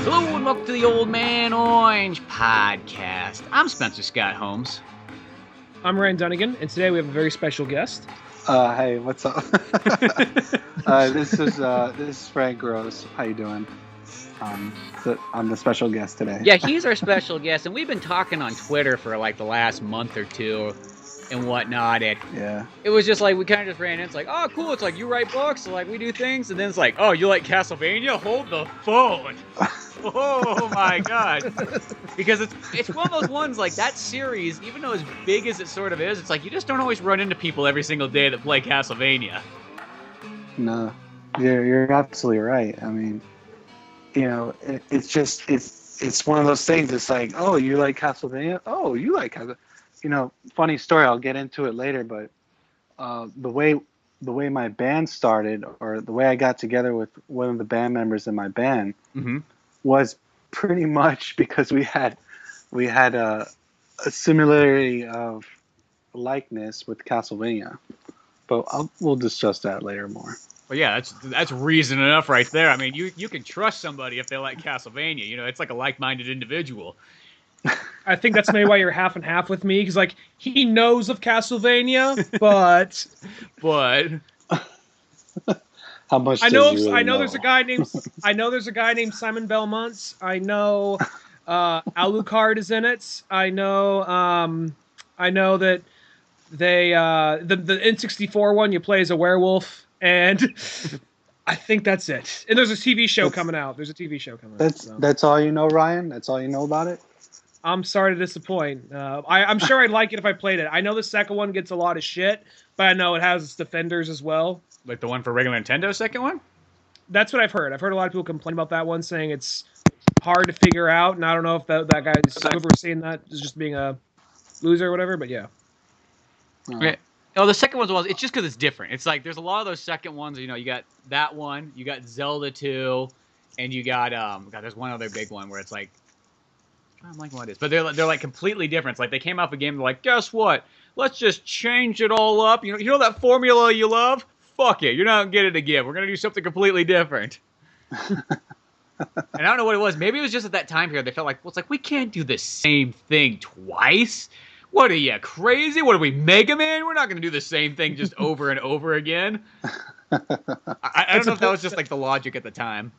Hello and welcome to the Old Man Orange podcast. I'm Spencer Scott Holmes. I'm Ryan Dunnigan, and today we have a very special guest. Hey, what's up? This is Frank Gross. How you doing? I'm the special guest today. Yeah, he's our special guest, and we've been talking on Twitter for like the last month or two and whatnot. And Yeah. it was just like we kind of just ran in. It's like, oh, cool. It's like you write books, so like we do things, and then it's like, oh, you like Castlevania? Hold the phone. Oh my god! Because it's one of those ones like that series. Even though as big as it sort of is, it's like you just don't always run into people every single day that play Castlevania. No, you're absolutely right. I mean, it's one of those things. It's like, oh, you like Castlevania? Oh, you like Castlevania? Funny story. I'll get into it later, but the way my band started, or the way I got together with one of the band members in my band, was pretty much because we had a similarity of likeness with Castlevania, but we'll discuss that later more. Well, yeah, that's reason enough right there. I mean, you can trust somebody if they like Castlevania. It's like a like-minded individual. I think that's maybe why you're half and half with me, because like he knows of Castlevania, but How much? I know know? there's a guy named Simon Belmont. I know Alucard is in it. I know that they the N64 one you play as a werewolf, and I think that's it. And there's a TV show coming out. That's all you know, Ryan? That's all you know about it? I'm sorry to disappoint. I'm sure I'd like it if I played it. I know the second one gets a lot of shit, but I know it has its defenders as well. Like the one for regular Nintendo, second one? That's what I've heard. I've heard a lot of people complain about that one, saying it's hard to figure out, and I don't know if that guy, whoever was saying that, is just being a loser or whatever, but yeah. Okay. Oh, the second one's it's just because it's different. It's like there's a lot of those second ones. You got that one, you got Zelda 2, and you got there's one other big one where it's like I'm like what it is, but they're like completely different. It's like they came out with a game. They're like, guess what? Let's just change it all up. You know that formula you love? Fuck it, you're not getting it again. We're gonna do something completely different. And I don't know what it was. Maybe it was just at that time period they felt like, well, it's like we can't do the same thing twice. What are you, crazy? What are we, Mega Man? We're not gonna do the same thing just over and over again. I don't know if that was just like the logic at the time.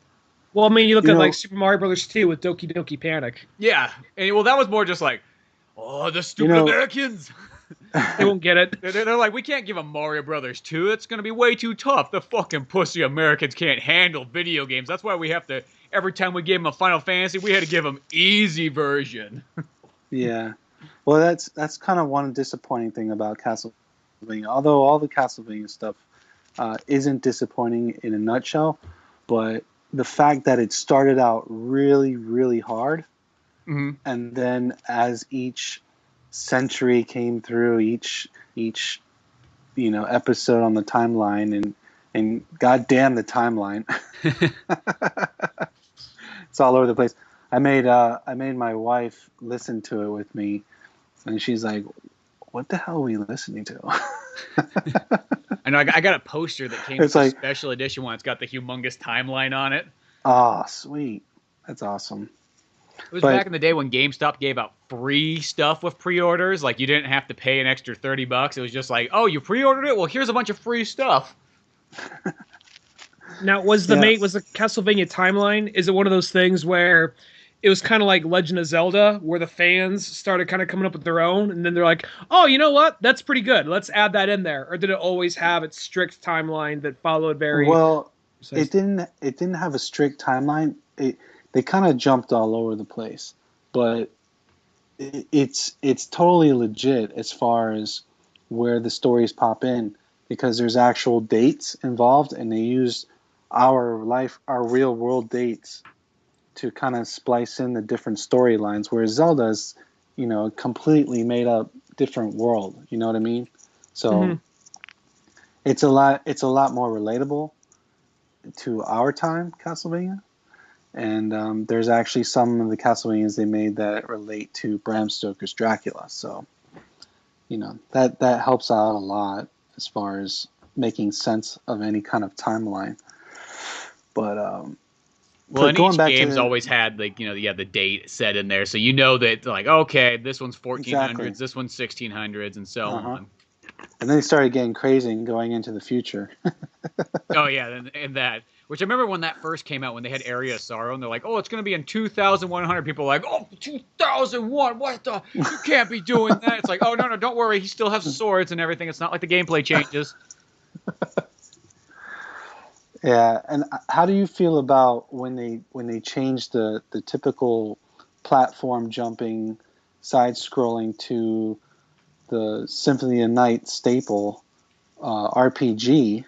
Well, I mean, you look at like Super Mario Brothers 2 with Doki Doki Panic. Yeah, and well, that was more just like, oh, the stupid Americans. They won't get it. They're like, we can't give them Mario Brothers 2. It's going to be way too tough. The fucking pussy Americans can't handle video games. That's why we have to, every time we gave them a Final Fantasy, we had to give them easy version. Yeah. Well, that's kind of one disappointing thing about Castlevania. Although all the Castlevania stuff isn't disappointing in a nutshell, but the fact that it started out really, really hard, and then as each century came through, each episode on the timeline, and goddamn the timeline, it's all over the place. I made my wife listen to it with me, and she's like, "What the hell are we listening to?" I know. I got a poster that came with a special edition one. It's got the humongous timeline on it. Oh, sweet! That's awesome. It was back in the day when GameStop gave out free stuff with pre-orders. Like, you didn't have to pay an extra $30. It was just like, oh, you pre-ordered it? Well, here's a bunch of free stuff. Now, was the Castlevania timeline, is it one of those things where it was kind of like Legend of Zelda, where the fans started kind of coming up with their own, and then they're like, oh, you know what? That's pretty good. Let's add that in there. Or did it always have its strict timeline that followed very... Well, it didn't have a strict timeline. They kind of jumped all over the place, but it's totally legit as far as where the stories pop in, because there's actual dates involved, and they use our real world dates to kind of splice in the different storylines, whereas Zelda's, a completely made up different world. You know what I mean? So it's a lot more relatable to our time, Castlevania. And there's actually some of the Castlevanias they made that relate to Bram Stoker's Dracula. So, that helps out a lot as far as making sense of any kind of timeline. But Well, and going each back game's to always had like the date set in there, so you know that like okay, this one's 1400s, exactly. this one's 1600s, and so on. And then they started getting crazy and going into the future. Oh yeah, and that. Which I remember when that first came out, when they had Area of Sorrow, and they're like, "Oh, it's going to be in 2100." People were like, "Oh, 2001? What the? You can't be doing that." It's like, "Oh no, don't worry. He still has swords and everything. It's not like the gameplay changes." Yeah, and how do you feel about when they changed the typical platform jumping, side scrolling to the Symphony of Night staple RPG,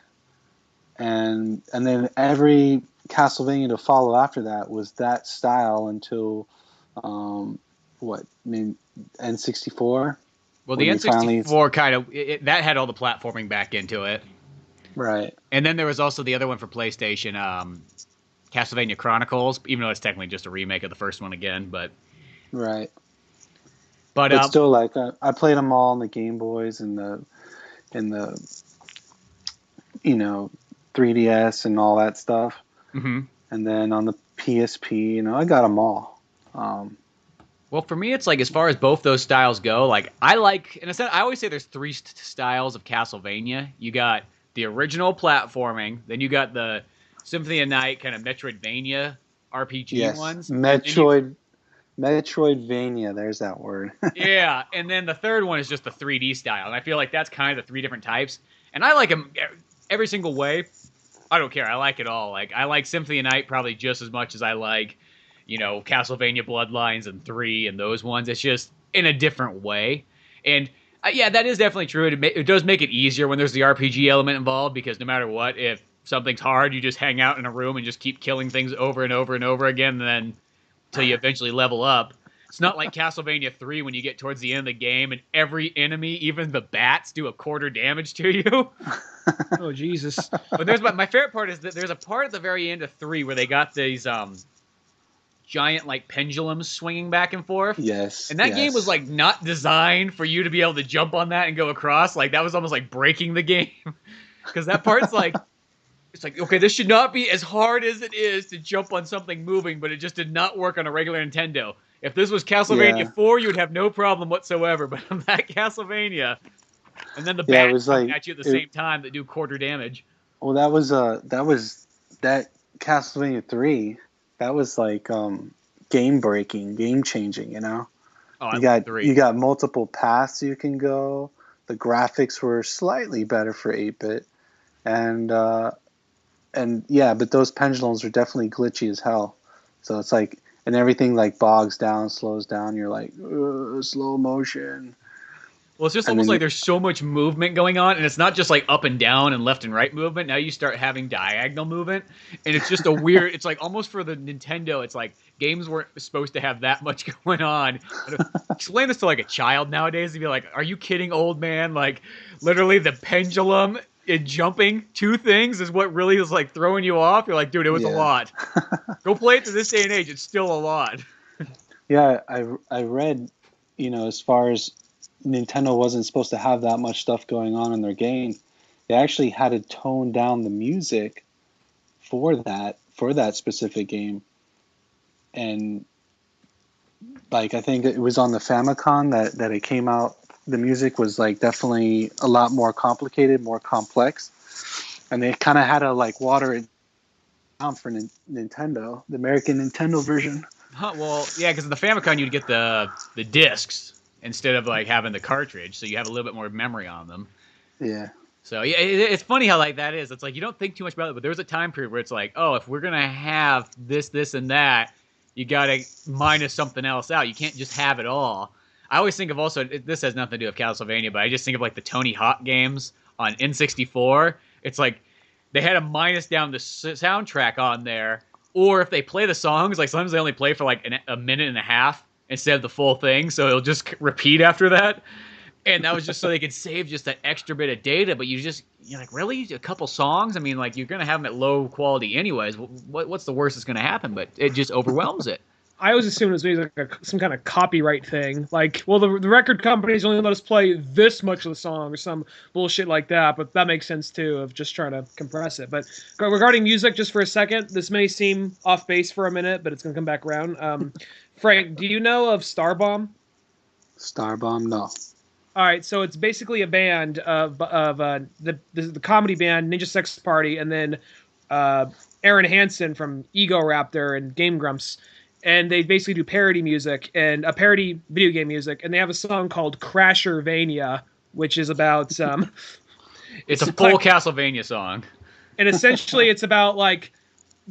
and then every Castlevania to follow after that was that style until N64? Well, the N64 kind of that had all the platforming back into it. Right. And then there was also the other one for PlayStation, Castlevania Chronicles, even though it's technically just a remake of the first one again, but right. But still, like I played them all on the Game Boys and the 3DS and all that stuff. Mm-hmm. And then on the PSP, I got them all. Well, for me, it's like as far as both those styles go, like I always say there's three styles of Castlevania. You got the original platforming, then you got the Symphony of Night kind of Metroidvania RPG ones. Metroidvania, there's that word. Yeah, and then the third one is just the 3D style, and I feel like that's kind of the three different types. And I like them every single way. I don't care. I like it all. Like I like Symphony of Night probably just as much as I like, Castlevania Bloodlines and 3 and those ones. It's just in a different way. And yeah, that is definitely true. It does make it easier when there's the RPG element involved, because no matter what, if something's hard, you just hang out in a room and just keep killing things over and over and over again, and then until you eventually level up. It's not like Castlevania 3 when you get towards the end of the game and every enemy, even the bats, do a quarter damage to you. Oh, Jesus. But my favorite part is that there's a part at the very end of 3 where they got these giant like pendulums swinging back and forth. Yes. And that game was like not designed for you to be able to jump on that and go across. Like that was almost like breaking the game. Because that part's like, it's like, okay, this should not be as hard as it is to jump on something moving, but it just did not work on a regular Nintendo. If this was Castlevania 4, you'd have no problem whatsoever. But on that Castlevania, and then the bats come at you at the same time that do quarter damage. Well, that was that Castlevania 3. That was like game breaking, game changing. Oh, you got multiple paths you can go. The graphics were slightly better for 8-bit, and yeah, but those pendulums are definitely glitchy as hell. So it's like, and everything like bogs down, slows down. You're like, slow motion. Well, it's just almost like there's so much movement going on, and it's not just like up and down and left and right movement. Now you start having diagonal movement, and it's just a weird. It's like almost for the Nintendo, it's like games weren't supposed to have that much going on. Explain this to like a child nowadays, and be like, "Are you kidding, old man?" Like, literally the pendulum and jumping two things is what really is like throwing you off. You're like, dude, it was a lot. Go play it to this day and age. It's still a lot. Yeah, I read, as far as Nintendo wasn't supposed to have that much stuff going on in their game, they actually had to tone down the music for that specific game. And like, I think it was on the Famicom that it came out. The music was like definitely a lot more complicated, more complex, and they kind of had to like water it down for Nintendo, the American Nintendo version. Well, yeah, because in the Famicom you'd get the discs instead of like having the cartridge, so you have a little bit more memory on them. Yeah. So yeah, it's funny how like that is. It's like you don't think too much about it, but there was a time period where it's like, oh, if we're gonna have this, and that, you gotta minus something else out. You can't just have it all. I always think of also, this has nothing to do with Castlevania, but I just think of like the Tony Hawk games on N64. It's like they had to minus down the soundtrack on there, or if they play the songs, like sometimes they only play for like a minute and a half instead of the full thing, so it'll just repeat after that. And that was just so they could save just that extra bit of data, but you're like, really? A couple songs? I mean, like, you're going to have them at low quality anyways. What's the worst that's going to happen? But it just overwhelms it. I always assumed it was maybe like some kind of copyright thing. Like, well, the record companies only let us play this much of the song or some bullshit like that. But that makes sense too, of just trying to compress it. But regarding music, just for a second, this may seem off base for a minute, but it's gonna come back around. Frank, do you know of Starbomb? Starbomb, no. All right, so it's basically a band of the comedy band Ninja Sex Party, and then Aaron Hansen from Ego Raptor and Game Grumps, and they basically do parody music and a parody video game music, and they have a song called Crashervania, which is about it's a full Castlevania song, and essentially it's about like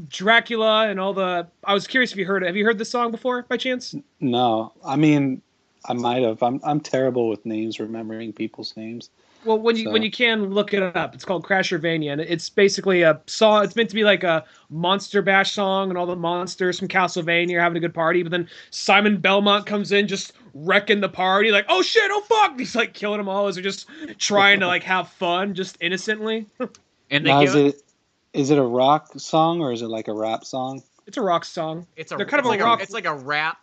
Dracula and all the. I was curious if you heard it. Have you heard this song before by chance? No, I mean, I might have. I'm terrible with names, remembering people's names. Well, when you can look it up, it's called Crashervania, and it's basically a song. It's meant to be like a Monster Bash song, and all the monsters from Castlevania are having a good party. But then Simon Belmont comes in, just wrecking the party, like, oh shit, oh fuck! He's like killing them all as they're just trying to like have fun, just innocently. And they is it a rock song or is it like a rap song? It's a rock song. It's like a rap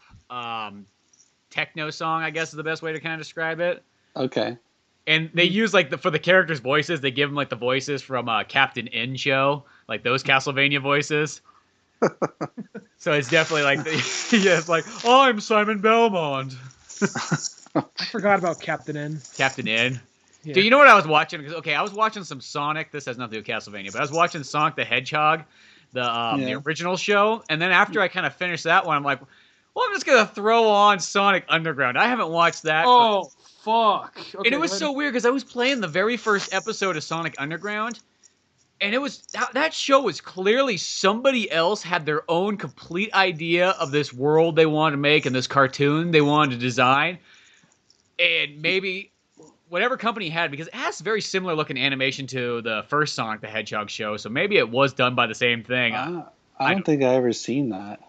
techno song, I guess is the best way to kind of describe it. Okay. And they use like for the characters' voices, they give them like the voices from Captain N show, like those Castlevania voices. So it's definitely like it's like, oh, I'm Simon Belmont. I forgot about Captain N. Captain N. Yeah. Dude, you know what I was watching? Okay, I was watching some Sonic. This has nothing to do with Castlevania, but I was watching Sonic the Hedgehog, the original show, and then after I kind of finished that one, I'm like, well, I'm just gonna throw on Sonic Underground. I haven't watched that. Oh, fuck! Okay, and it was so weird because I was playing the very first episode of Sonic Underground, and it was that show was clearly somebody else had their own complete idea of this world they wanted to make and this cartoon they wanted to design, and maybe whatever company had, because it has very similar looking animation to the first Sonic the Hedgehog show, so maybe it was done by the same thing. I don't think I ever seen that.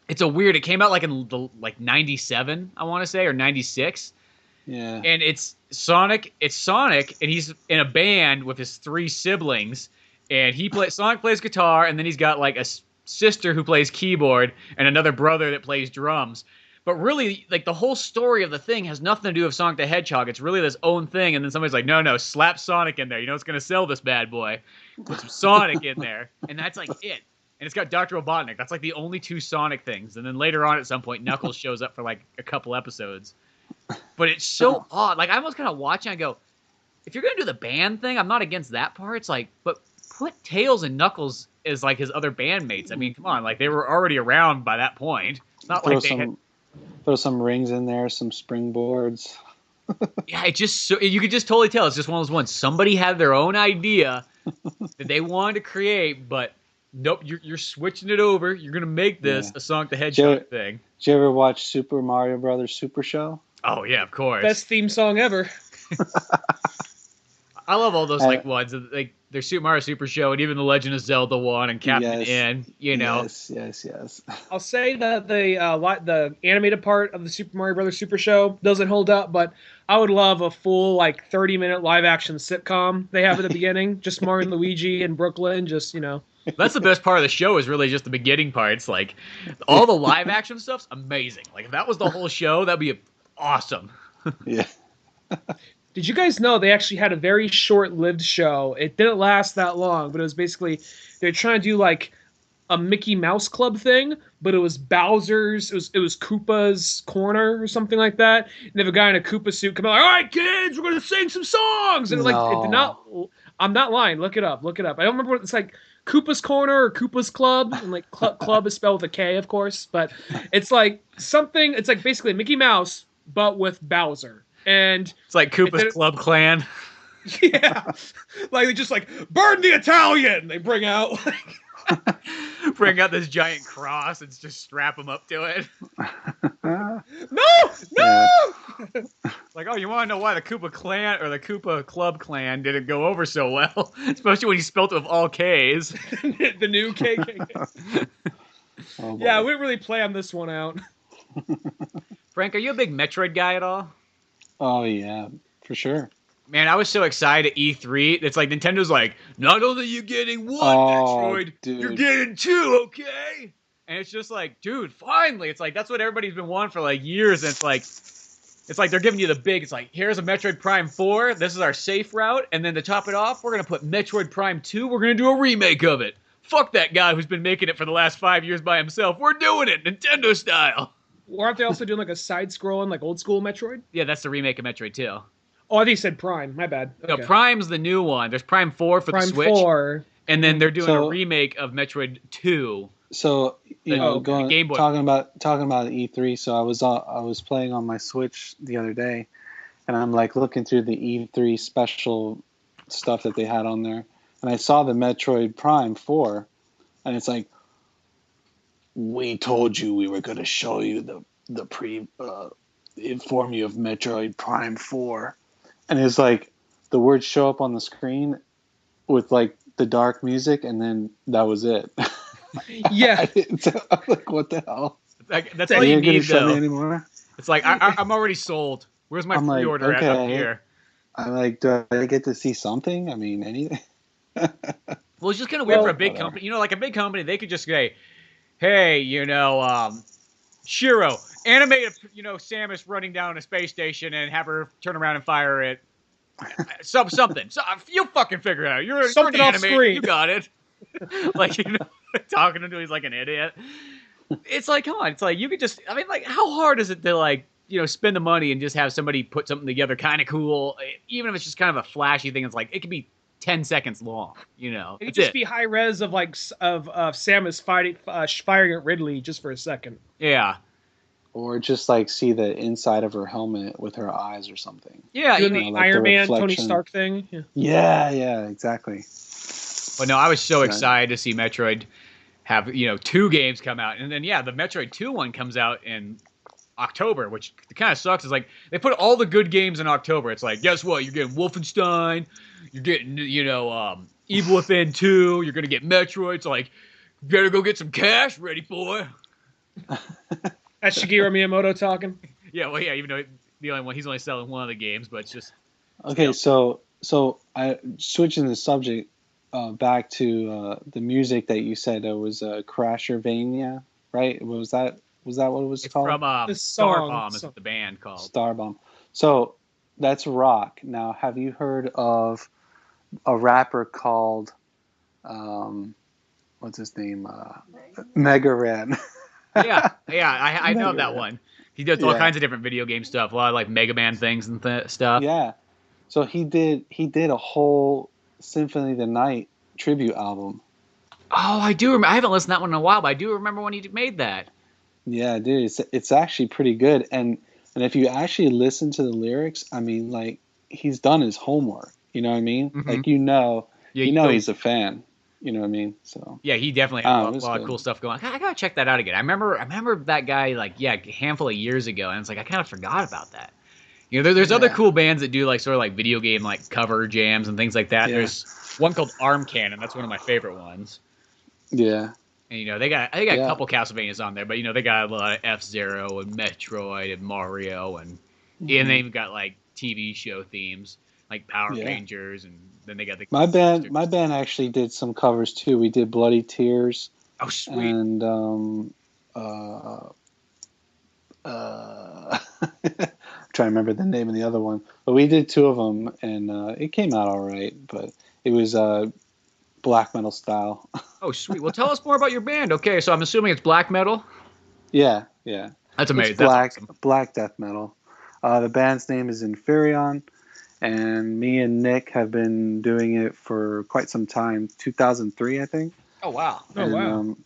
It's a weird. It came out like in '97, I want to say, or '96. Yeah. And it's Sonic, and he's in a band with his 3 siblings, and Sonic plays guitar, and then he's got like a sister who plays keyboard, and another brother that plays drums. But really, like, the whole story of the thing has nothing to do with Sonic the Hedgehog. It's really this own thing, and then somebody's like, no, slap Sonic in there. You know it's going to sell this bad boy. Put some Sonic in there. And that's, like, it. And it's got Dr. Robotnik. That's, like, the only 2 Sonic things. And then later on at some point, Knuckles shows up for, like, a couple episodes. But it's so odd. Like, I almost kind of watch it and I go, if you're going to do the band thing, I'm not against that part. It's like, but put Tails and Knuckles as, like, his other bandmates. I mean, come on. Like, they were already around by that point. It's not like they had... Throw some rings in there, some springboards. Yeah, you could just totally tell. It's just one of those ones. Somebody had their own idea that they wanted to create, but nope, you're switching it over. You're going to make this a Sonic the Hedgehog thing. Did you ever watch Super Mario Brothers Super Show? Oh, yeah, of course. Best theme song ever. I love all those like ones. Like there's Super Mario Super Show and even the Legend of Zelda one and Captain N. You know. Yes. I'll say that the animated part of the Super Mario Brothers Super Show doesn't hold up, but I would love a full 30-minute live action sitcom they have at the beginning. Just Mario and Luigi in Brooklyn. Just That's the best part of the show is really just the beginning parts. Like all the live action stuff's amazing. Like if that was the whole show, that'd be awesome. Yeah. Did you guys know they actually had a very short-lived show? It didn't last that long, but it was basically they're trying to do like a Mickey Mouse Club thing, but it was Bowser's. It was Koopa's Corner or something like that. And they have a guy in a Koopa suit come out like, "All right, kids, we're gonna sing some songs." And it did not. I'm not lying. Look it up. I don't remember what it's like. Koopa's Corner or Koopa's Club, and club is spelled with a K, of course. But it's like something. It's like basically Mickey Mouse, but with Bowser. And it's like Koopa's Club Clan. Yeah. They just burn the Italian. They bring out this giant cross and just strap them up to it. No! Like, oh, you want to know why the Koopa Clan or the Koopa Club Clan didn't go over so well? Especially when you spelt it with all Ks. The new KK. Yeah, we didn't really plan this one out. Frank, are you a big Metroid guy at all? Oh, yeah, for sure. Man, I was so excited at E3. It's like Nintendo's like, not only are you getting one Metroid, dude. you're getting 2, okay? And it's just like, dude, finally. It's like, that's what everybody's been wanting for like years. And it's like they're giving you the big, it's like, here's a Metroid Prime 4. This is our safe route. And then to top it off, we're going to put Metroid Prime 2. We're going to do a remake of it. Fuck that guy who's been making it for the last 5 years by himself. We're doing it, Nintendo style. Or aren't they also doing like a side-scrolling, like old school Metroid? Yeah, that's the remake of Metroid 2. Oh, I think you said Prime. My bad. Okay. No, Prime's the new one. There's Prime 4 for Prime the Switch. 4. And then they're doing a remake of Metroid 2. So Game Boy. talking about E3. So I was playing on my Switch the other day, and I'm like looking through the E3 special stuff that they had on there, and I saw the Metroid Prime 4, and it's like, we told you we were going to show you inform you of Metroid Prime 4, and it's like the words show up on the screen with like the dark music, and then that was it. Yeah. I'm like, what the hell? That's all you need, show though. me anymore? It's like, I'm already sold. Where's my pre-order at up here? I'm like, do I get to see something? I mean, anything? Well, it's just kind of weird for a big company. You know, like a big company, they could just say, hey, Shiro, animate, Samus running down a space station and have her turn around and fire it. Something. So, you fucking figure it out. You're something an off animator. screen. You got it. Like, talking to him, he's like an idiot. It's like, come on. It's like, you could just, I mean, like, how hard is it to, like, spend the money and just have somebody put something together kind of cool, even if it's just kind of a flashy thing. It's like, it could be 10 seconds long, It could just be high res of Samus firing at Ridley just for a second. Yeah. Or just like see the inside of her helmet with her eyes or something. Yeah, doing the Iron Man, Tony Stark thing. Yeah, exactly. But no, I was so excited to see Metroid have 2 games come out, and then the Metroid 2 one comes out in October, which kind of sucks. Is like they put all the good games in October. It's like, guess what? You're getting Wolfenstein. You're getting Evil Within 2. You're gonna get Metroid. It's like, you better go get some cash ready, boy. That's Shigeru Miyamoto talking. Yeah, well, yeah. Even though he's only selling one of the games, but it's just okay. So I switching the subject back to the music that you said. It was Crashervania, right? Was that what it was called? From Starbomb is the band called. Starbomb. So that's rock. Now, have you heard of a rapper called what's his name? Mega Ran. yeah, I know that one. He does all kinds of different video game stuff, a lot of like Mega Man things and stuff. Yeah. So he did a whole Symphony of the Night tribute album. Oh, I do remember. I haven't listened to that one in a while, but I do remember when he made that. Yeah, dude, it's actually pretty good. And if you actually listen to the lyrics, I mean, like, he's done his homework. You know what I mean? Mm-hmm. Like, he's a fan. You know what I mean? So yeah, he definitely had a lot of cool stuff going on. I gotta check that out again. I remember that guy a handful of years ago, and it's like I kind of forgot about that. There's other cool bands that do like sort of like video game like cover jams and things like that. Yeah. There's one called Arm Cannon. That's one of my favorite ones. Yeah. And they got a couple Castlevanias on there, but they got a lot of F-Zero and Metroid and Mario and they even got like TV show themes like Power Rangers, and then they got the my band actually did some covers too. We did Bloody Tears. Oh, sweet. And trying to remember the name of the other one, but we did 2 of them, and it came out all right. But it was black metal style. Oh, sweet. Well, tell us more about your band. Okay, so I'm assuming it's black metal. Yeah. That's amazing. It's black death metal. The band's name is Inferion, and me and Nick have been doing it for quite some time. 2003, I think. Oh wow!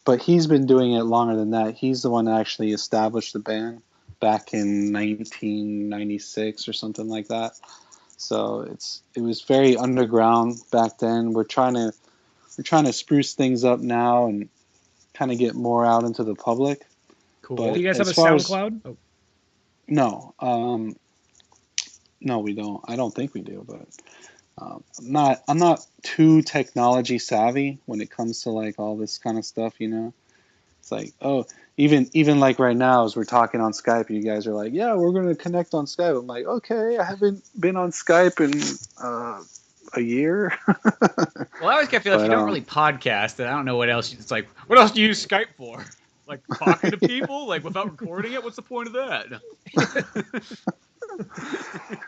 But he's been doing it longer than that. He's the one that actually established the band back in 1996 or something like that. So it was very underground back then. We're trying to spruce things up now and kind of get more out into the public. Cool. But do you guys have a SoundCloud? No. No, we don't. I don't think we do, but I'm not too technology savvy when it comes to like all this kind of stuff, It's like, even like right now as we're talking on Skype, you guys are like, yeah, we're going to connect on Skype. I'm like, okay, I haven't been on Skype in a year. Well, I always feel if you don't really podcast, then I don't know what else. It's like, what else do you use Skype for? like talking to people like without recording it. What's the point of that?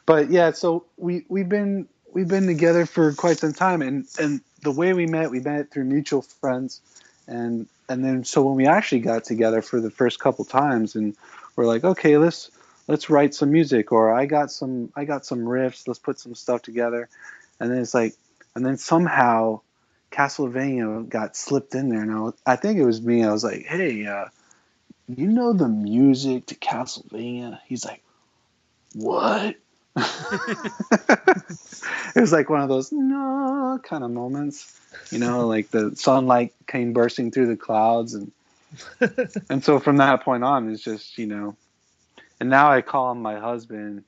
But yeah, so we've been together for quite some time, and the way we met through mutual friends, and then so when we actually got together for the first couple times, and we're like, okay, let's write some music, or I got some riffs, let's put some stuff together, and then it's like, and then somehow Castlevania got slipped in there, and I think it was me. I was like, hey, you know the music to Castlevania? He's like, what? It was like one of those no kind of moments, like the sunlight came bursting through the clouds, and so from that point on, it's just and now I call him my husband,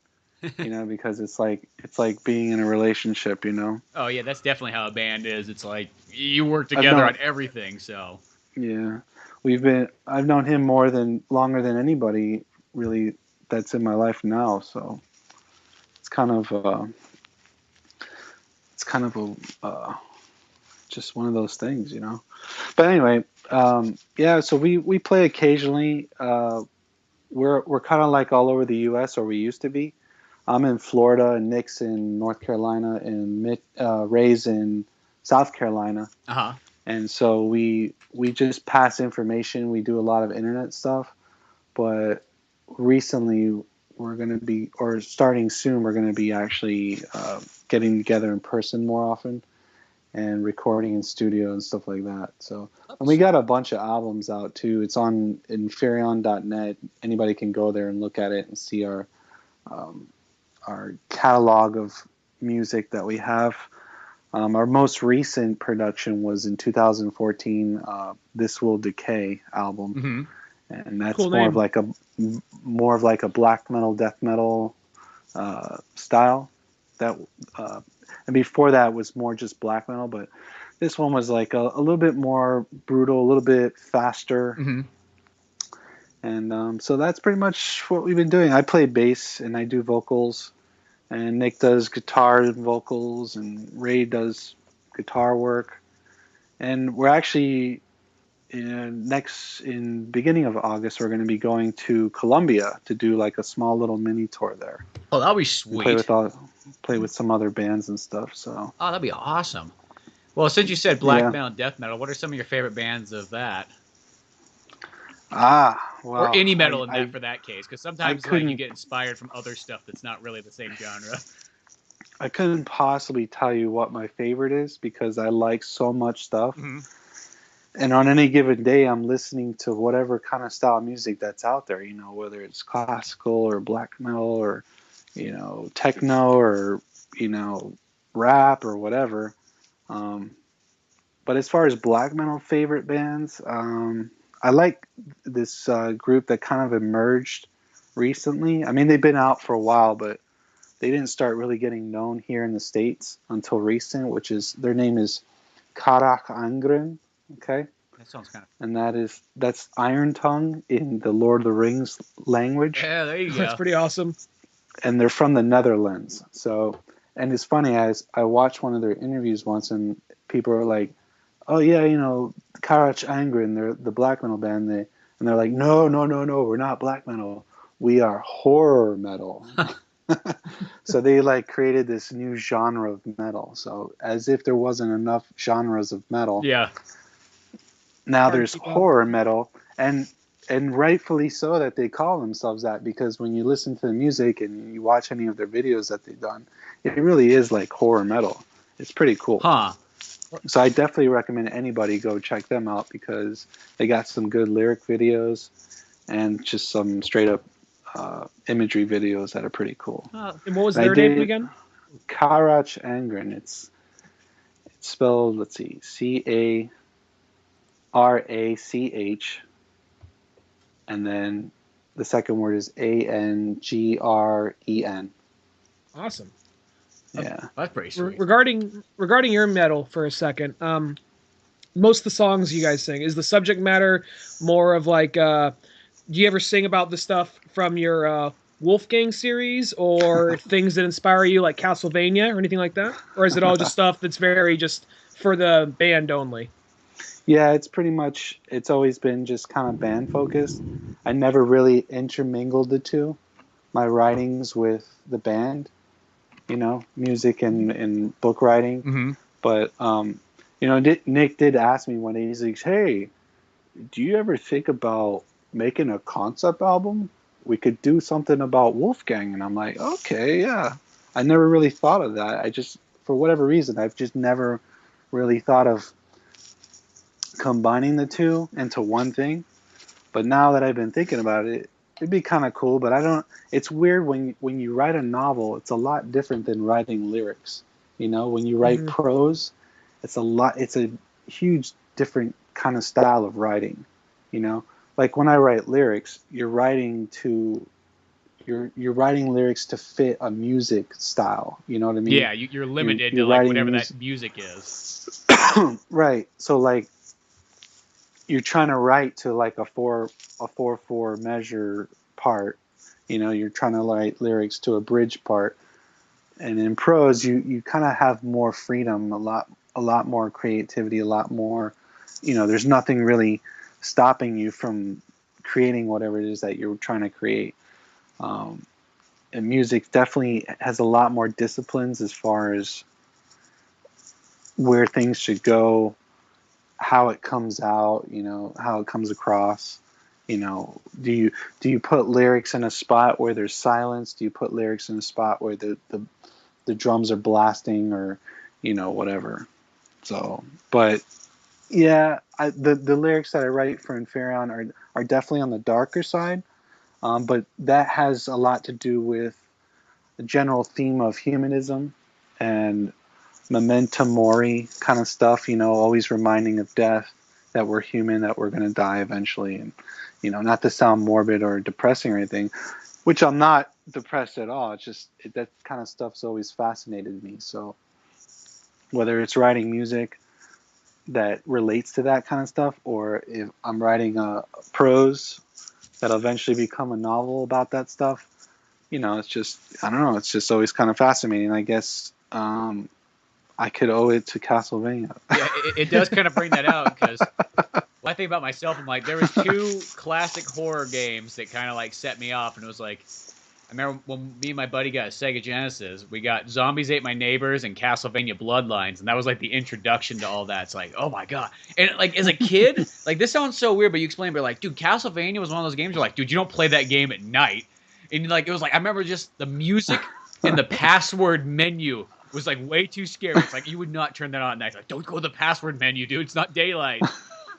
because it's like being in a relationship, Oh yeah, that's definitely how a band is. It's like you work together on everything. So yeah, I've known him longer than anybody really that's in my life now, so it's kind of just one of those things, But anyway, yeah. So we play occasionally. We're kind of like all over the U.S., or we used to be. I'm in Florida, and Nick's in North Carolina, and Ray's in South Carolina. And so we just pass information. We do a lot of internet stuff, but recently we're going to be, or starting soon, we're going to be actually getting together in person more often and recording in studio and stuff like that. So, and we got a bunch of albums out too. It's on inferion.net. Anybody can go there and look at it and see our catalog of music that we have. Our most recent production was in 2014, This Will Decay album. Mm-hmm. And that's cool more of like a black metal, death metal style. That and before that was more just black metal, but this one was like a little bit more brutal, a little bit faster. Mm-hmm. And so that's pretty much what we've been doing. I play bass and I do vocals, and Nick does guitar and vocals, and Ray does guitar work. And we're actually in beginning of August, we're going to be going to Colombia to do like a small little mini tour there. Oh, that'll be sweet. Play with some other bands and stuff. So. Oh, that'd be awesome. Well, since you said black metal and death metal, what are some of your favorite bands of that? Well, or any metal for that case, because sometimes you get inspired from other stuff that's not really the same genre. I couldn't possibly tell you what my favorite is because I like so much stuff. Mm-hmm. And on any given day, I'm listening to whatever kind of style of music that's out there, whether it's classical or black metal or, techno or, rap or whatever. But as far as black metal favorite bands, I like this group that kind of emerged recently. I mean, they've been out for a while, but they didn't start really getting known here in the States until recent, their name is Karak Angren. Okay. That sounds kind of. And that's Iron Tongue in the Lord of the Rings language. Yeah, there you go. That's pretty awesome. And they're from the Netherlands. So, and it's funny, I watched one of their interviews once, and people are like, "Oh yeah, Karach Angren, they're the black metal band." And they're like, "No, we're not black metal. We are horror metal." So they created this new genre of metal. So as if there wasn't enough genres of metal. Yeah. Now there's horror metal, and rightfully so that they call themselves that, because when you listen to the music and you watch any of their videos that they've done, it really is like horror metal. It's pretty cool. Huh. So I definitely recommend anybody go check them out because they got some good lyric videos and just some straight up imagery videos that are pretty cool. And what was their name again? Karach Angren. It's spelled, let's see, Carach, and then the second word is Angren. Awesome. Yeah, that's pretty sweet. Regarding your metal for a second, most of the songs you guys sing, is the subject matter more of do you ever sing about the stuff from your Wolfgang series or things that inspire you, like Castlevania or anything like that? Or is it all just stuff that's very just for the band only? Yeah, it's pretty much, it's always been just kind of band focused. I never really intermingled the two, my writings with the band, music and book writing. Mm-hmm. But, Nick did ask me one day, he's like, hey, do you ever think about making a concept album? We could do something about Wolfgang. And I'm like, okay, yeah. I never really thought of that. I just, for whatever reason, I've just never really thought of combining the two into one thing. But now that I've been thinking about it, it'd be kind of cool. But I don't. It's weird when you write a novel. It's a lot different than writing lyrics. When you write prose, it's a lot. It's a huge different kind of style of writing. Like when I write lyrics, you're writing lyrics to fit a music style. You know what I mean? Yeah, you're limited to like whatever that music is. Right. So like, you're trying to write to like a 4/4 measure part. You're trying to write lyrics to a bridge part. And in prose, you kind of have more freedom, a lot more creativity, a lot more. There's nothing really stopping you from creating whatever it is that you're trying to create. And music definitely has a lot more disciplines as far as where things should go, how it comes out, how it comes across. Do you put lyrics in a spot where there's silence? Do you put lyrics in a spot where the drums are blasting, or whatever? So, but yeah, the lyrics that I write for Inferion are definitely on the darker side, but that has a lot to do with the general theme of humanism and memento mori kind of stuff, always reminding of death, that we're human, that we're going to die eventually. And, not to sound morbid or depressing or anything, which I'm not depressed at all. It's just that kind of stuff's always fascinated me. So whether it's writing music that relates to that kind of stuff, or if I'm writing a prose that'll eventually become a novel about that stuff, it's just, I don't know, it's just always kind of fascinating. I guess I could owe it to Castlevania. Yeah, it does kind of bring that out, because when I think about myself, I'm like, there was 2 classic horror games that kind of like set me off, and it was like, I remember when me and my buddy got a Sega Genesis, we got Zombies Ate My Neighbors and Castlevania Bloodlines, and that was like the introduction to all that. It's like, oh my god. And like as a kid, like this sounds so weird, but you explain, but like, dude, Castlevania was one of those games where like, dude, you don't play that game at night. And like, it was like, I remember just the music and the password menu was like way too scary. It's like, you would not turn that on at night. It's like, don't go to the password menu, dude. It's not daylight.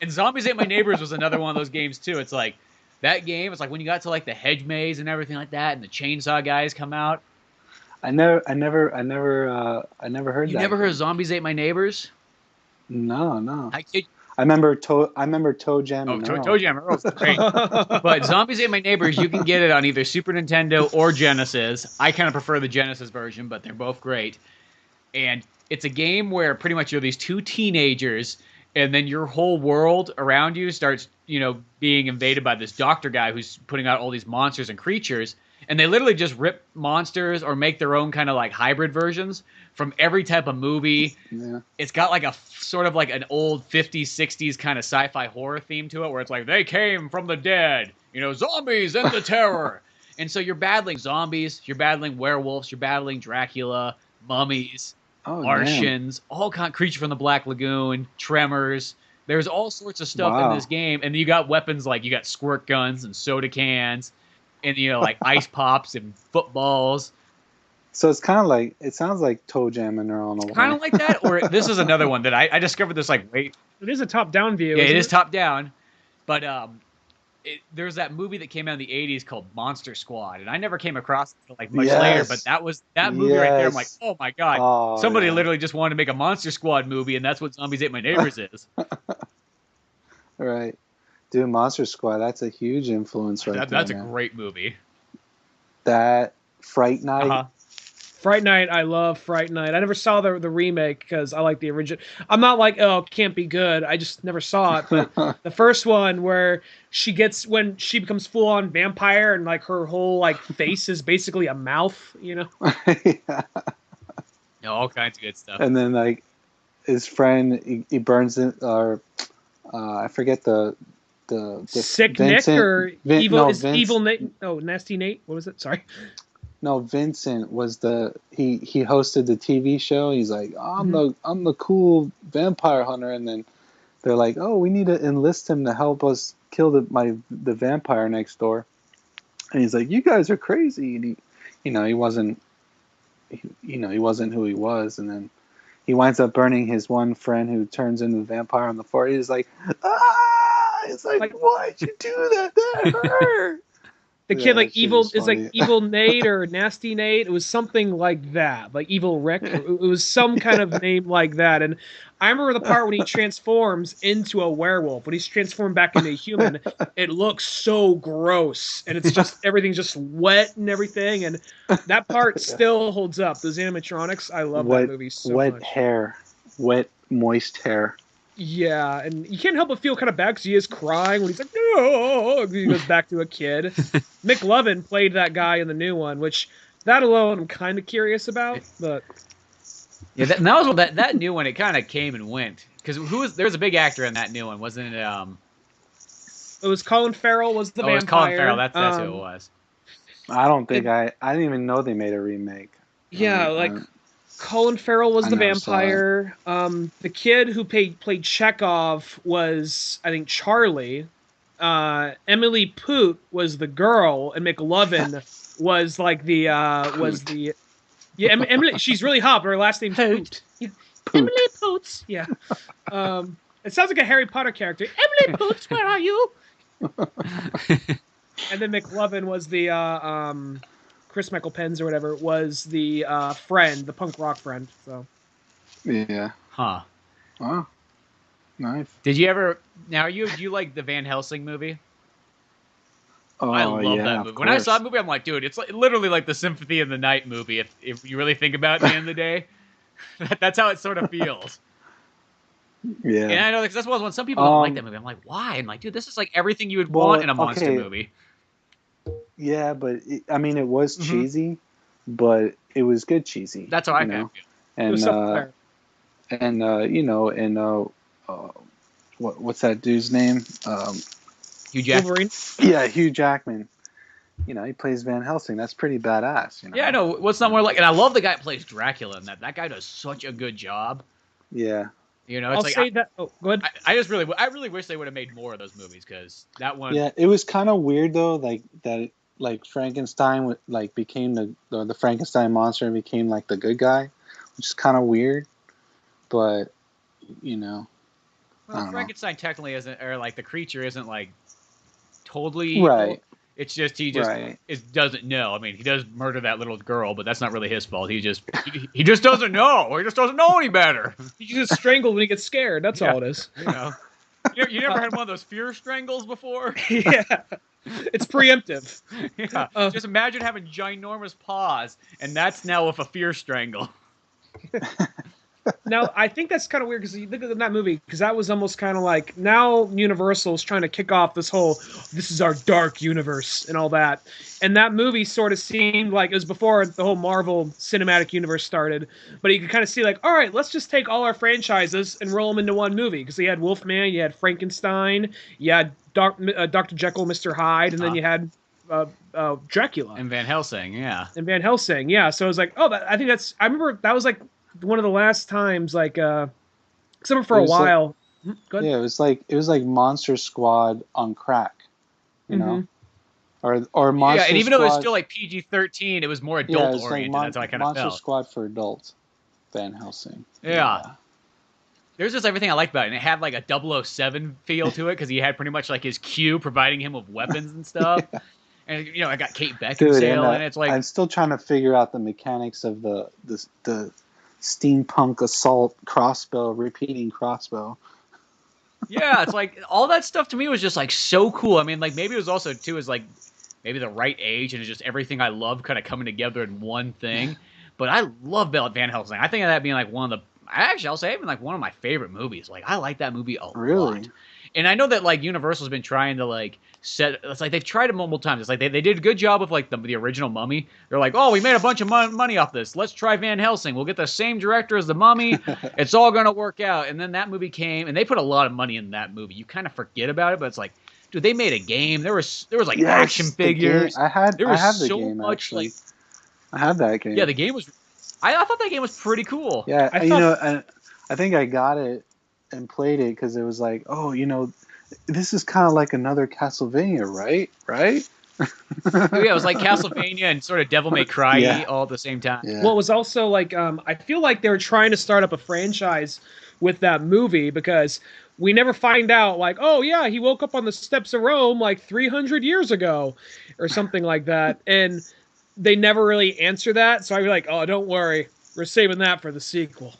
And Zombies Ate My Neighbors was another one of those games too. It's like, that game, it's like when you got to like the hedge maze and everything like that, and the chainsaw guys come out. I never heard that. You never heard of Zombies Ate My Neighbors? No. I remember Toe Jam. Oh, Toe Jam Earl's great. But Zombies Ate My Neighbors, you can get it on either Super Nintendo or Genesis. I kind of prefer the Genesis version, but they're both great. And it's a game where pretty much you're these 2 teenagers, and then your whole world around you starts, being invaded by this doctor guy who's putting out all these monsters and creatures. And they literally just rip monsters or make their own kind of like hybrid versions from every type of movie. Yeah. It's got like a sort of like an old 50s, 60s kind of sci-fi horror theme to it, where it's like, they came from the dead, zombies and the terror. And so you're battling zombies, you're battling werewolves, you're battling Dracula, mummies, Martians, all kind of creature from the Black Lagoon, Tremors. There's all sorts of stuff in this game. And you got weapons like you got squirt guns and soda cans and, like ice pops and footballs. So it's kind of like, it sounds like Toe Jam and Earl. Kind of like that. Or this is another one that I discovered this like, wait. It is a top-down view. Yeah, it is top-down. But there's that movie that came out in the 80s called Monster Squad, and I never came across it until like much later, but that movie right there, I'm like, oh my god, somebody literally just wanted to make a Monster Squad movie, and that's what Zombies Ate My Neighbors is. Right. Dude, Monster Squad, that's a huge influence right there. That's a great movie. That, Fright Night. Uh-huh. Fright Night, I love Fright Night. I never saw the remake because I like the original. I'm not like, oh, it can't be good. I just never saw it. But the first one where when she becomes full on vampire and like her whole like face is basically a mouth, Yeah, all kinds of good stuff. And then like his friend he burns it, or I forget the Sick Vincent, Nick or evil no, is Vince, evil Nate? Oh, Nasty Nate. What was it? Sorry. no, Vincent was he hosted the TV show. He's like, I'm the cool vampire hunter, and then they're like, oh, we need to enlist him to help us kill the vampire next door. And he's like, you guys are crazy. And he wasn't who he was. And then he winds up burning his one friend who turns into the vampire on the floor. He's like, ah! It's like, why'd you do that? That hurt. The kid, like, evil is funny. like Evil Nate or Nasty Nate. It was something like that, like Evil Rick. It was some kind of name like that. And I remember the part when he transforms into a werewolf. When he's transformed back into a human, it looks so gross, and it's just everything's just wet and everything. And that part still holds up. Those animatronics, I love that movie so much. Wet, moist hair. Yeah, and you can't help but feel kind of bad because he is crying when he's like, no, he goes back to a kid. McLovin played that guy in the new one, which that alone I'm kind of curious about. But yeah, that new one. It kind of came and went because there was a big actor in that new one, wasn't it? It was Colin Farrell was the vampire. It was Colin Farrell. That's who it was. I don't think I didn't even know they made a remake. Yeah, Colin Farrell was the vampire. The kid who played Chekhov was, I think, Charlie. Emily Poot was the girl, and McLovin was like the Emily. She's really hot, but her last name's Poot. Yeah. Emily Poots. Yeah. It sounds like a Harry Potter character. Emily Poots, where are you? And then McLovin was the Chris Michael Pence or whatever was the friend, the punk rock friend. So yeah. Huh. Wow. Nice. Did you ever? Now, do you like the Van Helsing movie? Oh, I love that movie. When I saw that movie, I'm like, dude, it's literally like the Symphony of the Night movie. If you really think about it at the end of the day, that's how it sort of feels. Yeah. And I know because that's when some people don't like that movie. I'm like, why? I'm like, dude, this is like everything you would want in a monster movie. Yeah, but it was cheesy, but it was good cheesy. That's how I feel. And what's that dude's name? Hugh Jackman. Wolverine. Yeah, Hugh Jackman. He plays Van Helsing. That's pretty badass. Yeah, I know. What's not more like? And I love the guy who plays Dracula in that. That guy does such a good job. Yeah. It's that. Oh, go ahead. I really wish they would have made more of those movies because that one. Yeah, it was kind of weird though, like Frankenstein became the Frankenstein monster and became like the good guy, which is kind of weird. But well, Frankenstein technically isn't, or like the creature isn't like totally right. Evil. It's just he just doesn't know. I mean, he does murder that little girl, but that's not really his fault. He just doesn't know. He just doesn't know any better. He gets strangled when he gets scared. That's all it is. You never had one of those fear strangles before? Yeah. It's preemptive. Yeah. Just imagine having ginormous paws, and that's now with a fear strangle. Now, I think that's kind of weird because you look at that movie, because that was almost kind of like, now Universal's trying to kick off this is our dark universe and all that. And that movie sort of seemed like it was before the whole Marvel Cinematic Universe started. But you could kind of see like, all right, let's just take all our franchises and roll them into one movie. Because you had Wolfman, you had Frankenstein, you had Dr. Jekyll, Mr. Hyde, and then you had Dracula. And Van Helsing, yeah. So I was like, I remember that was like one of the last times, like, except for a while. Go ahead. Yeah, it was like Monster Squad on crack, you know, or Monster. Yeah, and even Squad, though it was still like PG-13, it was more adult oriented. Like that's how I kind of felt. Monster Squad for adults, Van Helsing. Yeah. There's just everything I liked about it, and it had like a 007 feel to it because he had pretty much like his Q providing him with weapons and stuff. Yeah. And I got Kate Beckinsale, and it's like I'm still trying to figure out the mechanics of the steampunk assault repeating crossbow. Yeah, it's like all that stuff to me was just like so cool. I mean, like maybe it was also too is like maybe the right age and it's just everything I love kind of coming together in one thing. But I love Van Helsing. I think of that being like I'll say even like one of my favorite movies. Like I like that movie a lot. And I know that like Universal's been trying to like set. It's like they've tried it multiple times. It's like they did a good job with like the original Mummy. They're like, oh, we made a bunch of money off this. Let's try Van Helsing. We'll get the same director as the Mummy. It's all gonna work out. And then that movie came, and they put a lot of money in that movie. You kind of forget about it, but it's like, dude, they made a game. There was like action figures. I have the so game much actually. like. I had that game. Yeah, the game was. I thought that game was pretty cool. Yeah, I think I got it and played it because it was like, oh, this is kind of like another Castlevania, right? Right? Yeah, it was like Castlevania and sort of Devil May Cry all at the same time. Yeah. Well, it was also like I feel like they were trying to start up a franchise with that movie because we never find out like, oh yeah, he woke up on the steps of Rome like 300 years ago or something like that, and they never really answer that. So I'd be like, oh, don't worry, we're saving that for the sequel.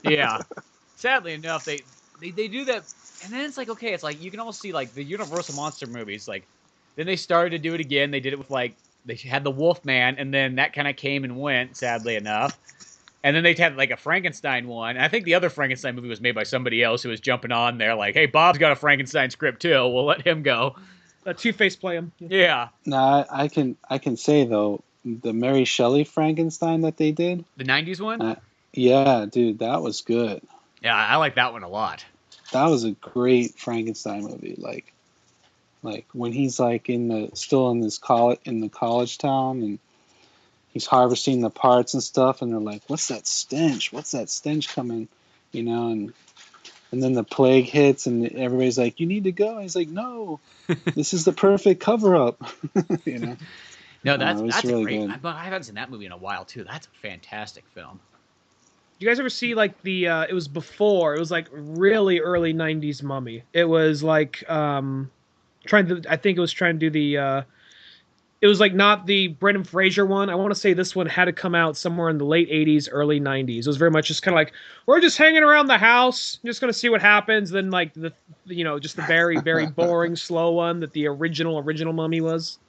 Yeah. Sadly enough, they do that, and then it's like, okay, it's like you can almost see like the Universal monster movies. Like, then they started to do it again. They did it with like they had the Wolfman, and then that kind of came and went. Sadly enough, and then they had like a Frankenstein one. And I think the other Frankenstein movie was made by somebody else who was jumping on there, like, hey, Bob's got a Frankenstein script too. We'll let him go. Two-Face play him. Yeah. Now I can say though, the Mary Shelley Frankenstein that they did, the '90s one. Yeah, dude, that was good. Yeah, I like that one a lot. That was a great Frankenstein movie. Like when he's like still in this college town, and he's harvesting the parts and stuff, and they're like, "What's that stench? What's that stench coming?" And then the plague hits, and everybody's like, "You need to go." And he's like, "No, this is the perfect cover-up." No, that's really great. good. But I haven't seen that movie in a while too. That's a fantastic film. You guys ever see like it was like really early 90s Mummy. It was like I think it was trying to do it was like not the Brendan Fraser one. I want to say this one had to come out somewhere in the late 80s, early 90s. It was very much just kind of like, we're just hanging around the house, just going to see what happens. Then like just the very, very boring, slow one that the original Mummy was.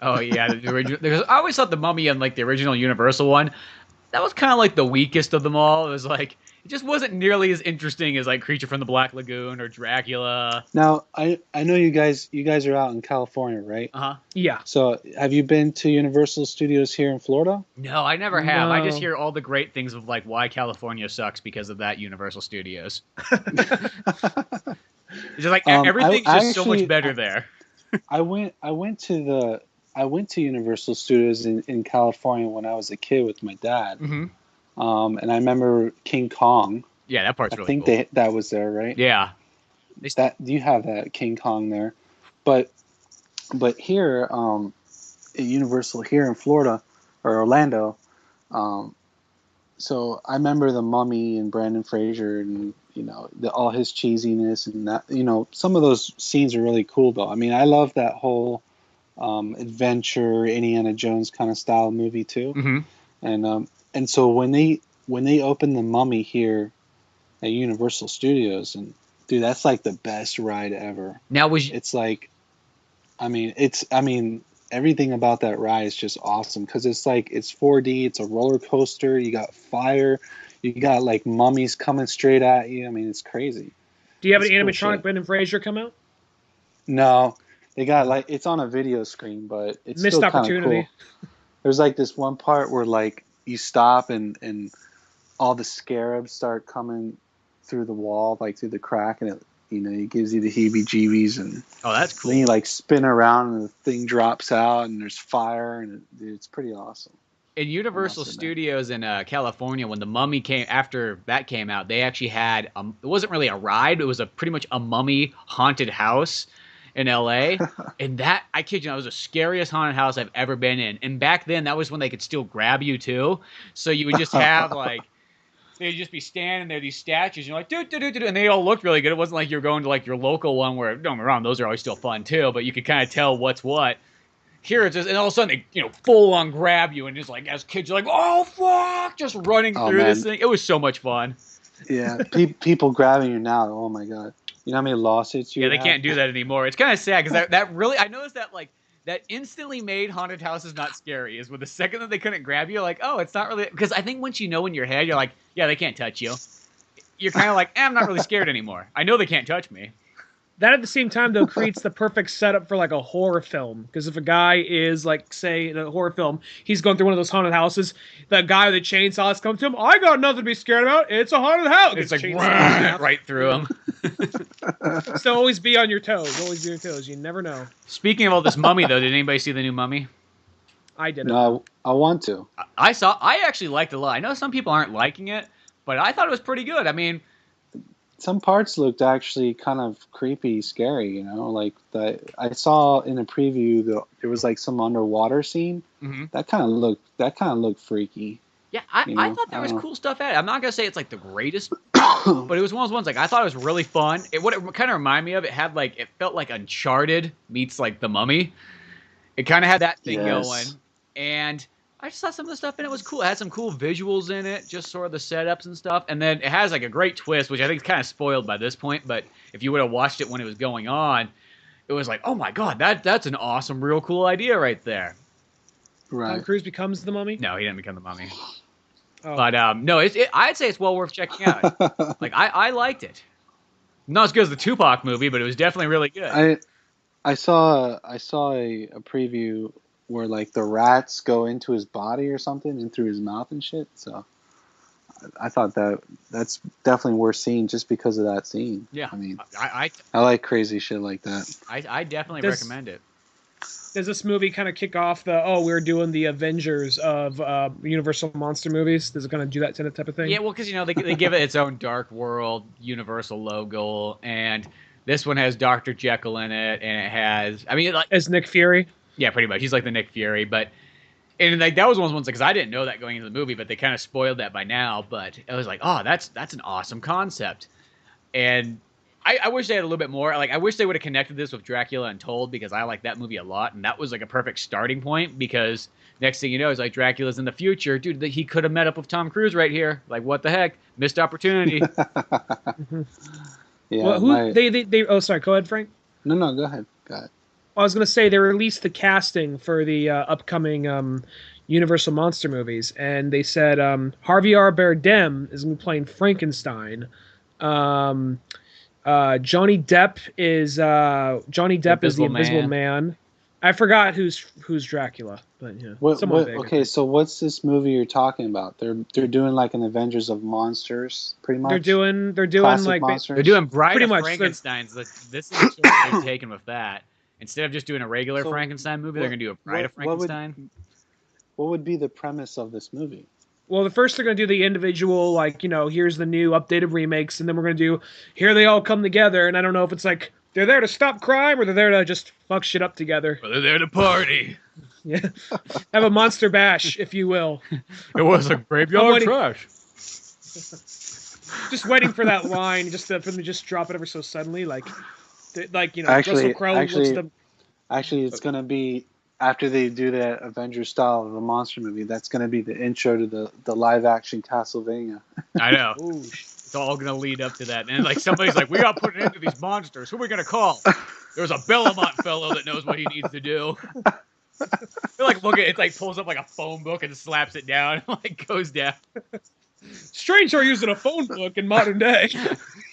Oh yeah, the original. Because I always thought the Mummy and like the original Universal one, that was kind of like the weakest of them all. It was like it just wasn't nearly as interesting as like Creature from the Black Lagoon or Dracula. Now I know you guys are out in California, right? Yeah. So have you been to Universal Studios here in Florida? No, I never have. No. I just hear all the great things of like why California sucks because of that Universal Studios. It's just like everything's just so much better there. I went to Universal Studios in California when I was a kid with my dad. Mm-hmm. And I remember King Kong. Yeah, that part's really I think cool. that was there, right? Yeah. You have that King Kong there. But here at Universal here in Florida or Orlando, so I remember the Mummy and Brandon Fraser and all his cheesiness and that some of those scenes are really cool though. I mean, I love that whole adventure Indiana Jones kind of style movie too. Mm-hmm. And so when they opened the Mummy here at Universal Studios, and dude, that's like the best ride ever. Now it's like, I mean everything about that ride is just awesome because it's like it's 4D, it's a roller coaster, you got fire, you got like mummies coming straight at you. I mean, it's crazy. Do you have an animatronic Brendan Fraser come out? No, they got like it's on a video screen, but it's missed still kind of opportunity. cool. There's like this one part where like you stop and all the scarabs start coming through the wall, like through the crack, and it gives you the heebie-jeebies. And oh, that's cool. Then you like spin around and the thing drops out and there's fire and it's pretty awesome. In Universal Studios in California, when the Mummy came after that came out, they actually had it wasn't really a ride, it was pretty much a mummy haunted house in LA. And that, I kid you not, was the scariest haunted house I've ever been in. And back then, that was when they could still grab you too. So you would just have like, they'd just be standing there, these statues, and you're like, do, and they all looked really good. It wasn't like you're going to like your local one where, don't get me wrong, those are always still fun too, but you could kind of tell what's what. Here it's just, and all of a sudden they, full on grab you, and just like as kids, you're like, oh fuck, just running through this thing. It was so much fun. Yeah, people grabbing you now. Oh my god. You know how many lawsuits you have? Yeah, they can't do that anymore. It's kind of sad because that really, I noticed that like that instantly made haunted houses not scary is with the second that they couldn't grab you, like, oh, it's not really, because I think once you know in your head, you're like, yeah, they can't touch you. you're kind of like, I'm not really scared anymore. I know they can't touch me. That at the same time though creates the perfect setup for like a horror film, because if a guy is like, say in a horror film, he's going through one of those haunted houses, the guy with the chainsaw is coming to him. I got nothing to be scared about. It's a haunted house. It's like right through him. So always be on your toes. Always be on your toes. You never know. Speaking of all this Mummy though, did anybody see the new Mummy? I didn't. No, I want to. I actually liked it a lot. I know some people aren't liking it, but I thought it was pretty good. I mean, some parts looked actually kind of creepy, scary. You know, like I saw in a preview there was like some underwater scene. mm-hmm. That kind of looked freaky. Yeah, I thought there was cool stuff at it. I'm not gonna say it's like the greatest, but it was one of those ones like I thought it was really fun. What it kind of reminded me of, it felt like Uncharted meets like the Mummy. It kind of had that thing going, and I just thought some of the stuff in it was cool. It had some cool visuals in it, just sort of the setups and stuff. And then it has like a great twist, which I think is kind of spoiled by this point. But if you would have watched it when it was going on, it was like, oh my god, that's an awesome, real cool idea right there. Right. Tom Cruise becomes the Mummy? No, he didn't become the Mummy. Oh. But no, I'd say it's well worth checking out. Like I liked it. Not as good as the Tupac movie, but it was definitely really good. I saw a preview where like the rats go into his body or something and through his mouth and shit. So I thought that's definitely worth seeing just because of that scene. Yeah, I mean, I like crazy shit like that. I definitely recommend it. Does this movie kind of kick off we're doing the Avengers of Universal monster movies? Does it kind of do that type of thing? Yeah, well, because they give it its own Dark World Universal logo, and this one has Dr. Jekyll in it, and it has as Nick Fury. Yeah, pretty much. He's like the Nick Fury, and like that was one of those ones because I didn't know that going into the movie, but they kind of spoiled that by now. But it was like, oh, that's an awesome concept, and I wish they had a little bit more. Like I wish they would have connected this with Dracula Untold because I like that movie a lot, and that was like a perfect starting point because next thing you know is like Dracula's in the future, dude. He could have met up with Tom Cruise right here. Like what the heck, missed opportunity. Yeah. Well, they oh sorry, go ahead, Frank. No, go ahead. Go ahead. I was gonna say they released the casting for the upcoming Universal monster movies, and they said Harvey R. Bardem is gonna be playing Frankenstein. Johnny Depp is the Invisible Man. I forgot who's Dracula, but yeah. Okay, so what's this movie you're talking about? They're doing like an Avengers of Monsters, pretty much. They're doing Classic like monsters? They're doing Bride pretty of much. Frankenstein's. This is the choice they've taken with that. Instead of just doing a regular Frankenstein movie, they're gonna do a Bride of Frankenstein. What would be the premise of this movie? Well, the first they're going to do the individual, here's the new updated remakes, and then we're going to do, here they all come together, and I don't know if it's like, they're there to stop crime, or they're there to just fuck shit up together. Or they're there to party. Yeah. Have a monster bash, if you will. It was a graveyard trash. Just waiting for that line, just for them to just drop it ever so suddenly, Actually, Russell Crowe looks at them. Actually, it's going to be... After they do that Avengers style of a monster movie, that's going to be the intro to the live action Castlevania. I know. Ooh. It's all going to lead up to that. And like somebody's like, we got to put an end to these monsters. Who are we going to call? There's a Bellamont fellow that knows what he needs to do. It pulls up like a phone book and slaps it down and like goes down. Strange they're using a phone book in modern day.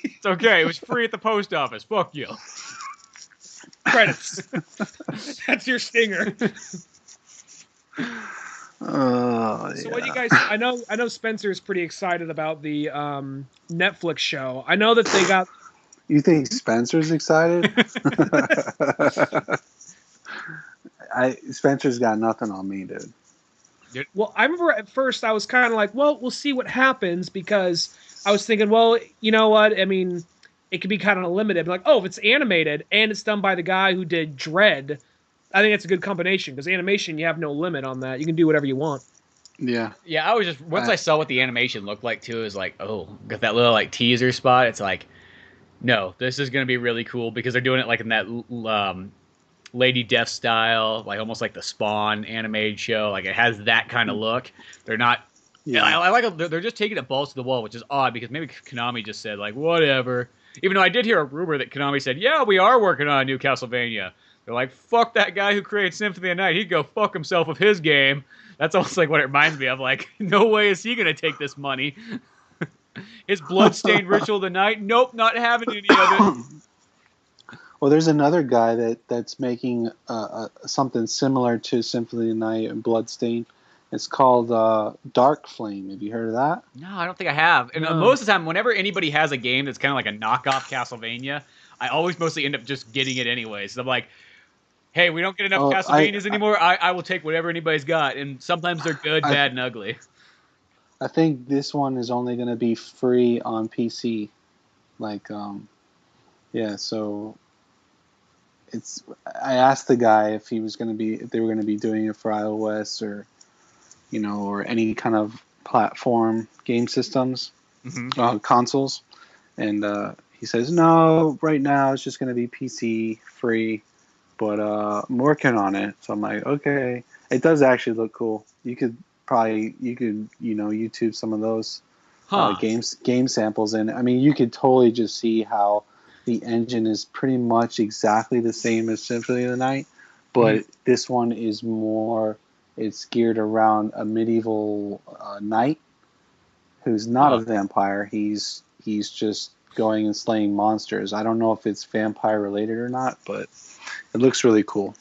It's okay. It was free at the post office. Fuck you. Credits. That's your stinger. So what do you guys? I know Spencer's pretty excited about the Netflix show. I know that they got. You think Spencer's excited? Spencer's got nothing on me, dude. Well, I remember at first I was kind of like, well, we'll see what happens because I was thinking, well, you know what? I mean, it could be kind of limited. Like, oh, if it's animated and it's done by the guy who did Dread, I think that's a good combination because animation, you have no limit on that. You can do whatever you want. Yeah. Yeah, I was just once I saw what the animation looked like too, it was like, oh, got that little like teaser spot. It's like, no, this is gonna be really cool because they're doing it like in that Lady Death style, like almost like the Spawn animated show. Like it has that kind of look. They're not. Yeah, I like it. They're just taking it balls to the wall, which is odd because maybe Konami just said like whatever. Even though I did hear a rumor that Konami said, yeah, we are working on a new Castlevania. They're like, fuck that guy who created Symphony of the Night. He'd go fuck himself with his game. That's almost like what it reminds me of. Like, no way is he going to take this money. His bloodstained ritual of the night. Nope, not having any of it. Well, there's another guy that's making something similar to Symphony of the Night and Bloodstain. It's called Dark Flame. Have you heard of that? No, I don't think I have. And No. most of the time, whenever anybody has a game that's kind of like a knockoff Castlevania, I always mostly end up just getting it anyway. So I'm like, hey, we don't get enough Castlevanias anymore. I will take whatever anybody's got. And sometimes they're good, bad, and ugly. I think this one is only going to be free on PC. Like, yeah, so it's. I asked the guy if they were going to be doing it for iOS or, or any kind of platform game systems, consoles, and he says no. Right now, it's just going to be PC free, but I'm working on it. So I'm like, okay. It does actually look cool. You could YouTube some of those game samples, and I mean, you could totally just see how the engine is pretty much exactly the same as Symphony of the Night, but this one is more. It's geared around a medieval knight who's not a vampire. He's just going and slaying monsters. I don't know if it's vampire related or not, but it looks really cool.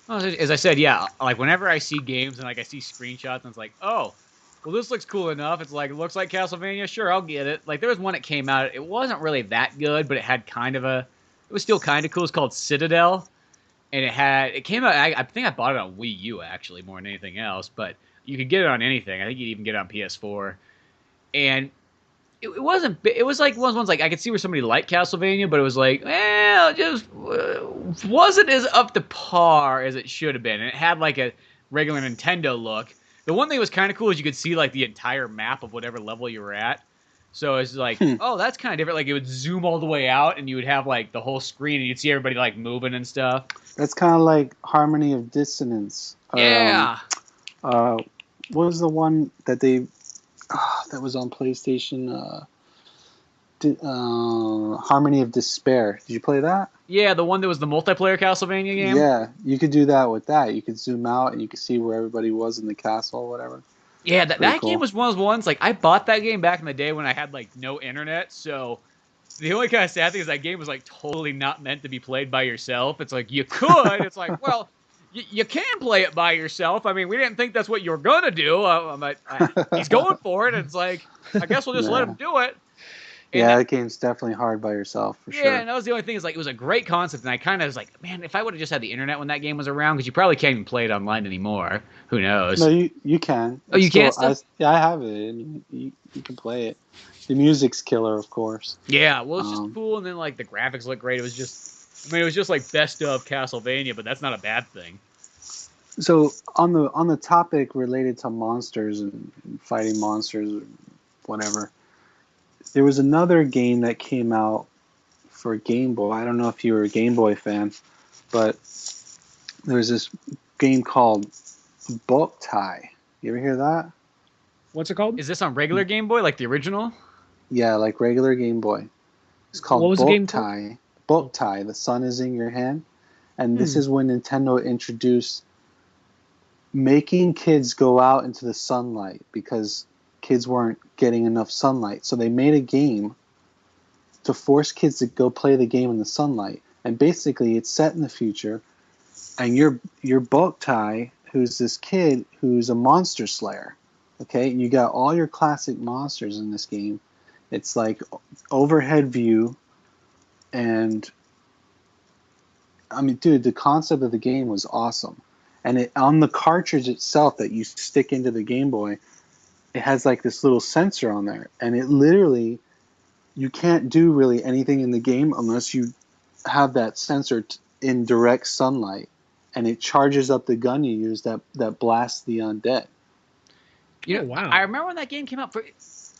Well, as I said, yeah, like whenever I see games and like I see screenshots and it's like, oh, well, this looks cool enough. It's like, it looks like Castlevania. Sure, I'll get it. Like there was one that came out. It wasn't really that good, but it had it was still kind of cool. It's called Citadel. And it came out, I think I bought it on Wii U actually more than anything else, but you could get it on anything. I think you'd even get it on PS4. And it wasn't, it was like one of those ones like I could see where somebody liked Castlevania, but it was like, it just wasn't as up to par as it should have been. And it had like a regular Nintendo look. The one thing that was kind of cool is you could see like the entire map of whatever level you were at. So it's like, oh, that's kind of different. Like it would zoom all the way out, and you would have like the whole screen, and you'd see everybody like moving and stuff. That's kind of like Harmony of Dissonance. Yeah. What was the one that that was on PlayStation? Harmony of Despair. Did you play that? Yeah, the one that was the multiplayer Castlevania game. Yeah, you could do that with that. You could zoom out, and you could see where everybody was in the castle or whatever. Yeah, that cool. Game was one of those ones, like, I bought that game back in the day when I had, like, no internet, so the only kind of sad thing is that game was, like, totally not meant to be played by yourself. It's like, you could. It's like, well, you can play it by yourself. I mean, we didn't think that's what you were going to do. He's going for it, and it's like, I guess we'll just let him do it. And yeah, that game's definitely hard by yourself, for sure. Yeah, and that was the only thing, is like, it was a great concept, and I kind of was like, man, if I would have just had the internet when that game was around, because you probably can't even play it online anymore. Who knows? No, you can. Oh, you can still? I have it. I mean, you can play it. The music's killer, of course. Yeah, well, it's just cool, and then, like, the graphics look great. It was just like best of Castlevania, but that's not a bad thing. So, on the topic related to monsters and fighting monsters or whatever, there was another game that came out for Game Boy. I don't know if you were a Game Boy fan, but there was this game called Book Tie. You ever hear that? What's it called? Is this on regular Game Boy, like the original? Yeah, like regular Game Boy. It's called Book Tie. Book Tie. The sun is in your hand. And this is when Nintendo introduced making kids go out into the sunlight because kids weren't getting enough sunlight. So they made a game to force kids to go play the game in the sunlight. And basically it's set in the future, and you're Book Tie, who's this kid who's a monster slayer. Okay, and you got all your classic monsters in this game. It's like overhead view, and I mean, dude, the concept of the game was awesome. And on the cartridge itself that you stick into the Game Boy, it has like this little sensor on there, and it literally, you can't do really anything in the game unless you have that sensor in direct sunlight, and it charges up the gun you use that blasts the undead. You know, wow. I remember when that game came out.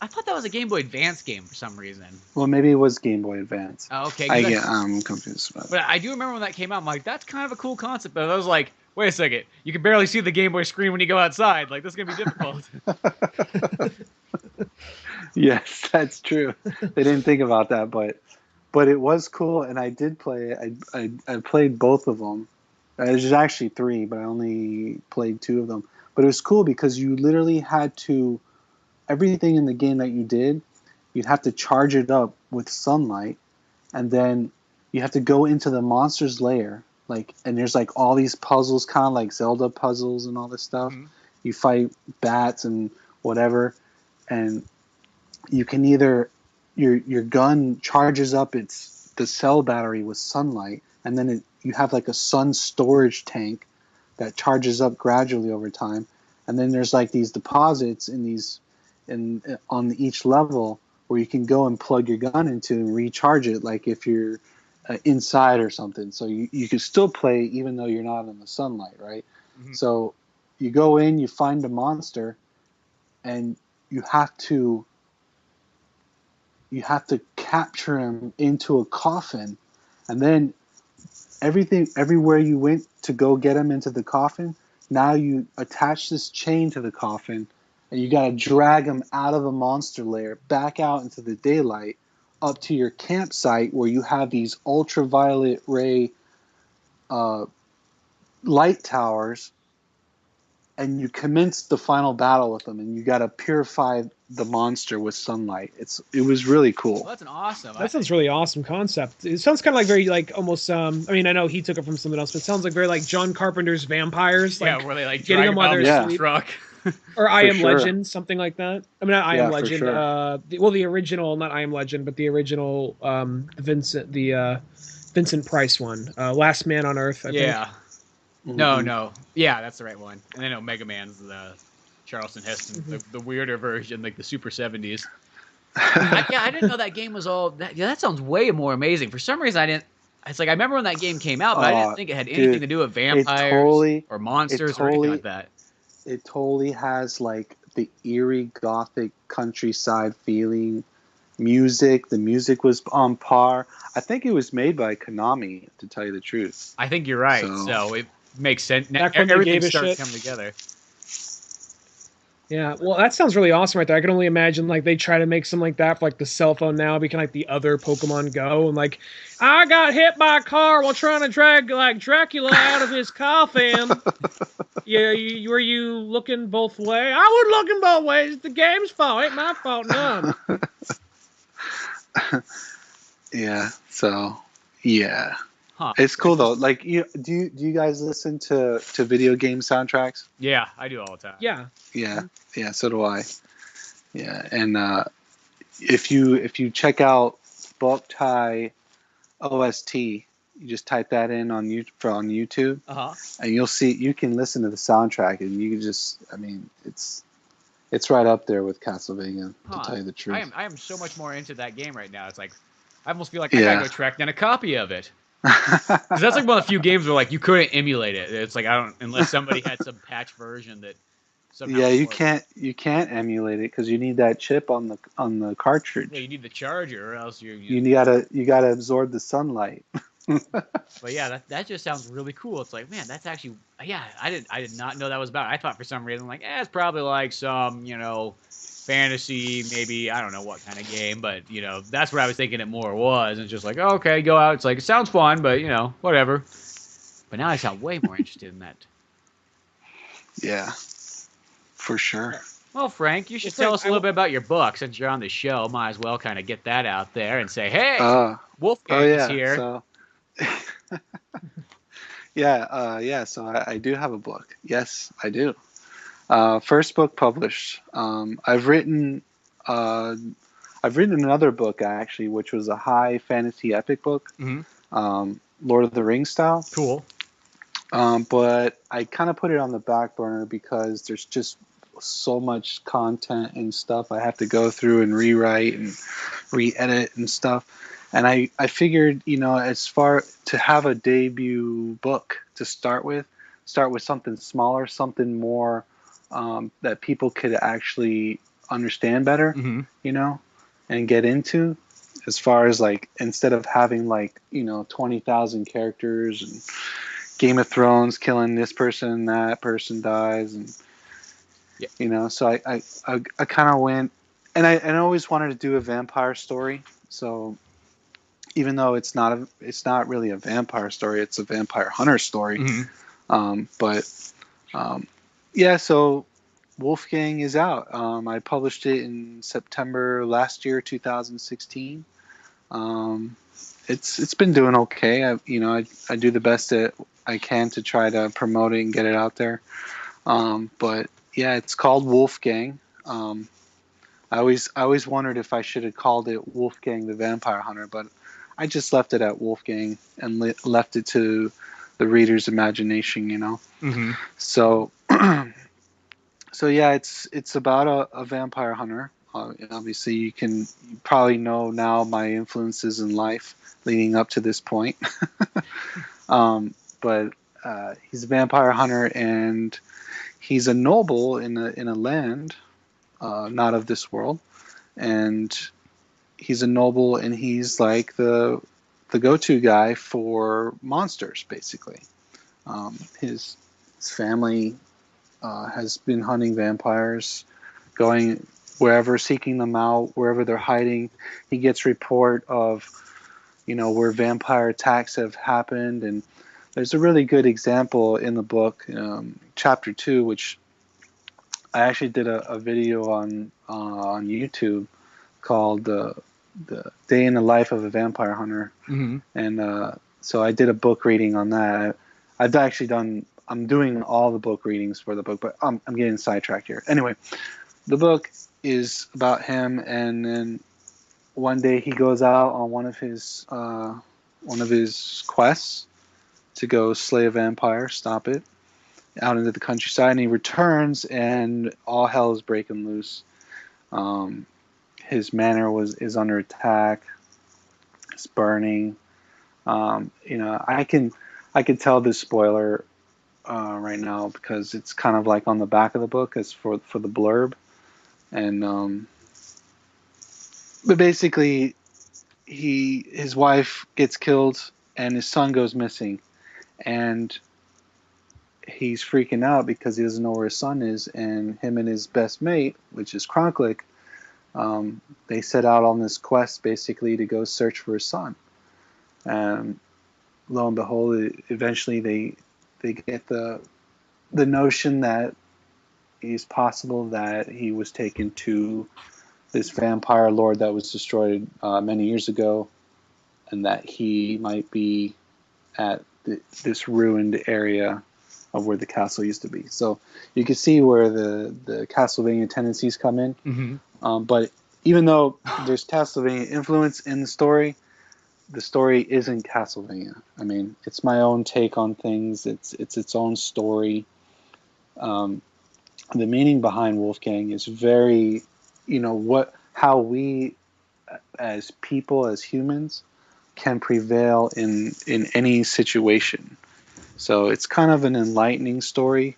I thought that was a Game Boy Advance game for some reason. Well, maybe it was Game Boy Advance. Oh, okay. I'm confused about it. But I do remember when that came out. I'm like, that's kind of a cool concept. But I was like, wait a second. You can barely see the Game Boy screen when you go outside. Like, this is going to be difficult. Yes, that's true. They didn't think about that, but it was cool, and I did play it. I played both of them. There's actually 3, but I only played 2 of them. But it was cool because you literally had to, everything in the game that you did, you'd have to charge it up with sunlight, and then you have to go into the monster's lair, like, and there's like all these puzzles, kind of like Zelda puzzles and all this stuff. Mhm. You fight bats and whatever, and you can either your gun charges up the cell battery with sunlight, and then you have like a sun storage tank that charges up gradually over time, and then there's like these deposits on each level where you can go and plug your gun into and recharge it, like if you're inside or something. So you can still play even though you're not in the sunlight, right? Mhm. So you go in, you find a monster, and you have to capture him into a coffin, and then everywhere you went to go get him into the coffin, now you attach this chain to the coffin, and you got to drag him out of the monster lair, back out into the daylight, up to your campsite where you have these ultraviolet ray light towers, and you commence the final battle with them, and you got to purify the monster with sunlight. It was really cool. Well, that's an awesome. That sounds really awesome concept. It sounds kind of like very like almost. I mean, I know he took it from something else, but it sounds like very like John Carpenter's Vampires. Like, yeah, where they like getting drag them while them they're out of the asleep. truck. Or I Am sure. Legend, something like that. I mean, not I Am for Legend. sure. The original, not I Am Legend, but the original Vincent Price one, Last Man on Earth. I think. Yeah. No. Yeah, that's the right one. And then Mega Man's the Charleston Heston, the weirder version, like the Super 70s. I didn't know that game was all that. Yeah, that sounds way more amazing. For some reason, I didn't. It's like I remember when that game came out, but I didn't think it had anything to do with vampires or monsters or anything like that. It totally has like the eerie gothic countryside feeling. Music, the music was on par. I think it was made by Konami, to tell you the truth. I think you're right. So it makes sense. Back when they Everything gave a starts shit. coming together. Yeah, well, that sounds really awesome right there. I can only imagine like they try to make something like that for like the cell phone now, become like the other Pokemon Go, and like I got hit by a car while trying to drag like Dracula out of his coffin. Yeah, were you looking both ways? I was looking both ways. It's the game's fault. Ain't my fault none. Yeah. So yeah. Huh. It's cool though. Like, do you guys listen to video game soundtracks? Yeah, I do all the time. Yeah. Yeah. So do I. Yeah, and if you check out Boktai OST, you just type that in on YouTube, and you can listen to the soundtrack, and you can just, I mean, it's right up there with Castlevania, to tell you the truth. I am so much more into that game right now. It's like I almost feel like I gotta go track down a copy of it. Because that's like one of the few games where like you couldn't emulate it. It's like unless somebody had some patch version that somehow. Yeah, you can't emulate it because you need that chip on the cartridge. Yeah, you need the charger, or else you gotta absorb the sunlight. But yeah, that just sounds really cool. It's like, man, that's actually, yeah, I did not know that was about it. I thought for some reason like, it's probably like some fantasy, maybe, I don't know what kind of game, but that's what I was thinking it more was. And it's just like, okay, go out. It's like, it sounds fun, but whatever. But now I sound way more interested in that. Yeah, for sure. Well, Frank, you should tell us a little bit about your book since you're on the show. Might as well kind of get that out there and say, hey, Wolfgang is here. So, yeah. So I do have a book. Yes, I do. First book published. I've written another book actually, which was a high fantasy epic book, Lord of the Rings style. Cool. But I kind of put it on the back burner because there's just so much content and stuff I have to go through and rewrite and re-edit and stuff. And I figured, as far to have a debut book to start with something smaller, something more that people could actually understand better, and get into, as far as like, instead of having like, 20,000 characters and Game of Thrones killing this person, that person dies, and so I kind of went, and I always wanted to do a vampire story. So even though it's not really a vampire story, it's a vampire hunter story. So Wolfgang is out. I published it in September last year, 2016. It's been doing okay. I do the best that I can to try to promote it and get it out there. But yeah, it's called Wolfgang. I always wondered if I should have called it Wolfgang the Vampire Hunter, but I just left it at Wolfgang and left it to the reader's imagination, Mm-hmm. So, so yeah, it's about a vampire hunter. Obviously, you probably know now my influences in life leading up to this point. But he's a vampire hunter, and he's a noble in a land not of this world, and he's a noble, and he's like the go-to guy for monsters, basically. His family has been hunting vampires, going wherever, seeking them out, wherever they're hiding. He gets report of, where vampire attacks have happened, and there's a really good example in the book, chapter 2, which I actually did a video on YouTube called the Day in the Life of a Vampire Hunter, Mm-hmm. and so I did a book reading on that. I'm doing all the book readings for the book, but I'm getting sidetracked here. Anyway, the book is about him, and then one day he goes out on one of his quests to go slay a vampire, stop it, out into the countryside, and he returns, and all hell is breaking loose. His manor is under attack. It's burning. I can tell this spoiler right now because it's kind of like on the back of the book as for the blurb, and but basically his wife gets killed and his son goes missing, and he's freaking out because he doesn't know where his son is, and him and his best mate, which is Kronklik, they set out on this quest basically to go search for his son. And lo and behold, eventually they get the notion that it's possible that he was taken to this vampire lord that was destroyed many years ago, and that he might be at this ruined area of where the castle used to be. So you can see where the Castlevania tendencies come in. Mm-hmm. But even though there's Castlevania influence in the story isn't Castlevania. I mean, it's my own take on things. It's its own story. The meaning behind Wolfgang is very, how we as people, as humans, can prevail in any situation. So it's kind of an enlightening story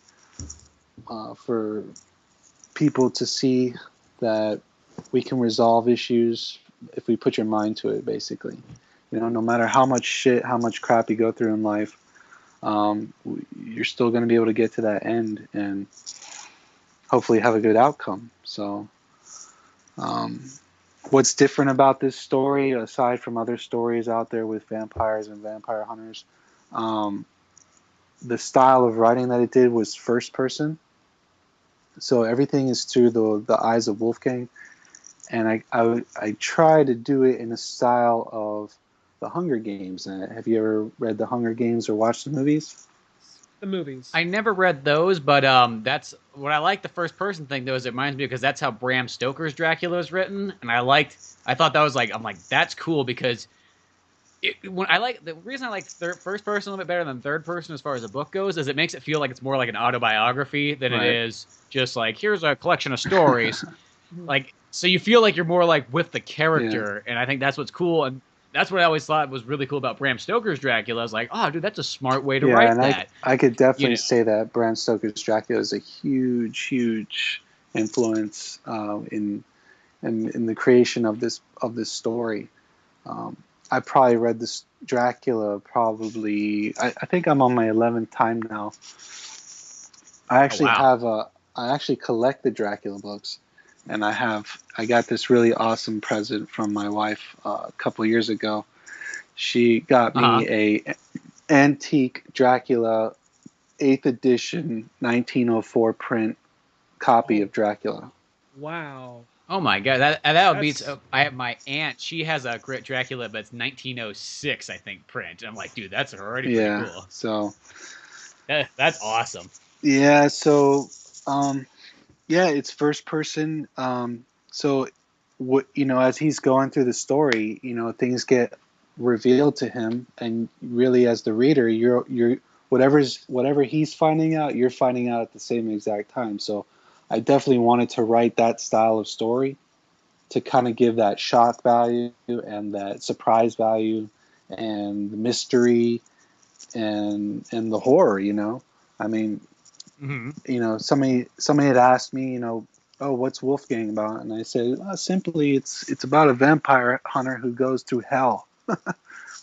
for people to see that we can resolve issues if we put your mind to it, basically. No matter how much shit, how much crap you go through in life, you're still going to be able to get to that end and hopefully have a good outcome. So what's different about this story, aside from other stories out there with vampires and vampire hunters, the style of writing that it did was first person. So everything is through the eyes of Wolfgang. And I try to do it in a style of the Hunger Games. Have you ever read the Hunger Games or watched the movies? The movies. I never read those, but that's what I like. The first person thing though is it reminds me because that's how Bram Stoker's Dracula is written, and I thought that was I'm like that's cool because the reason I like first person a little bit better than third person as far as the book goes is it makes it feel like it's more like an autobiography than Right. it is just like here's a collection of stories. So you feel like you're more like with the character, and I think that's what's cool, and that's what I always thought was really cool about Bram Stoker's Dracula. I was like, oh, dude, that's a smart way to write that. I could definitely say that Bram Stoker's Dracula is a huge, huge influence in the creation of this story. I probably read this Dracula I think I'm on my 11th time now. I actually collect the Dracula books, and I got this really awesome present from my wife a couple years ago. She got me a antique Dracula 8th edition 1904 print copy of Dracula. Wow. Oh my god, that beats. I have my aunt. She has a Dracula, but it's 1906, I think, print. I'm like, dude, that's already pretty cool. So that's awesome. Yeah. So, it's first person. So, as he's going through the story, things get revealed to him, and really, as the reader, you're whatever he's finding out, you're finding out at the same exact time. So, I definitely wanted to write that style of story to kind of give that shock value and that surprise value and the mystery and the horror. I mean, somebody had asked me, oh, what's Wolfgang about? And I said, simply, it's about a vampire hunter who goes through hell,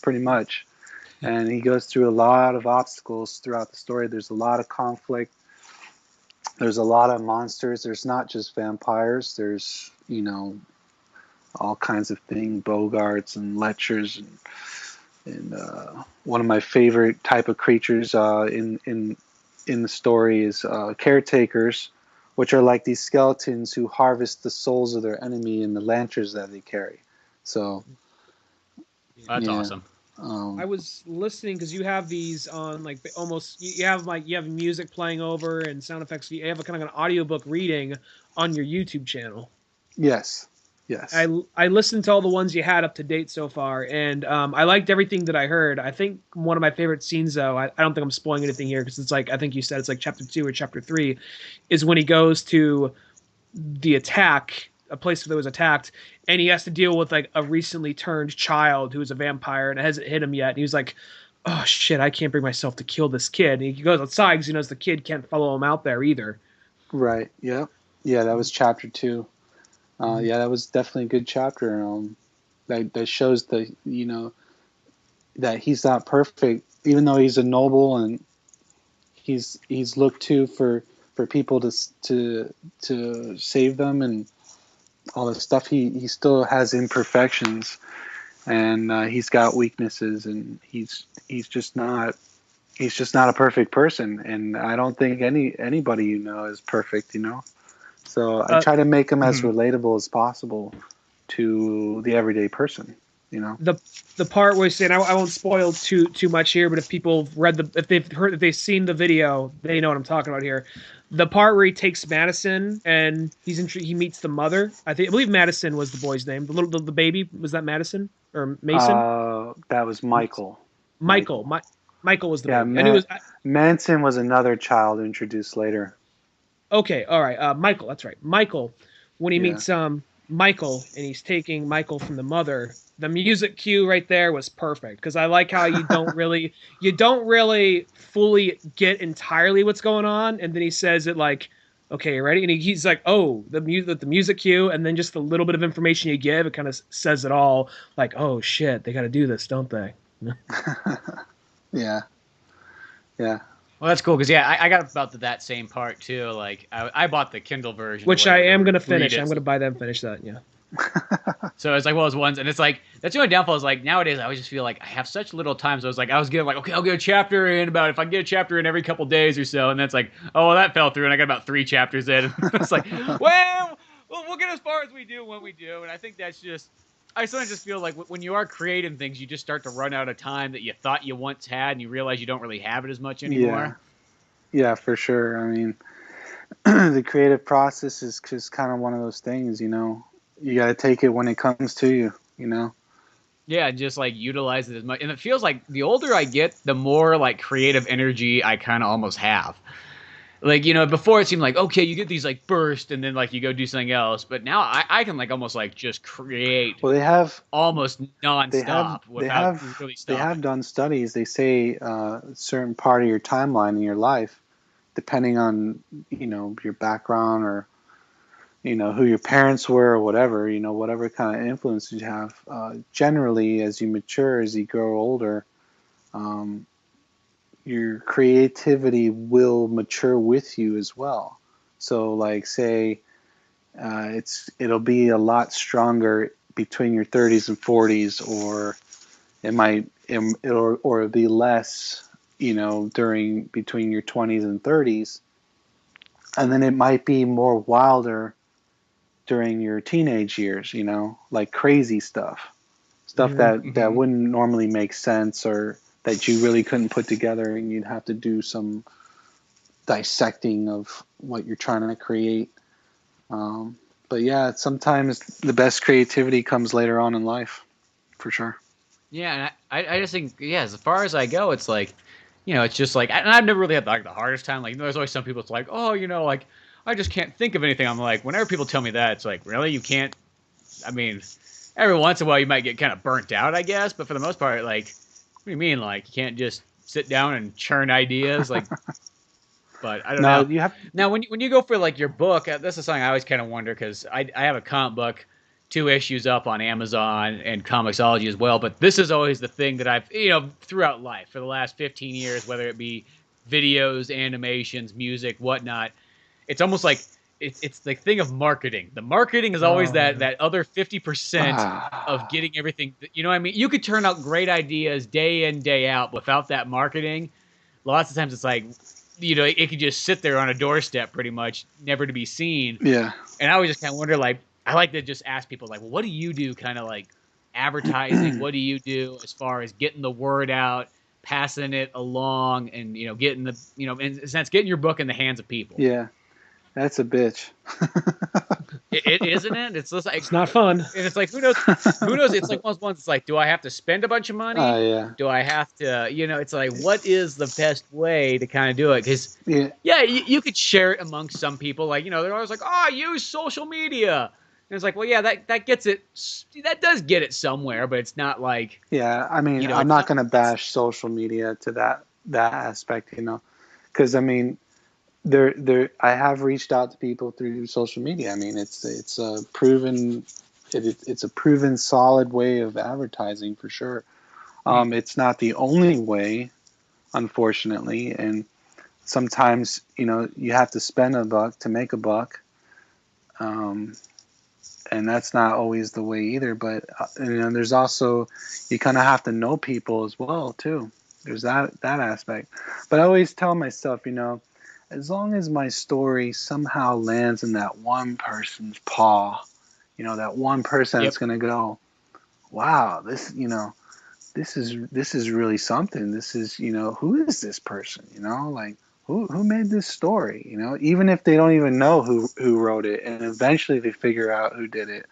pretty much. And he goes through a lot of obstacles throughout the story. There's a lot of conflict. There's a lot of monsters. There's not just vampires. There's, all kinds of things, bogarts and lechers, and one of my favorite type of creatures in the story is caretakers, which are like these skeletons who harvest the souls of their enemy in the lanterns that they carry. So that's awesome. I was listening because you have these on like almost you have music playing over and sound effects. You have a kind of an audiobook reading on your YouTube channel. Yes. I listened to all the ones you had up to date so far, and I liked everything that I heard. I think one of my favorite scenes, though, I don't think I'm spoiling anything here because it's like I think you said it's like chapter 2 or chapter 3, is when he goes to the attack, a place that was attacked, and he has to deal with like a recently turned child who is a vampire and it hasn't hit him yet. And he's like, "Oh shit, I can't bring myself to kill this kid." And he goes outside because he knows the kid can't follow him out there either. Right. Yeah. Yeah. That was chapter 2. That was definitely a good chapter. That shows that that he's not perfect, even though he's a noble and he's looked to for people to save them and all this stuff. He still has imperfections, and he's got weaknesses, and he's just not a perfect person. And I don't think anybody is perfect. So I try to make them as relatable as possible to the everyday person. The part where he's saying, I won't spoil too much here, but if people if they've seen the video, they know what I'm talking about here. The part where he takes Madison and he meets the mother. I believe Madison was the boy's name. The baby, was that Madison or Mason? That was Michael. Michael was the baby. And it was Manson was another child introduced later. Okay, all right. Michael, that's right. Michael, when he meets Michael and he's taking Michael from the mother, the music cue right there was perfect because I like how you don't really fully get entirely what's going on, and then he says it like, "Okay, you ready?" And he's like, "Oh, the music cue," and then just the little bit of information you give, it kind of says it all. Like, "Oh shit, they got to do this, don't they?" Yeah. Well, that's cool because I got about that same part too. Like I bought the Kindle version, which I am gonna finish. I'm gonna buy that and finish that. Yeah. So it's like one of those ones, and it's like that's the only downfall is like nowadays I always just feel like I have such little time. So I was getting like, okay, I'll get a chapter in about if I can get a chapter in every couple days or so, and that's like, oh, well, that fell through, and I got about 3 chapters in. It's like, well, we'll get as far as we do when we do, and I think that's just. I sometimes just feel like when you are creating things, you just start to run out of time that you thought you once had, and you realize you don't really have it as much anymore. Yeah, for sure. I mean, the creative process is just kind of one of those things, you got to take it when it comes to you, Yeah, just like utilize it as much. And it feels like the older I get, the more like creative energy I kind of almost have. Like, before it seemed like, okay, you get these like bursts and then like you go do something else. But now I can like almost like just create they have almost nonstop without really stopping. They have done studies. They say a certain part of your timeline in your life, depending on, your background or, who your parents were or whatever, whatever kind of influence you have. Generally, as you mature, as you grow older, your creativity will mature with you as well. So like say it'll be a lot stronger between your 30s and 40s, or it'll be less, between your 20s and 30s. and then it might be more wilder during your teenage years, you know, like crazy stuff that wouldn't normally make sense, or that you really couldn't put together, and you'd have to do some dissecting of what you're trying to create. But yeah, sometimes the best creativity comes later on in life, for sure. Yeah, and I just think, yeah, as far as I go, it's like, you know, it's just like, and I've never really had like the hardest time. Like, there's always some people, it's like, oh, you know, like, I just can't think of anything. I'm like, whenever people tell me that, it's like, really? You can't? I mean, every once in a while you might get kind of burnt out, I guess, but for the most part, like, what do you mean? Like, you can't just sit down and churn ideas? Like, but I don't know. You have Now, when you go for like your book, this is something I always kind of wonder, because I have a comic book, 2 issues up on Amazon and Comixology as well. But this is always the thing that I've, you know, throughout life for the last 15 years, whether it be videos, animations, music, whatnot. It's almost like it's the thing of marketing. The marketing is always that other 50% of getting everything. You know what I mean? You could turn out great ideas day in, day out, but without that marketing, lots of times it's like, you know, it could just sit there on a doorstep pretty much, never to be seen. Yeah. And I always just kind of wonder, like, I like to just ask people, like, well, what do you do kind of like advertising? What do you do as far as getting the word out, passing it along, and, you know, getting the, you know, in a sense, getting your book in the hands of people? Yeah. That's a bitch. It isn't it? It's just like, It's not fun. And it's like, who knows? Who knows? It's like one of those ones. It's like, do I have to spend a bunch of money? Yeah. Do I have to? You know, it's like, what is the best way to kind of do it? Because yeah, you could share it amongst some people. Like, you know, they're always like, oh, use social media. And it's like, well, yeah, that gets it. That does get it somewhere, but it's not like. Yeah, I mean, you know, I'm not going to bash social media to that aspect, you know, because I mean, I have reached out to people through social media. I mean, it's a proven solid way of advertising for sure. It's not the only way, unfortunately, and sometimes, you know, you have to spend a buck to make a buck, and that's not always the way either. But you know, there's also, you kind of have to know people as well too. There's that aspect. But I always tell myself, you know, as long as my story somehow lands in that one person's paw, you know, that one person that's going to go, wow, this, you know, this is really something. This is, you know, who is this person? You know, like who made this story? You know, even if they don't even know who wrote it, and eventually they figure out who did it.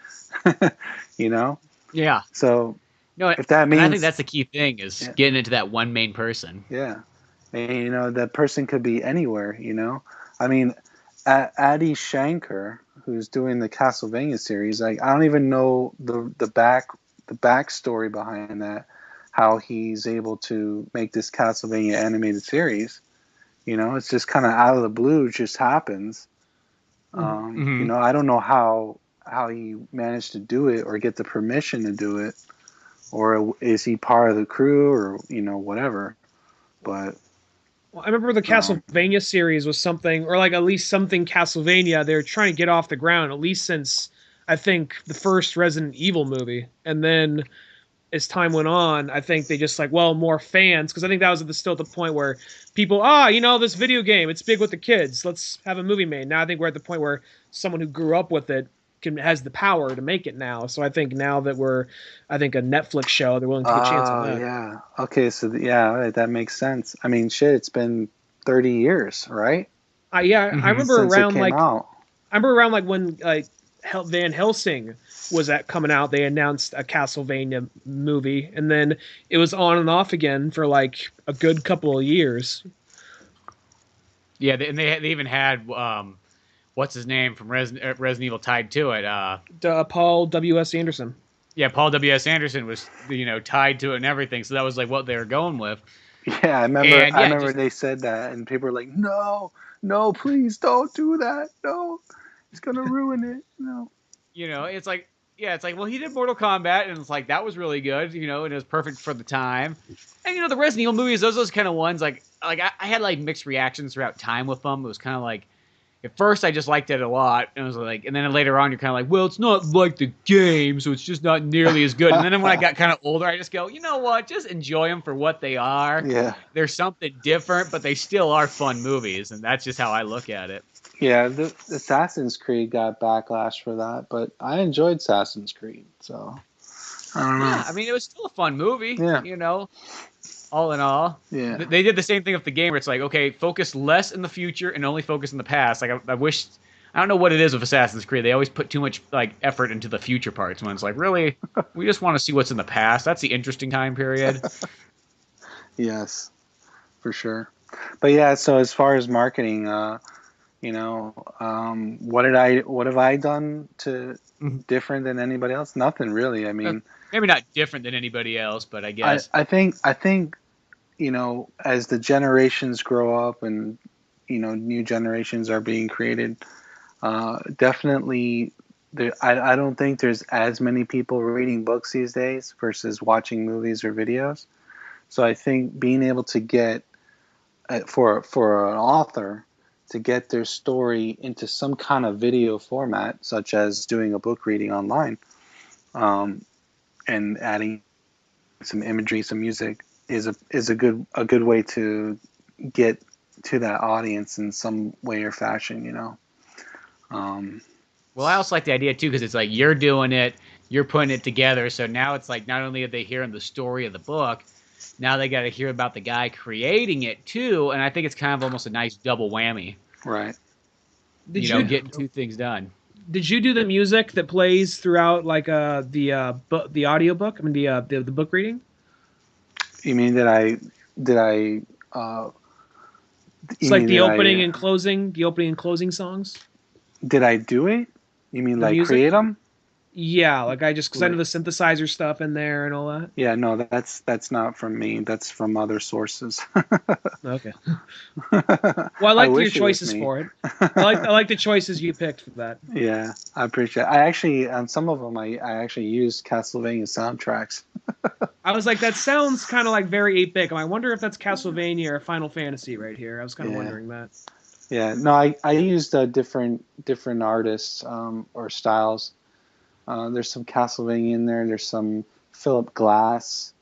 You know? Yeah. So no, if that means, I think that's the key thing, is getting into that one main person. Yeah. And, you know, that person could be anywhere, you know? I mean, Adi Shankar, who's doing the Castlevania series, like, I don't even know the backstory behind that, how he's able to make this Castlevania animated series. You know, it's just kind of out of the blue, it just happens. You know, I don't know how he managed to do it, or get the permission to do it, or is he part of the crew, or, you know, whatever. But well, I remember the Castlevania series was something, or like at least something Castlevania, they were trying to get off the ground, at least since I think the first Resident Evil movie. And then as time went on, I think they just like, well, more fans, because I think that was still at the point where people, you know, this video game, it's big with the kids, let's have a movie made. Now I think we're at the point where someone who grew up with it has the power to make it now. So I think now that I think a Netflix show, they're willing to take a chance on that. Yeah. Okay. So that makes sense. I mean, shit, it's been 30 years, right? I remember Since around it came out. I remember around like when like Van Helsing was coming out, they announced a Castlevania movie, and then it was on and off again for like a good couple of years. Yeah, and they even had what's his name from Resident Evil tied to it? Paul W.S. Anderson. Yeah, Paul W.S. Anderson was, you know, tied to it and everything. So that was like what they were going with. Yeah, I remember they said that, and people were like, no, please don't do that. No, it's gonna ruin it. No. You know, it's like, well, he did Mortal Kombat, and it's like, that was really good, you know, and it was perfect for the time. And, you know, the Resident Evil movies, those kind of ones, like I had like mixed reactions throughout time with them. It was kind of like, at first I just liked it a lot, and I was like, and then later on you're kind of like, well, it's not like the game, so it's just not nearly as good. And then when I got kind of older, I just go, you know what, just enjoy them for what they are. Yeah. They're something different, but they still are fun movies, and that's just how I look at it. Yeah, the Assassin's Creed got backlash for that, but I enjoyed Assassin's Creed, so I don't know. Yeah, I mean, it was still a fun movie, Yeah. you know, all in all. Yeah. They did the same thing with the game where it's like, okay, focus less in the future and only focus in the past. Like, I wish, I don't know what it is with Assassin's Creed. They always put too much, like, effort into the future parts when it's like, really, we just want to see what's in the past. That's the interesting time period. Yes, for sure. But yeah, so as far as marketing, you know, what have I done to different than anybody else? Nothing really. I mean, maybe not different than anybody else, but I guess I think, you know, as the generations grow up and, you know, new generations are being created, definitely I don't think there's as many people reading books these days versus watching movies or videos. So I think being able to get for an author to get their story into some kind of video format, such as doing a book reading online, and adding some imagery, some music, is a good way to get to that audience in some way or fashion, you know. Well, I also like the idea too because it's like you're doing it, you're putting it together. So now it's like not only are they hearing the story of the book, now they got to hear about the guy creating it too, and I think it's kind of almost a nice double whammy. Right. Getting two things done. Did you do the music that plays throughout, like the audiobook? I mean, the book reading. You mean did I? It's like the opening and closing songs. Did I do it? You mean the like music? Create them? Yeah, like because I know the synthesizer stuff in there and all that. Yeah, no, that's not from me. That's from other sources. Okay. Well, I like your choices for it. I like the choices you picked for that. Yeah, I appreciate it. I actually, on some of them, I actually used Castlevania soundtracks. I was like, that sounds kind of like very 8-bit. I wonder if that's Castlevania or Final Fantasy right here. I was kind of wondering that. Yeah, no, I used different artists or styles. There's some Castlevania in there. There's some Philip Glass.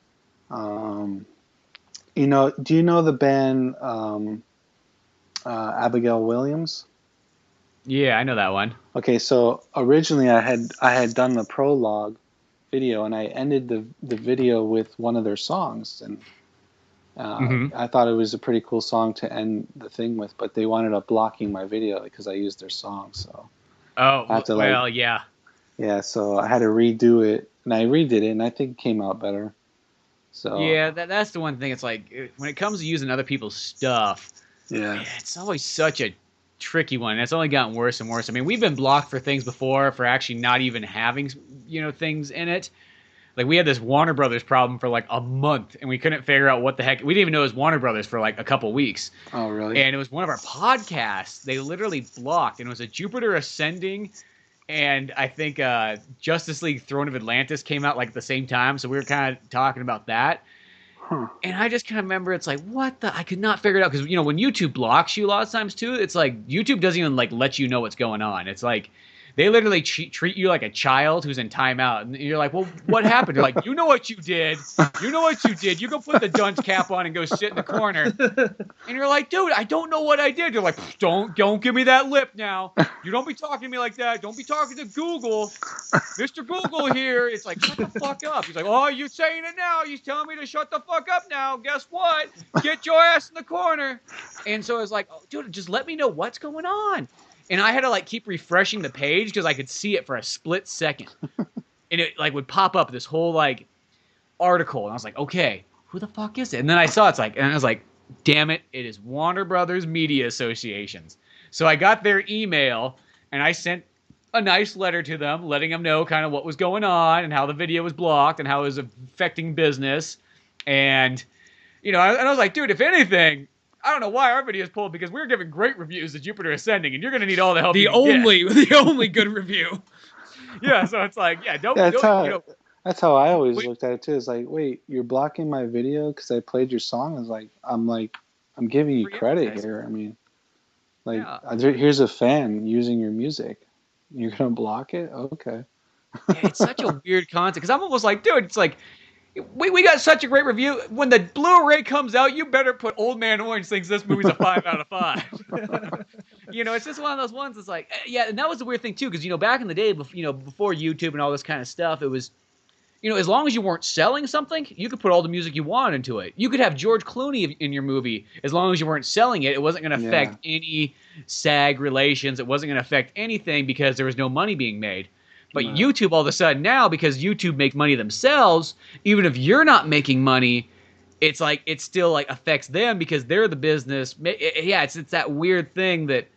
Do you know the band Abigail Williams? Yeah, I know that one. Okay, so originally I had done the prologue video, and I ended the video with one of their songs, and I thought it was a pretty cool song to end the thing with, but they wound up blocking my video because I used their song. So yeah. Yeah, so I had to redo it, and I redid it, and I think it came out better. So yeah, that's the one thing. It's like when it comes to using other people's stuff, it's always such a tricky one. It's only gotten worse and worse. I mean, we've been blocked for things before for actually not even having things in it. Like we had this Warner Brothers problem for like a month, and we couldn't figure out what the heck. We didn't even know it was Warner Brothers for like a couple weeks. Oh, really? And it was one of our podcasts. They literally blocked, and it was a Jupiter Ascending. And I think Justice League Throne of Atlantis came out like at the same time, so we were kind of talking about that. Huh. And I just kind of remember it's like, what the? I could not figure it out because when YouTube blocks you a lot of times too, it's like YouTube doesn't even like let you know what's going on. It's like they literally treat you like a child who's in timeout, and you're like, well, what happened? They're like, you know what you did. You know what you did. You go put the dunce cap on and go sit in the corner. And you're like, dude, I don't know what I did. They're like, don't give me that lip now. You don't be talking to me like that. Don't be talking to Google. Mr. Google here. It's like, shut the fuck up. He's like, oh, you're saying it now. He's telling me to shut the fuck up now. Guess what? Get your ass in the corner. And so it's like, oh, dude, just let me know what's going on. And I had to like keep refreshing the page because I could see it for a split second. And it like would pop up this whole like article. And I was like, okay, who the fuck is it? And then I saw and I was like, damn it, it is Warner Brothers Media Associations. So I got their email and I sent a nice letter to them letting them know kind of what was going on and how the video was blocked and how it was affecting business. And, and I was like, dude, if anything, I don't know why our video is pulled because we're giving great reviews to Jupiter Ascending, and you're going to need all the help you can get. The only good review. Yeah, so it's like, that's how I always looked at it too. It's like, wait, you're blocking my video because I played your song? It's like, I'm giving you credit here. I mean, Like, Yeah. here's a fan using your music. You're gonna block it? Okay. Yeah, it's such a weird concept because I'm almost like, dude, it's like we got such a great review. When the Blu-ray comes out, you better put Old Man Orange thinks this movie's a 5 out of 5. It's just one of those ones. It's like, yeah, and that was the weird thing too, because back in the day, before YouTube and all this kind of stuff, it was, as long as you weren't selling something, you could put all the music you wanted into it. You could have George Clooney in your movie as long as you weren't selling it. It wasn't going to affect any SAG relations. It wasn't going to affect anything because there was no money being made. But Right. YouTube all of a sudden now, because YouTube make money themselves, even if you're not making money, it's like it still like affects them because they're the business. Yeah, it's that weird thing that,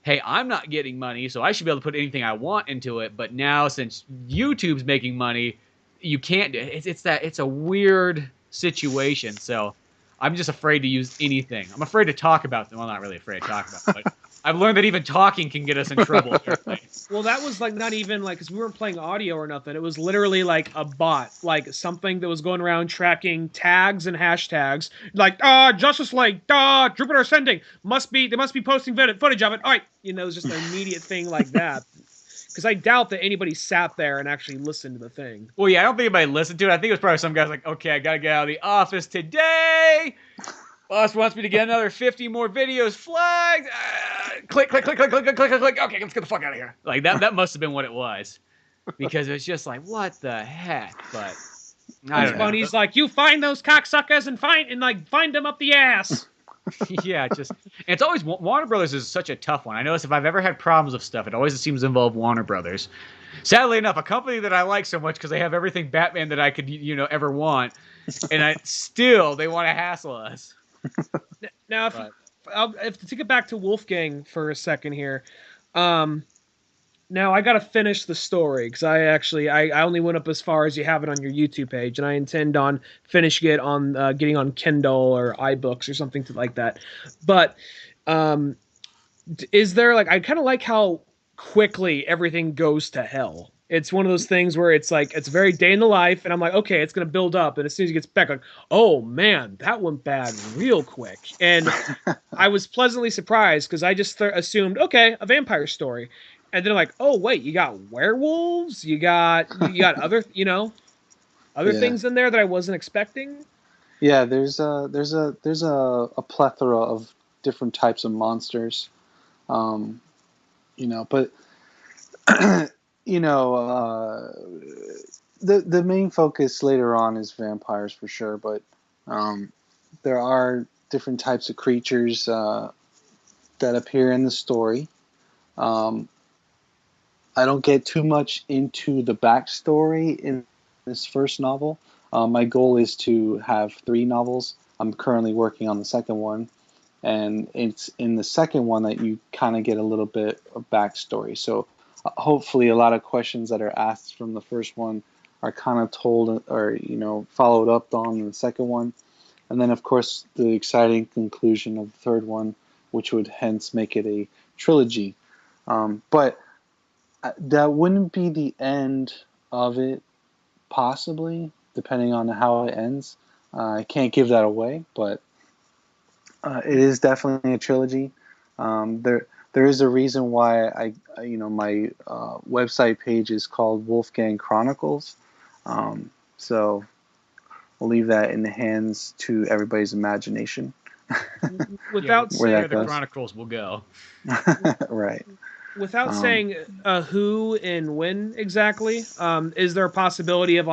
hey, I'm not getting money, so I should be able to put anything I want into it. But now since YouTube's making money, you can't do it. It's a weird situation. So I'm just afraid to use anything. I'm afraid to talk about them. Well, I'm not really afraid to talk about them, but I've learned that even talking can get us in trouble. Well, that was like not even like, because we weren't playing audio or nothing. It was literally like a bot, like something that was going around tracking tags and hashtags, like Justice League, Jupiter Ascending, they must be posting footage of it. All right, it was just an immediate thing like that. Because I doubt that anybody sat there and actually listened to the thing. Well, yeah, I don't think anybody listened to it. I think it was probably some guys like, okay, I gotta get out of the office today. Boss wants me to get another 50 more videos flagged. Click, click, click, click, click, click, click, click. Okay, let's get the fuck out of here. Like that must have been what it was, because it's just like, what the heck? But I don't know. Bunny's like, you find those cocksuckers and find them up the ass. Yeah, it's always Warner Brothers is such a tough one. I notice if I've ever had problems with stuff, it always seems to involve Warner Brothers. Sadly enough, a company that I like so much because they have everything Batman that I could ever want, and they want to hassle us. Now, if to take it back to Wolfgang for a second here, now I gotta finish the story because I only went up as far as you have it on your YouTube page, and I intend on finishing it on getting on Kindle or iBooks or something like that. But is there I kind of like how quickly everything goes to hell. It's one of those things where it's like it's very day in the life, and I'm like, okay, it's gonna build up, and as soon as it gets back, like, oh man, that went bad real quick. And I was pleasantly surprised because I just assumed, okay, a vampire story, and then I'm like, oh wait, you got werewolves, you got other other things in there that I wasn't expecting. Yeah, there's a plethora of different types of monsters, but the main focus later on is vampires for sure, but there are different types of creatures that appear in the story. I don't get too much into the backstory in this first novel. My goal is to have 3 novels. I'm currently working on the second one, and it's in the second one that you kind of get a little bit of backstory. So hopefully a lot of questions that are asked from the first one are kind of told or followed up on in the second one. And then, of course, the exciting conclusion of the third one, which would hence make it a trilogy. But that wouldn't be the end of it, possibly, depending on how it ends. I can't give that away, but it is definitely a trilogy. There is a reason why my website page is called Wolfgang Chronicles. So I'll leave that in the hands to everybody's imagination. Without saying the Chronicles will go. Right. Without saying who and when exactly, is there a possibility of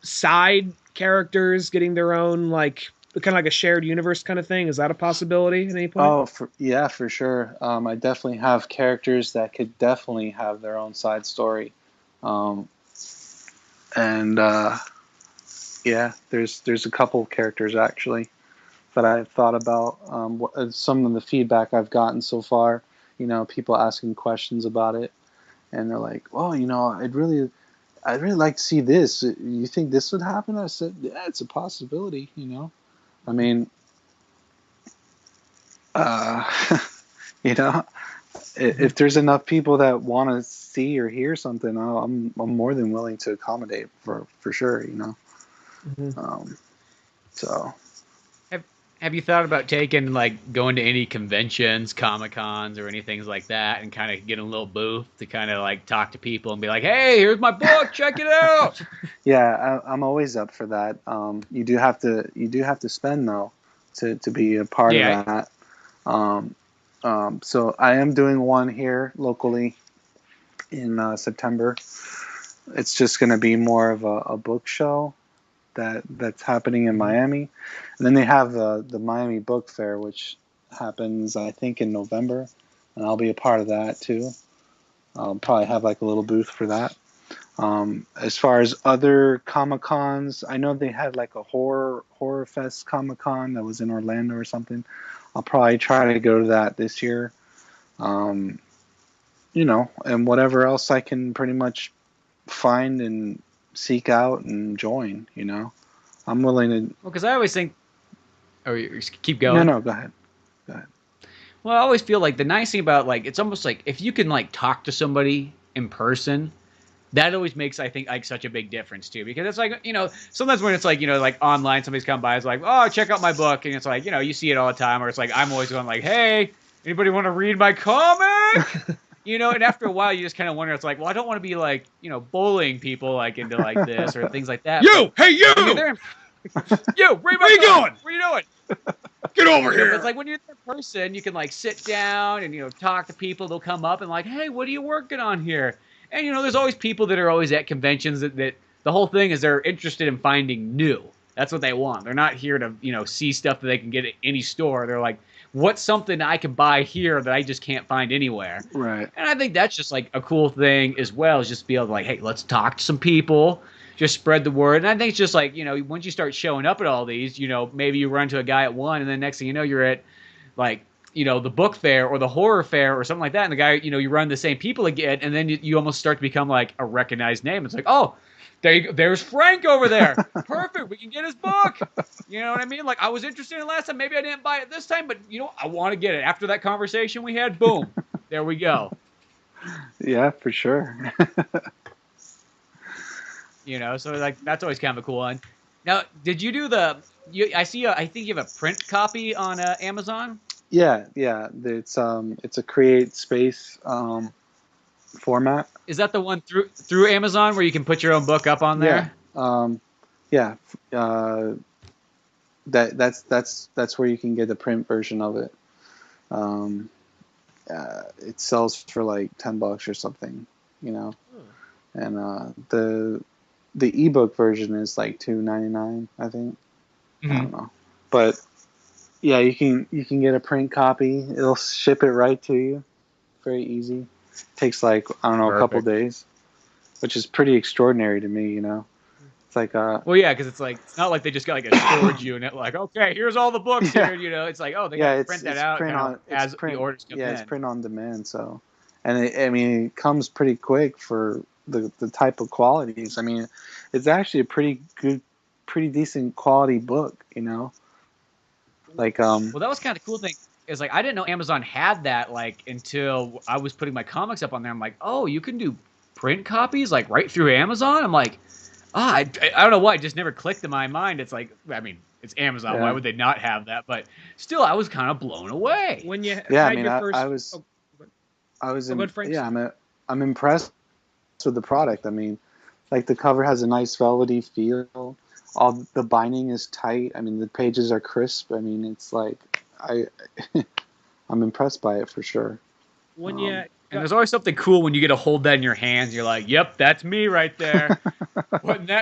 side characters getting their own kind of like a shared universe kind of thing? Is that a possibility at any point? Oh, for sure. I definitely have characters that could definitely have their own side story. There's a couple of characters actually that I've thought about. Some of the feedback I've gotten so far, people asking questions about it, and they're like, "Oh, I'd really like to see this. You think this would happen?" I said, "Yeah, it's a possibility." I mean, if there's enough people that want to see or hear something, I'm more than willing to accommodate for sure. Mm-hmm. So Have you thought about taking like going to any conventions, Comic Cons, or anything like that, and kind of getting a little booth to kind of like talk to people and be like, "Hey, here's my book, check it out." Yeah, I'm always up for that. You do have to spend though to be a part of Yeah. that. So I am doing one here locally in September. It's just going to be more of a book show that's happening in Miami, and then they have the Miami Book Fair, which happens I think in November, and I'll be a part of that too. I'll probably have like a little booth for that. As far as other Comic Cons, I know they had like a horror fest Comic Con that was in Orlando or something. I'll probably try to go to that this year. Um, and whatever else I can pretty much find and seek out and join. I'm willing to. Well, because I always think, or you keep No, going. no, go ahead. Go ahead. Well, I always feel like the nice thing about like it's almost like if you can like talk to somebody in person, that always makes I think like such a big difference too. Because it's like sometimes when it's like like online, somebody's come by, it's like, oh, check out my book, and it's like you see it all the time, or it's like I'm always going like, hey, anybody want to read my comic? And after a while, you just kind of wonder. It's like, well, I don't want to be like bullying people like into like this or things like that. Hey, you! When you're there, read my book. going? Where you doing? Get over But it's like when you're in person, you can like sit down and talk to people. They'll come up and like, hey, what are you working on here? And there's always people that are always at conventions that the whole thing is they're interested in finding new. That's what they want. They're not here to see stuff that they can get at any store. They're like, what's something I can buy here that I just can't find anywhere? Right. And I think that's just like a cool thing as well, is just be able to like, hey, let's talk to some people. Just spread the word. And I think it's just like, once you start showing up at all these, maybe you run to a guy at one, and then next thing you know, you're at like, the book fair or the horror fair or something like that. And the guy, you run the same people again, and then you almost start to become like a recognized name. It's like, oh, there you go. There's Frank over there. Perfect. We can get his book. You know what I mean? Like, I was interested in it last time. Maybe I didn't buy it this time, but I want to get it. After that conversation we had, boom, there we go. Yeah, for sure. So like that's always kind of a cool one. Now, did you do I think you have a print copy on Amazon? Yeah. It's a create space format. Is that the one through Amazon where you can put your own book up on there? Yeah. That's where you can get the print version of it. It sells for like $10 or something, and the ebook version is like $2.99, I think. Mm-hmm. I don't know, but yeah, you can get a print copy. It'll ship it right to you. Very easy. Takes like I don't know, Perfect. a couple days, which is pretty extraordinary to me. It's like well, yeah, because it's like it's not like they just got like a storage unit. Like, okay, here's all the books here. It's like, oh, they got to print that out as the orders come in. Yeah, it's print on demand. So, and it comes pretty quick for the type of qualities. I mean, it's actually a pretty decent quality book. Like Well, that was kind of cool thing. Is like I didn't know Amazon had that like until I was putting my comics up on there. I'm like, oh, you can do print copies like right through Amazon. I'm like, I don't know why. It just never clicked in my mind. It's like, I mean, it's Amazon. Yeah. Why would they not have that? But still, I was kind of blown away. When you yeah, had I mean, your first... I'm impressed with the product. I mean, like the cover has a nice velvety feel. All the binding is tight. I mean, the pages are crisp. I mean, it's like I'm impressed by it for sure. And there's always something cool when you get to hold that in your hands. You're like, yep, that's me right there.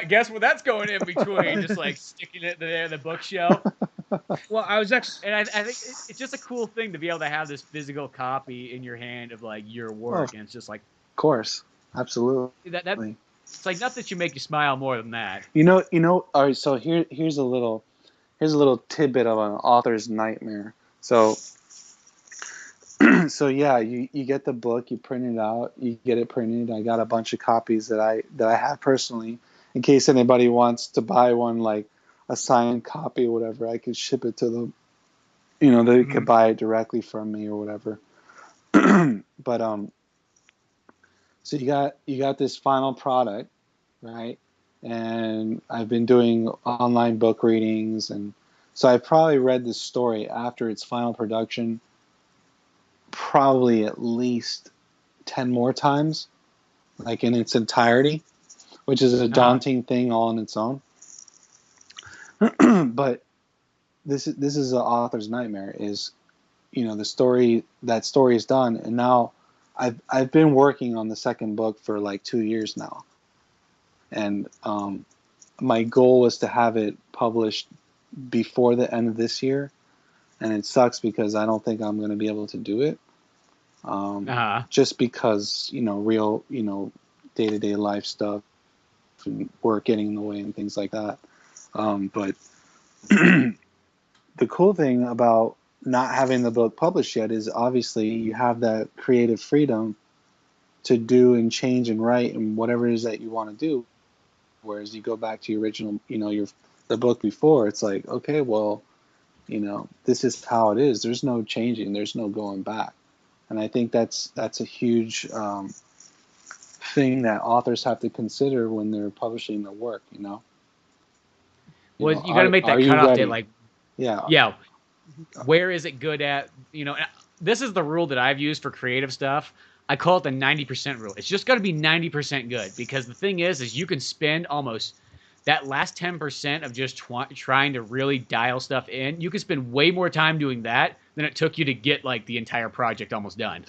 Guess what that's going in between? Just like sticking it there in the bookshelf. Well, I was actually... And I think it's just a cool thing to be able to have this physical copy in your hand of like your work. And it's just like... Of course. Absolutely. It's like nothing should make you smile more than that. All right, so here's a little tidbit of an author's nightmare. So yeah, you get the book, you print it out, you get it printed. I got a bunch of copies that I have personally, in case anybody wants to buy one, like a signed copy or whatever. I could ship it to them. They could buy it directly from me or whatever. But so you got this final product, right? And I've been doing online book readings and So I probably read this story after its final production, probably at least 10 more times, like in its entirety, which is a daunting thing all on its own. But this is an author's nightmare. Is, you know, that story is done, and now I've been working on the second book for like 2 years now, and my goal was to have it published before the end of this year, and it sucks because I don't think I'm going to be able to do it. Just because, you know, real, you know, day-to-day life stuff and work getting in the way and things like that. But the cool thing about not having the book published yet is obviously you have that creative freedom to do and change and write and whatever it is that you want to do. Whereas you go back to your original, you know, the book before, it's like, okay, well, you know, this is how it is. There's no changing. There's no going back. And I think that's a huge thing that authors have to consider when they're publishing their work, you know? You got to make that cutoff date, like, yeah. Where is it good at? You know, this is the rule that I've used for creative stuff. I call it the 90% rule. It's just got to be 90% good, because the thing is you can spend almost that last 10% of just trying to really dial stuff in. You can spend way more time doing that than it took you to get like the entire project almost done.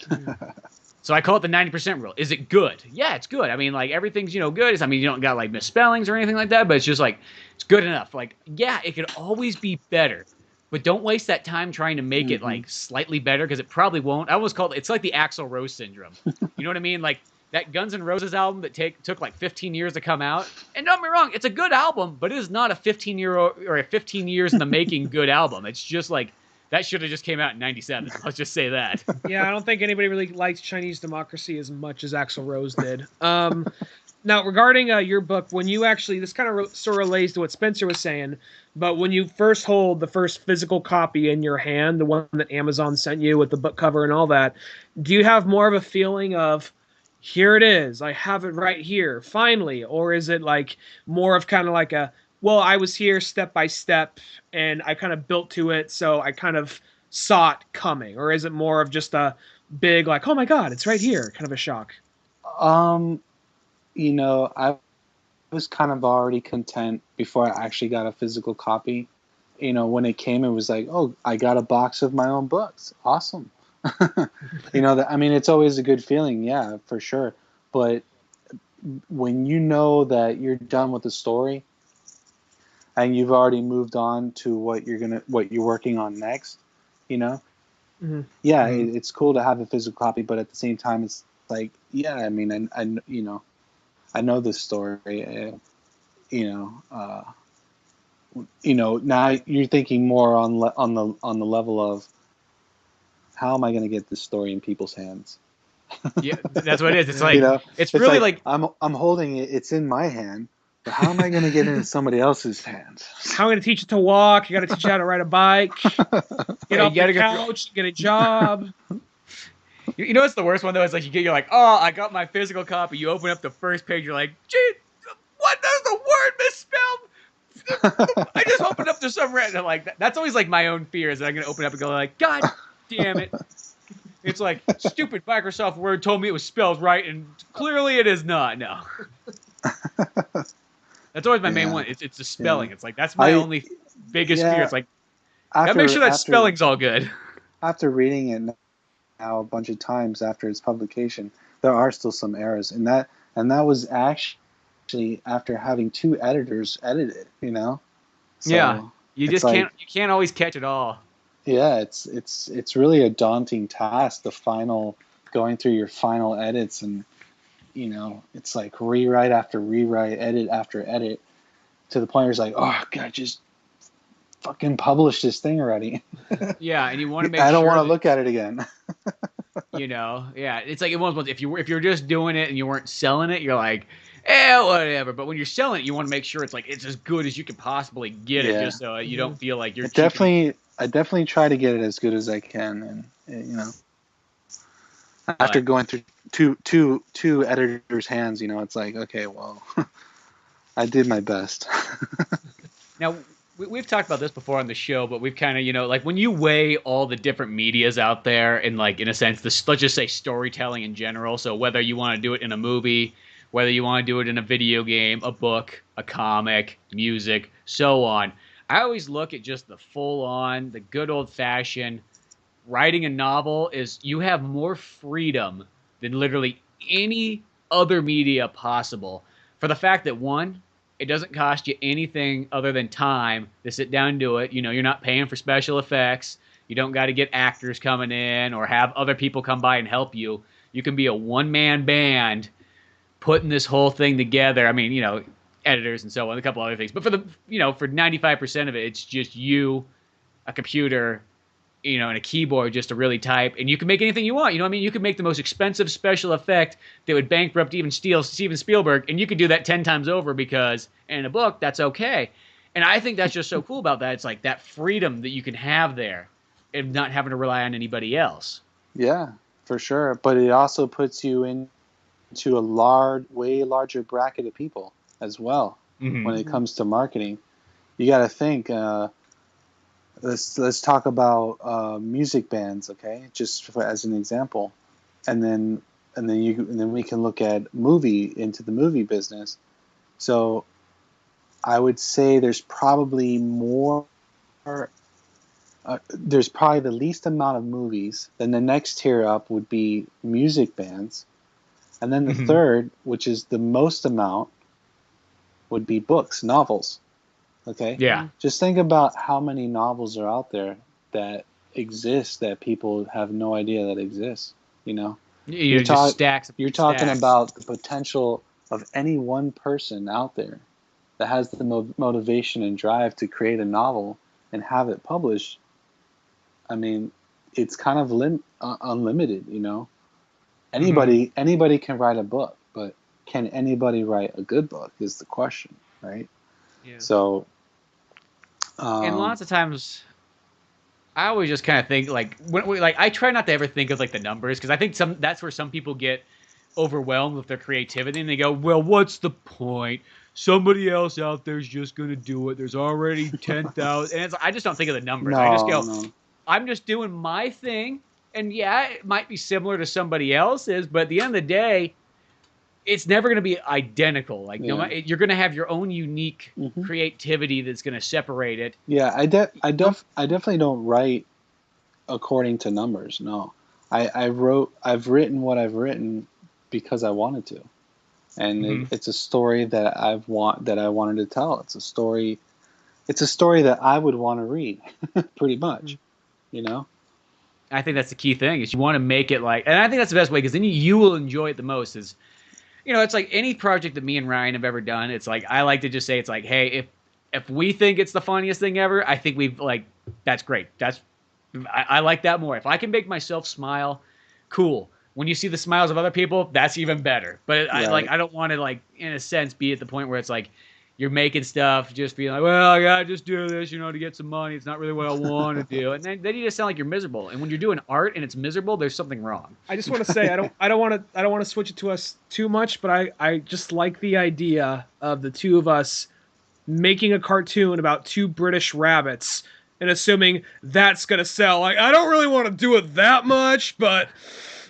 So I call it the 90% rule. Is it good? Yeah, it's good. I mean, like, everything's, you know, good. I mean, you don't got like misspellings or anything like that, but it's just like, it's good enough. Like, yeah, it could always be better, but don't waste that time trying to make it like slightly better, because it probably won't. I always call it's like the Axl Rose syndrome. You know what I mean? Like that Guns N' Roses album that took like 15 years to come out. And don't get me wrong, it's a good album, but it is not a 15 years in the making good album. It's just like, that should have just came out in 97. Let's just say that. Yeah, I don't think anybody really likes Chinese Democracy as much as Axl Rose did. Now, regarding your book, when you actually, this kind of sort of relates to what Spencer was saying, but when you first hold the first physical copy in your hand, the one that Amazon sent you with the book cover and all that, do you have more of a feeling of, here it is, I have it right here, finally? Or is it like more of kind of like a, well, I was here step by step, and I kind of built to it, so I kind of saw it coming? Or is it more of just a big, like, oh my God, it's right here, kind of a shock? You know, I was kind of already content before I actually got a physical copy. You know, when it came, it was like, oh, I got a box of my own books. Awesome. You know, I mean, it's always a good feeling, yeah, for sure. But when you know that you're done with the story and you've already moved on to what you're working on next, you know, yeah, it's cool to have a physical copy, but at the same time, it's like, yeah, I mean, I you know, I know this story, you know, now you're thinking more on the level of, how am I going to get this story in people's hands? Yeah, that's what it is. It's like, you know, it's really like I'm holding it. It's in my hand, but how am I going to get it in somebody else's hands? How am I going to teach it to walk? You got to teach it how to ride a bike. Get off the couch, get a job. You know what's the worst one though? It's like you're like, oh, I got my physical copy. You open up the first page, you're like, gee, what? There's the word misspelled. I just opened up to some random, like, that's always like my own fear, is that I'm gonna open up and go like, God damn it. It's like, stupid Microsoft Word told me it was spelled right, and clearly it is not. No. That's always my main one. It's the spelling. It's like, that's my only biggest fear. It's like, gotta make sure that spelling's all good. After reading it now a bunch of times after its publication, there are still some errors, and that was actually after having 2 editors edit it, you know. So yeah, you just can't always catch it all. Yeah, it's really a daunting task, going through your final edits, and you know, it's like rewrite after rewrite, edit after edit, to the point where it's like, oh God, just fucking publish this thing already. Yeah, and you want to make I don't want to look at it again. You know, yeah, it's like if you're just doing it and you weren't selling it, you're like, whatever. But when you're selling it, you want to make sure it's like it's as good as you can possibly get it, just so you don't feel like you're I definitely try to get it as good as I can, and you know, after going through two editors' hands, you know, it's like, okay, well, I did my best. Now, we've talked about this before on the show, but we've kind of, like when you weigh all the different medias out there and like, in a sense, let's just say storytelling in general. So whether you want to do it in a movie, whether you want to do it in a video game, a book, a comic, music, so on. I always look at just the full on, the good old fashioned writing a novel is you have more freedom than literally any other media possible for the fact that one, it doesn't cost you anything other than time to sit down and do it. You're not paying for special effects. You don't got to get actors coming in or have other people come by and help you. You can be a one-man band putting this whole thing together. I mean, editors and so on, a couple other things. But for 95% of it, it's just you, a computer, and a keyboard just to really type, and you can make anything you want. You can make the most expensive special effect that would bankrupt even Steven Spielberg, and you could do that 10 times over because in a book, that's okay. And I think that's just so cool about that. It's like that freedom that you can have there and not having to rely on anybody else. Yeah, for sure. But it also puts you into a way larger bracket of people as well when it comes to marketing. You got to think, Let's talk about music bands, okay? Just as an example, and then we can look at into the movie business. So, I would say there's probably more. There's probably the least amount of movies. Then the next tier up would be music bands, and then the third, which is the most amount, would be books, novels. Okay. Yeah. Just think about how many novels are out there that exist that people have no idea that exist. You're talking about the potential of any one person out there that has the motivation and drive to create a novel and have it published. I mean, it's kind of unlimited. Anybody can write a book, but can anybody write a good book is the question, right? Yeah. So. And lots of times, I always just kind of think I try not to ever think of like the numbers because I think that's where some people get overwhelmed with their creativity and they go, well, what's the point? Somebody else out there's just gonna do it. There's already 10,000, and I just don't think of the numbers. I just go, I'm just doing my thing, and yeah, it might be similar to somebody else's, but at the end of the day, it's never going to be identical. You're going to have your own unique creativity that's going to separate it. Yeah, I definitely don't write according to numbers. No, I've written what I've written because I wanted to, and it's a story that I wanted to tell. It's a story that I would want to read, pretty much. I think that's the key thing is you want to make it and I think that's the best way because then you will enjoy it the most. Is it's like any project that me and Ryan have ever done. It's like I like to just say it's like, hey, if we think it's the funniest thing ever, I think that's great. I like that more. If I can make myself smile, cool. When you see the smiles of other people, that's even better. But right. I don't want to in a sense be at the point where it's like you're making stuff just being like, well, I gotta just do this, to get some money. It's not really what I want to do, and then you just sound like you're miserable. And when you're doing art and it's miserable, there's something wrong. I just want to say I don't want to switch it to us too much, but I just like the idea of the two of us making a cartoon about two British rabbits and assuming that's gonna sell. I don't really want to do it that much, but.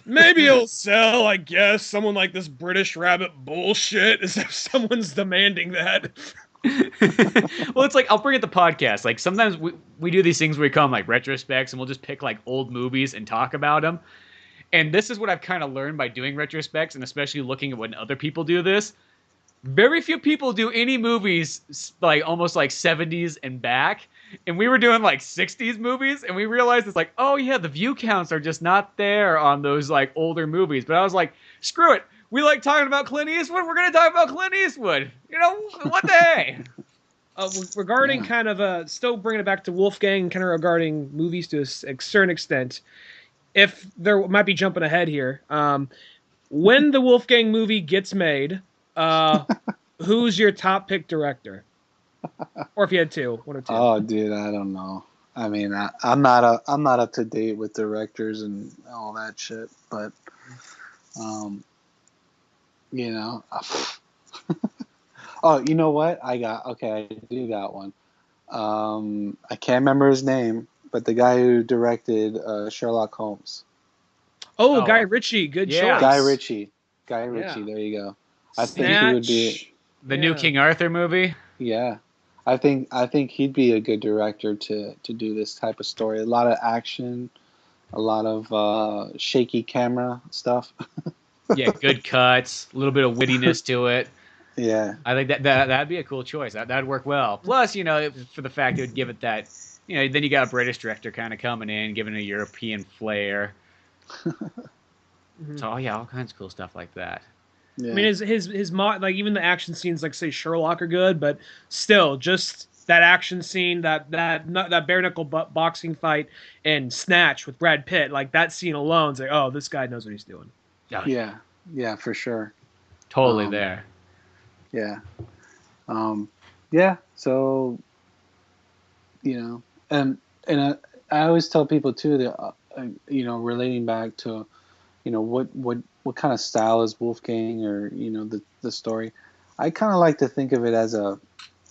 Maybe it'll sell, I guess. Someone like this British rabbit bullshit, as if someone's demanding that. Well, it's I'll bring it to podcast. Sometimes we do these things where we call them retrospects, and we'll just pick old movies and talk about them. And this is what I've kind of learned by doing retrospects, and especially looking at when other people do this. Very few people do any movies almost 70s and back. And we were doing 60s movies, and we realized it's oh yeah, the view counts are just not there on those older movies. But I was like, screw it. We like talking about Clint Eastwood. We're gonna talk about Clint Eastwood. What the hey? Regarding kind of still bringing it back to Wolfgang, kind of regarding movies to a certain extent. If there might be jumping ahead here, when the Wolfgang movie gets made, who's your top pick director? Or if you had one or two. Oh, dude, I don't know. I mean, I'm not up to date with directors and all that shit, but oh, you know what? I do got one. I can't remember his name, but the guy who directed Sherlock Holmes. Oh, Oh, Guy Ritchie, good yeah. choice. Guy Ritchie. Yeah. There you go. I think Snatch. he would be. The new King Arthur movie. Yeah, I think he'd be a good director to do this type of story. A lot of action, a lot of shaky camera stuff. Yeah, good cuts, a little bit of wittiness to it. Yeah, I think that'd be a cool choice. That'd work well. Plus, for the fact it would give it that, then you got a British director kind of coming in, giving it a European flair. So, all kinds of cool stuff like that. yeah. I mean, his like even the action scenes, like say Sherlock, are good, but still, just that action scene, that bare knuckle boxing fight, and Snatch with Brad Pitt, like that scene alone, is like, oh, this guy knows what he's doing. Yeah, for sure. Totally there. Yeah. Yeah. So, and I always tell people too that relating back to, what kind of style is Wolfgang, or the story. I kind of like to think of it as a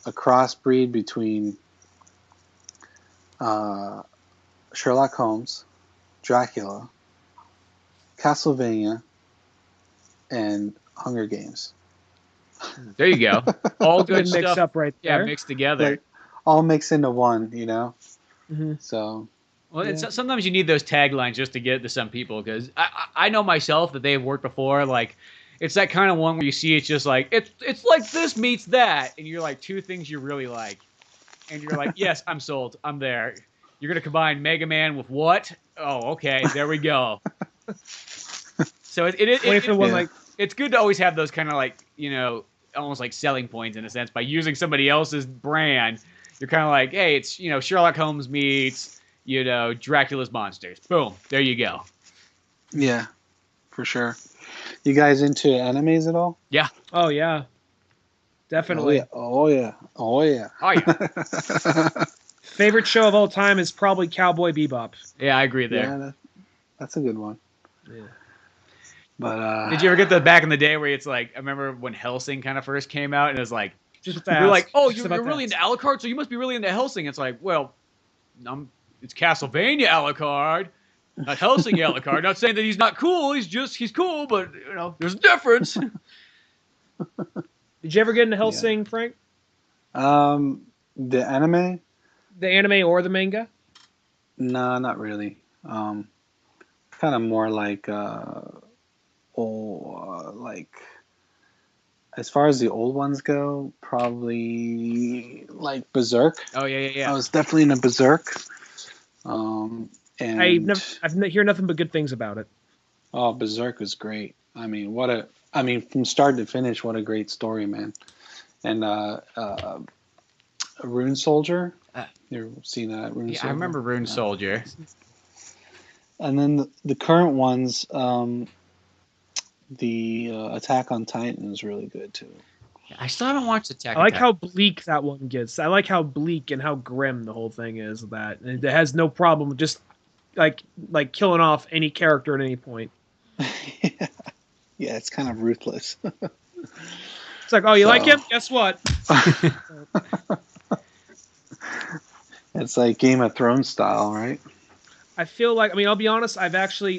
crossbreed between Sherlock Holmes, Dracula, Castlevania, and Hunger Games. There you go. All good Mix stuff. up right there. Yeah, mixed together. Like, all mixed into one, Mm-hmm. So. Well, sometimes you need those taglines just to get it to some people, because I know myself that they've worked before. Like, it's that kind of one where you see it's just like it's like this meets that, and you're like, two things you really like, and you're like, yes, I'm sold, I'm there. You're gonna combine Mega Man with what? Oh, okay, there we go. So it's good to always have those kind of like almost like selling points in a sense by using somebody else's brand. You're kind of like, hey, it's Sherlock Holmes meets Dracula's monsters. Boom, there you go. Yeah, for sure. You guys into animes at all? Yeah. Oh yeah, definitely. Oh yeah. Favorite show of all time is probably Cowboy Bebop. Yeah, I agree there. Yeah, that's a good one. Yeah. But did you ever get the back in the day where it's like, I remember when Hellsing kind of first came out, and it was like, you're like, oh, you're really into Alucard, so you must be really into Hellsing. It's like, well, it's Castlevania Alucard, not Hellsing Alucard. Not saying that he's not cool. He's cool, but there's a difference. Did you ever get into Hellsing, Frank? The anime? The anime or the manga? No, not really. Kind of more like as far as the old ones go, probably like Berserk. Oh yeah. I was definitely into Berserk. And I've heard nothing but good things about it. Oh, Berserk was great. I mean, from start to finish, what a great story, man. And Rune Soldier. You've seen that Rune Soldier? I remember Rune Soldier. And then the current ones, the Attack on Titan is really good too. I still haven't watched Attack. I like how bleak that one gets. I like how bleak and how grim the whole thing is. That it has no problem with just like killing off any character at any point. Yeah, it's kind of ruthless. It's like, oh, you like him? Guess what? It's like Game of Thrones style, right? I feel like, I'll be honest,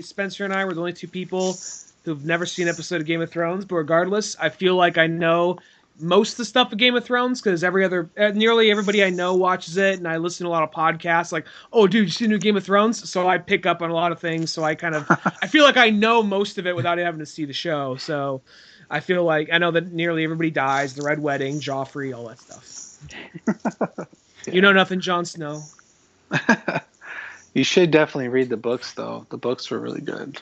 Spencer and I were the only two people who've never seen an episode of Game of Thrones, but regardless, I feel like I know most of the stuff of Game of Thrones, because nearly everybody I know watches it, and I listen to a lot of podcasts, like, oh, dude, you see the new Game of Thrones? So I pick up on a lot of things, so I feel like I know most of it without having to see the show, so I feel like I know that nearly everybody dies, the Red Wedding, Joffrey, all that stuff. You know nothing, Jon Snow. You should definitely read the books, though. The books were really good.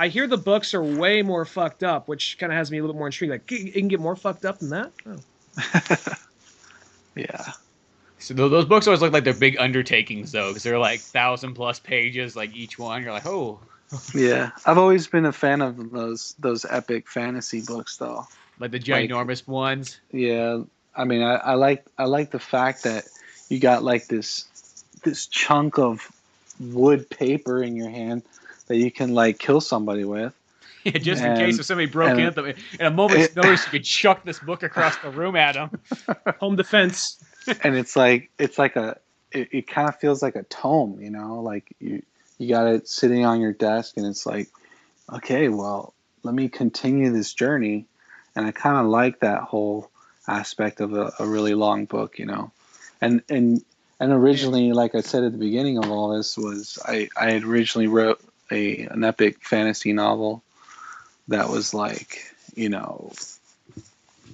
I hear the books are way more fucked up, which kind of has me a little bit more intrigued. Like, it can get more fucked up than that? Oh. Yeah. So those books always look like they're big undertakings, though, because they're like 1,000+ pages, like each one. You're like, oh. Yeah, I've always been a fan of those epic fantasy books, though. Like the ginormous ones. Yeah, I mean, I like the fact that you got like this chunk of wood paper in your hand that you can like kill somebody with. Yeah, just in case if somebody broke in at a moment's notice, you could chuck this book across the room at them. Home defense. and it's like it kind of feels like a tome, you know, like you got it sitting on your desk, and it's like, okay, well, let me continue this journey. And I kind of like that whole aspect of a really long book, you know. And originally, like I said at the beginning of all this, was I had originally wrote an epic fantasy novel that was like, you know,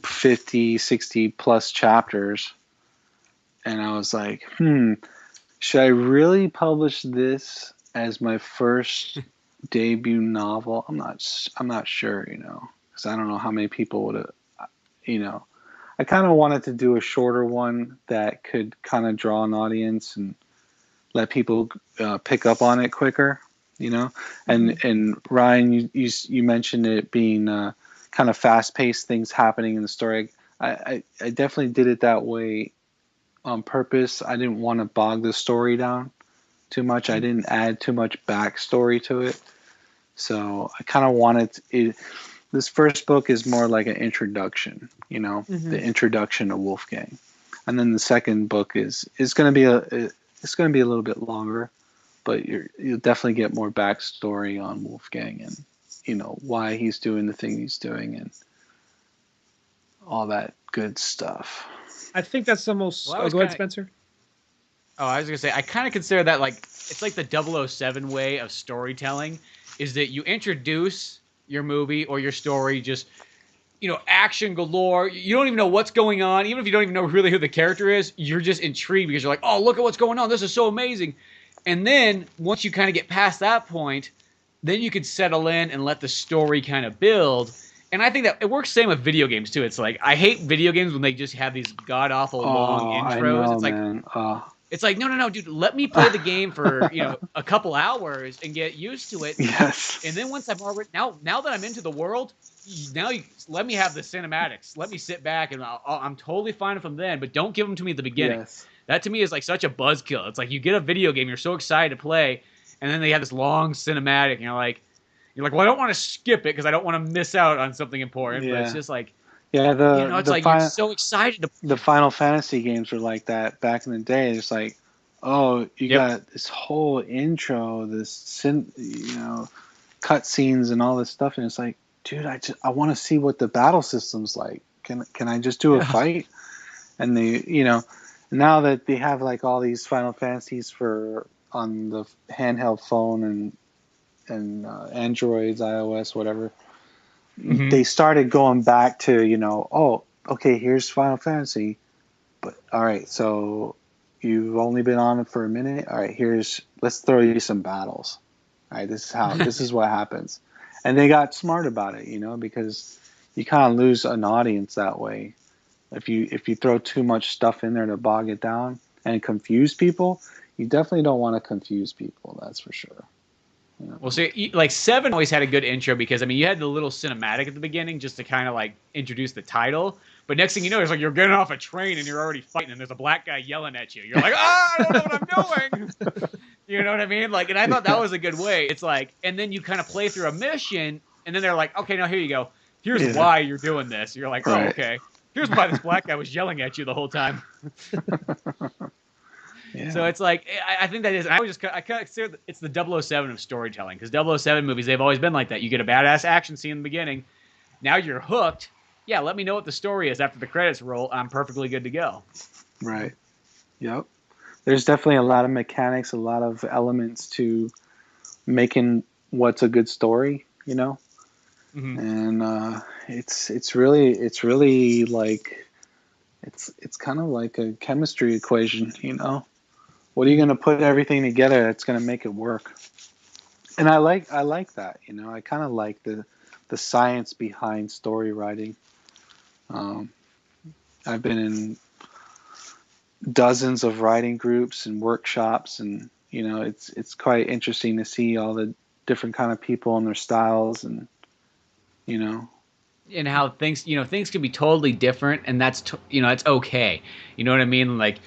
50, 60 plus chapters. And I was like, should I really publish this as my first debut novel? I'm not sure, you know, because I don't know how many people would have, you know. I kind of wanted to do a shorter one that could kind of draw an audience and let people pick up on it quicker, you know. And Ryan, you mentioned it being kind of fast-paced things happening in the story. I definitely did it that way on purpose. I didn't want to bog the story down too much. I didn't add too much backstory to it. So I kind of wanted it. This first book is more like an introduction, you know, the introduction to Wolfgang, and then the second book is going to be a little bit longer, but you'll definitely get more backstory on Wolfgang and, you know, why he's doing the thing he's doing and all that good stuff. I think that's the most. Well, go ahead, Spencer. Oh, I was gonna say I kind of consider that like it's like the 007 way of storytelling, is that you introduce your movie or your story just, you know, action galore. You don't even know what's going on. Even if you don't even know really who the character is, you're just intrigued because you're like, oh, look at what's going on. This is so amazing. And then once you kind of get past that point, then you can settle in and let the story kind of build. And I think that it works same with video games too. It's like I hate video games when they just have these god awful long intros. I know, it's like, man. It's like, no, dude, let me play the game for, you know, a couple hours and get used to it. Yes. And then once I'm already, now that I'm into the world, now you let me have the cinematics. Let me sit back and I'm totally fine with them then, but don't give them to me at the beginning. Yes. That to me is like such a buzzkill. It's like you get a video game, you're so excited to play, and then they have this long cinematic, and you're like, well, I don't want to skip it because I don't want to miss out on something important. Yeah. But it's just like, yeah, it's like you're so excited to. The Final Fantasy games were like that back in the day. It's like, oh, you got this whole intro, cutscenes and all this stuff, and it's like, dude, I want to see what the battle system's like. Can I just do a fight? And they, you know, now that they have like all these Final Fantasies on the handheld phone and Androids, iOS, whatever. They started going back to, you know, oh, okay, here's Final Fantasy, but all right, so you've only been on it for a minute. All right, let's throw you some battles. All right, this is what happens, and they got smart about it, you know, because you kind of lose an audience that way. If you throw too much stuff in there to bog it down and confuse people, you definitely don't want to confuse people. That's for sure. Yeah. Well, see, like 7 always had a good intro because, I mean, you had the little cinematic at the beginning just to kind of like introduce the title. But next thing you know, it's like you're getting off a train and you're already fighting and there's a black guy yelling at you. You're like, I don't know what I'm doing. You know what I mean? Like, and I thought that was a good way. It's like, and then you kind of play through a mission and then they're like, okay, now here you go. Here's why you're doing this. You're like, oh, okay. Here's why this black guy was yelling at you the whole time. Yeah. So it's like, I think that is, I kind of consider it's the 007 of storytelling, because 007 movies, they've always been like that. You get a badass action scene in the beginning. Now you're hooked. Yeah, let me know what the story is after the credits roll. I'm perfectly good to go. Right. Yep. There's definitely a lot of mechanics, a lot of elements to making what's a good story, you know? And it's really like, it's kind of like a chemistry equation, you know? What are you going to put everything together that's going to make it work? And I like that, you know. I kind of like the science behind story writing. I've been in dozens of writing groups and workshops, and you know, it's quite interesting to see all the different kind of people and their styles, and you know, and how things can be totally different, and that's it's okay. You know what I mean? Like,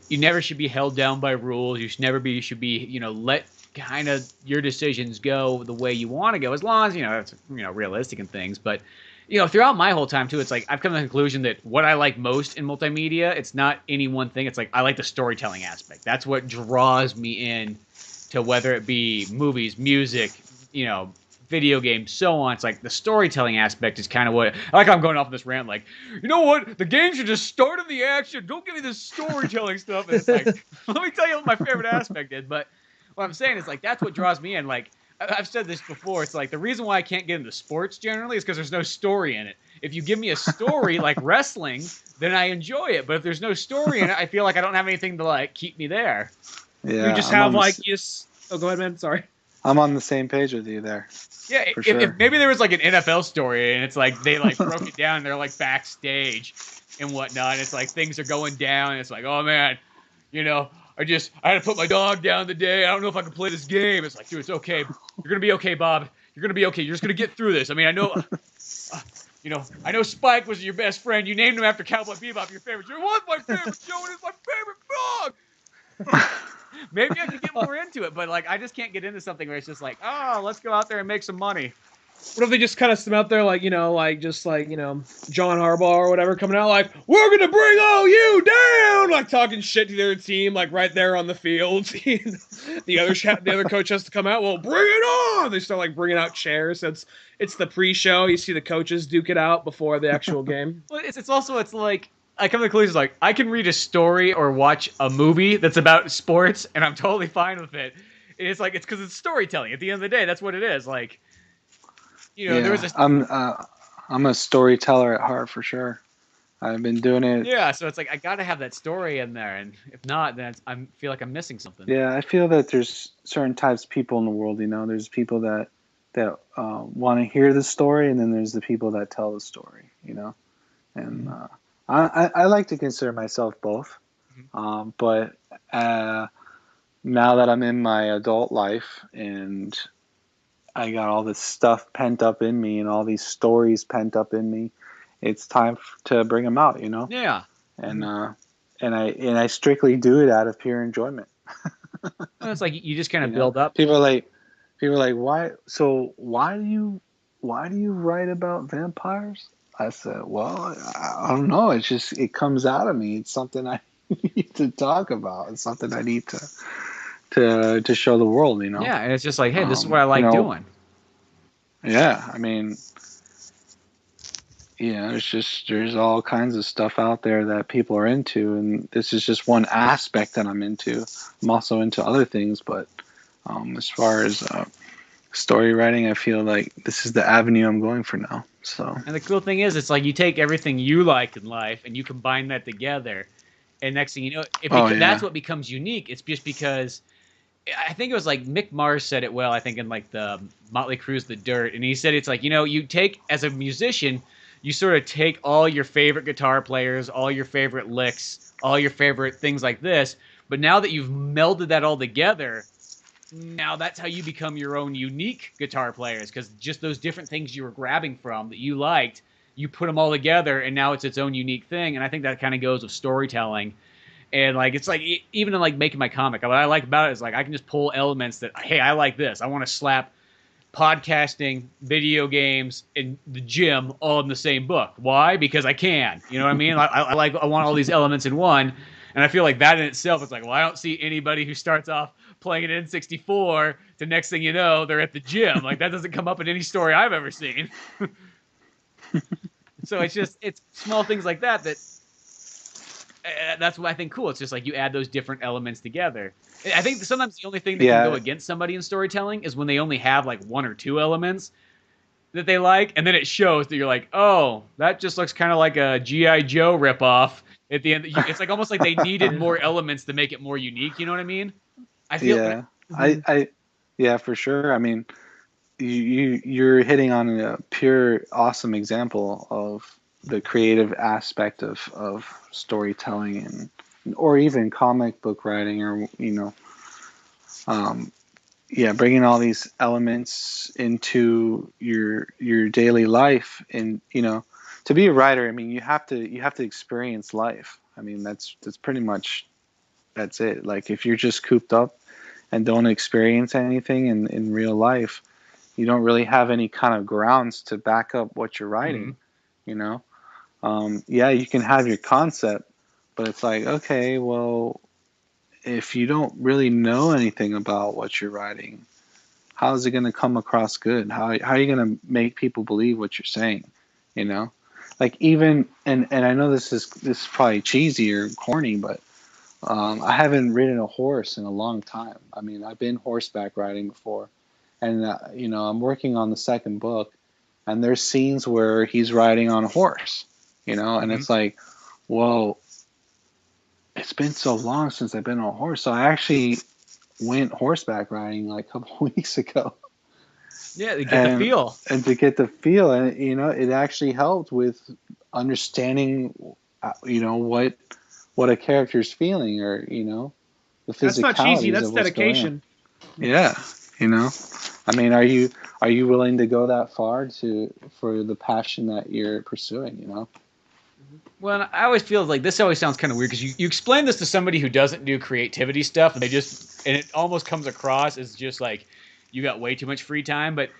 you never should be held down by rules. You should be, let kind of your decisions go the way you want to go, as long as it's realistic and things. But throughout my whole time too, it's like I've come to the conclusion that what I like most in multimedia, it's not any one thing. It's like I like the storytelling aspect. That's what draws me in to whether it be movies, music, video games, so on. It's like the storytelling aspect is kind of what I like. I'm going off on this rant, like, you know what? The game should just start in the action. Don't give me this storytelling stuff. And it's like, let me tell you what my favorite aspect is. But what I'm saying is like that's what draws me in. Like I've said this before. It's like the reason why I can't get into sports generally is because there's no story in it. If you give me a story like wrestling, then I enjoy it. But if there's no story in it, I feel like I don't have anything to like keep me there. Yeah, you just have like oh, go ahead, man. Sorry. I'm on the same page with you there. Yeah, if maybe there was like an NFL story and it's like they like broke it down and they're like backstage and whatnot. And it's like things are going down. And it's like, oh man, I had to put my dog down today. I don't know if I can play this game. It's like, dude, it's okay. You're gonna be okay, Bob. You're gonna be okay. You're just gonna get through this. I mean, I know, I know Spike was your best friend. You named him after Cowboy Bebop, your favorite. It was my favorite show, and it's my favorite dog. Maybe I could get more into it, but like I just can't get into something where it's just like, oh, let's go out there and make some money. What if they just kind of come out there like, John Harbaugh or whatever coming out like, we're going to bring OU down, like talking shit to their team, like right there on the field. The other coach has to come out, well, bring it on. They start like bringing out chairs. It's the pre-show. You see the coaches duke it out before the actual game. Well, it's like, I come to the conclusion like I can read a story or watch a movie that's about sports and I'm totally fine with it. It's like it's because it's storytelling. At the end of the day, that's what it is. Like, there was I'm a storyteller at heart for sure. I've been doing it. Yeah, so it's like I gotta have that story in there, and if not, then I feel like I'm missing something. Yeah, I feel that there's certain types of people in the world. There's people that want to hear the story, and then there's the people that tell the story. And I like to consider myself both, but now that I'm in my adult life and I got all this stuff pent up in me and all these stories pent up in me, it's time to bring them out. Yeah. And I strictly do it out of pure enjoyment. Well, it's like you just kind of build up. People are like, why? So why do you write about vampires? I said, well, I don't know. It's just, it comes out of me. It's something I need to talk about. It's something I need to show the world, Yeah, and it's just like, hey, this is what I like doing. Yeah, I mean, there's all kinds of stuff out there that people are into, and this is just one aspect that I'm into. I'm also into other things, but as far as story writing, I feel like this is the avenue I'm going for now. So. And the cool thing is, it's like you take everything you liked in life and you combine that together, and next thing you know, that's what becomes unique. It's just because I think it was like Mick Mars said it well. I think in like the Motley Crue's The Dirt, and he said it's like you take as a musician, you sort of take all your favorite guitar players, all your favorite licks, all your favorite things like this, but now that you've melded that all together. Now that's how you become your own unique guitar players, because just those different things you were grabbing from that you liked, you put them all together, and now it's its own unique thing. And I think that kind of goes with storytelling. And like it's like even in like making my comic, what I like about it is like I can just pull elements that, hey, I like this. I want to slap podcasting, video games, and the gym all in the same book. Why? Because I can. You know what I mean? I want all these elements in one, and I feel like that in itself is like, well, I don't see anybody who starts off playing an N64 to next thing you know, they're at the gym. Like that doesn't come up in any story I've ever seen. So it's small things like that that's what I think cool. It's just like you add those different elements together. I think sometimes the only thing that can go against somebody in storytelling is when they only have like one or two elements that they like, and then it shows that you're like, oh, that just looks kind of like a G.I. Joe ripoff at the end. It's like almost like they needed more elements to make it more unique. You know what I mean? I feel yeah, for sure. I mean, you're hitting on a pure awesome example of the creative aspect of storytelling or even comic book writing, or bringing all these elements into your daily life. And to be a writer, I mean, you have to experience life. I mean, that's pretty much that's it. Like if you're just cooped up and don't experience anything in real life, you don't really have any kind of grounds to back up what you're writing, you know? Yeah, you can have your concept, but it's like, okay, well, if you don't really know anything about what you're writing, how is it going to come across good? How are you going to make people believe what you're saying? You know, like even and I know this is probably cheesy or corny, but I haven't ridden a horse in a long time. I mean, I've been horseback riding before, and you know, I'm working on the second book, and there's scenes where he's riding on a horse, you know, and it's like, whoa, it's been so long since I've been on a horse. So I actually went horseback riding like a couple weeks ago. Yeah, to get the feel. And to get the feel, and you know, it actually helped with understanding, you know, what a character's feeling, or you know, the physicalities. That's not cheesy. That's of what's dedication. Going on. Yeah, you know, I mean, are you willing to go that far for the passion that you're pursuing? You know. Well, I always feel like this always sounds kind of weird because you explain this to somebody who doesn't do creativity stuff, and it almost comes across as just like you got way too much free time. But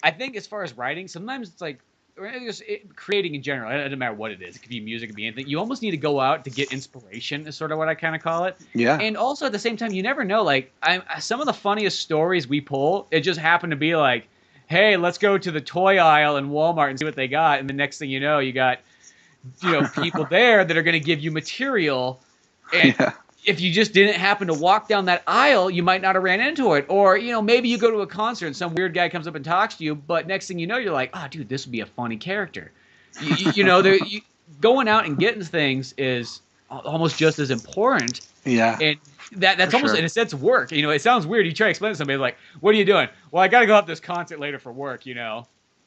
I think as far as writing, sometimes it's like, or just creating in general, it doesn't matter what it is. It could be music, it could be anything. You almost need to go out to get inspiration is sort of what I kind of call it. Yeah. And also at the same time, you never know. Like some of the funniest stories we pull, it just happened to be like, hey, let's go to the toy aisle in Walmart and see what they got. And the next thing you know, you got people there that are going to give you material. And if you just didn't happen to walk down that aisle, you might not have ran into it. Or, maybe you go to a concert and some weird guy comes up and talks to you, but next thing you know, you're like, oh, dude, this would be a funny character. Going out and getting things is almost just as important. Yeah. And that's almost, in a sense, work. It sounds weird. You try to explain to somebody, like, what are you doing? Well, I got to go out to this concert later for work,